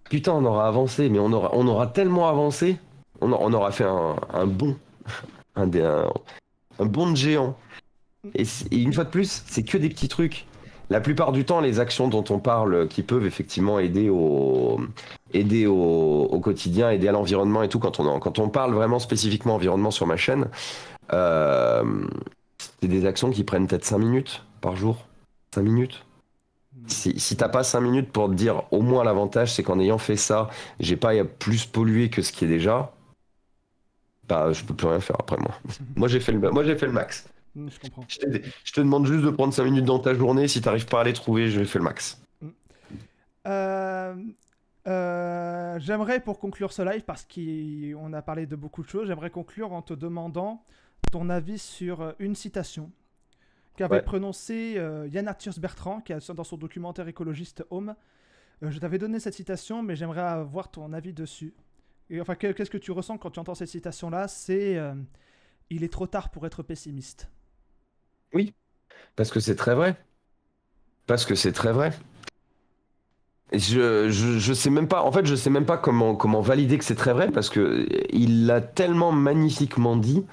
putain, on aura avancé, mais on aura tellement avancé, on aura fait un bond, un bond de géant. Et une fois de plus, c'est que des petits trucs. La plupart du temps, les actions dont on parle qui peuvent effectivement aider au quotidien, aider à l'environnement et tout, quand on parle vraiment spécifiquement environnement sur ma chaîne, euh, c'est des actions qui prennent peut-être 5 minutes par jour. 5 minutes. Si t'as pas 5 minutes pour te dire au moins l'avantage, c'est qu'en ayant fait ça, j'ai pas plus pollué que ce qui est déjà, bah je peux plus rien faire après moi. Moi j'ai fait le max. Je comprends. Je te demande juste de prendre 5 minutes dans ta journée. Si t'arrives pas à les trouver, j'ai fait le max. Euh, J'aimerais pour conclure ce live, parce qu'on a parlé de beaucoup de choses, j'aimerais conclure en te demandant ton avis sur une citation qu'avait Ouais. prononcée Yann Arthus Bertrand, qui a dans son documentaire écologiste Home. Je t'avais donné cette citation, mais j'aimerais avoir ton avis dessus. Et enfin, qu'est-ce que tu ressens quand tu entends cette citation-là? C'est il est trop tard pour être pessimiste. Oui, parce que c'est très vrai. Parce que c'est très vrai. Je sais même pas, en fait, je sais même pas comment valider que c'est très vrai parce que il l'a tellement magnifiquement dit.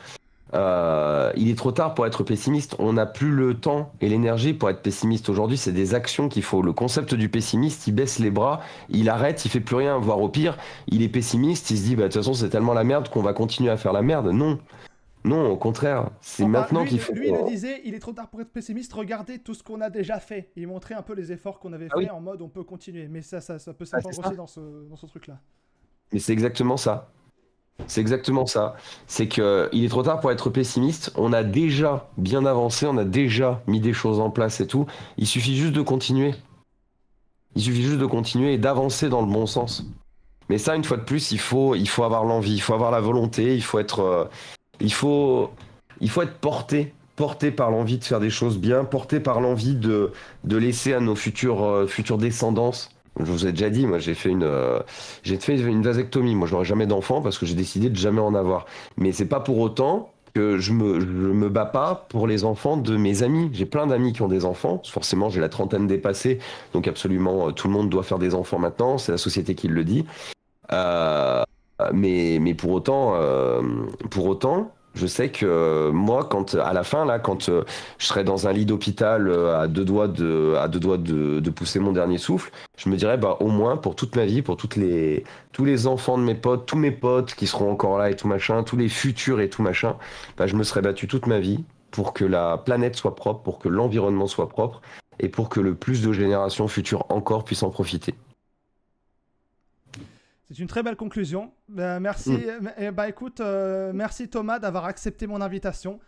Il est trop tard pour être pessimiste. On n'a plus le temps et l'énergie pour être pessimiste. Aujourd'hui, c'est des actions qu'il faut. Le concept du pessimiste, il baisse les bras, il arrête, il fait plus rien, voire au pire, il est pessimiste, il se dit, bah, de toute façon, c'est tellement la merde qu'on va continuer à faire la merde. Non, non, au contraire, c'est Enfin, maintenant qu'il faut. lui, il le disait, il est trop tard pour être pessimiste. Regardez tout ce qu'on a déjà fait. Il montrait un peu les efforts qu'on avait Ah oui, fait en mode on peut continuer. Mais ça peut ah, c'est s'entendre ça. aussi dans ce truc-là. Mais c'est exactement ça. C'est exactement ça. C'est que il est trop tard pour être pessimiste. On a déjà bien avancé, on a déjà mis des choses en place et tout. Il suffit juste de continuer. Il suffit juste de continuer et d'avancer dans le bon sens. Mais ça, une fois de plus, il faut avoir l'envie, il faut avoir la volonté, il faut, il faut être porté par l'envie de faire des choses bien, porté par l'envie de laisser à nos futures descendances. Je vous ai déjà dit, moi, j'ai fait une vasectomie. Moi, je n'aurai jamais d'enfant parce que j'ai décidé de jamais en avoir. Mais c'est pas pour autant que je me bats pas pour les enfants de mes amis. J'ai plein d'amis qui ont des enfants. Forcément, j'ai la trentaine dépassée, donc absolument tout le monde doit faire des enfants maintenant. C'est la société qui le dit. Euh, mais pour autant, je sais que moi, quand à la fin, là, quand je serai dans un lit d'hôpital à deux doigts de pousser mon dernier souffle, je me dirais, bah, au moins pour toute ma vie, pour tous les enfants de mes potes, tous mes potes qui seront encore là et tout machin, tous les futurs et tout machin, bah, je me serais battu toute ma vie pour que la planète soit propre, pour que l'environnement soit propre et pour que le plus de générations futures encore puissent en profiter. C'est une très belle conclusion. Merci. Mm. Bah écoute, merci Thomas d'avoir accepté mon invitation.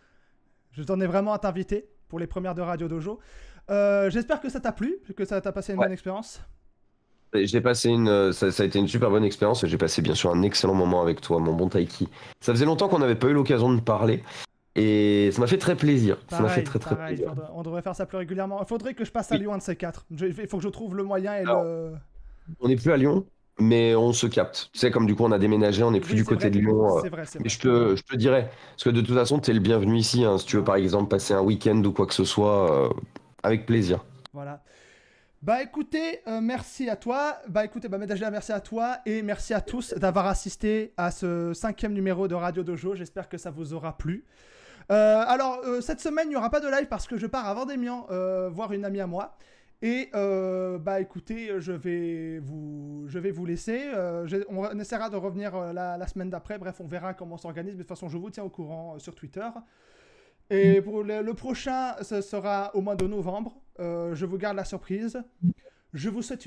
Je t'en ai vraiment à t'inviter pour les premières de Radio Dojo. J'espère que ça t'a plu, que ça t'a passé une Ouais. bonne expérience. Ça a été une super bonne expérience et j'ai passé bien sûr un excellent moment avec toi, mon bon Taiki. Ça faisait longtemps qu'on n'avait pas eu l'occasion de parler et ça m'a fait très plaisir. Ça m'a fait Pareil, très très pareil. plaisir. On devrait faire ça plus régulièrement. Il faudrait que je passe à Oui. Lyon, un de ces quatre. Il faut que je trouve le moyen et Alors, le. on n'est plus à Lyon, mais on se capte. Tu sais, comme du coup on a déménagé, on n'est plus Oui, du c'est côté vrai. de Lyon. C'est vrai, c'est Mais vrai. je te dirais, parce que de toute façon, tu es le bienvenu ici, hein. Si tu veux par Voilà. exemple passer un week-end ou quoi que ce soit, avec plaisir. Voilà. Bah écoutez, merci à toi. Bah écoutez, bah déjà merci à toi et merci à tous d'avoir assisté à ce 5e numéro de Radio Dojo. J'espère que ça vous aura plu. Cette semaine, il n'y aura pas de live parce que je pars à Vendémian voir une amie à moi. Et bah écoutez, je vais vous laisser. On essaiera de revenir la semaine d'après. Bref, on verra comment on s'organise. Mais de toute façon, je vous tiens au courant sur Twitter. Et pour le prochain, ce sera au mois de novembre. Je vous garde la surprise. Je vous souhaite une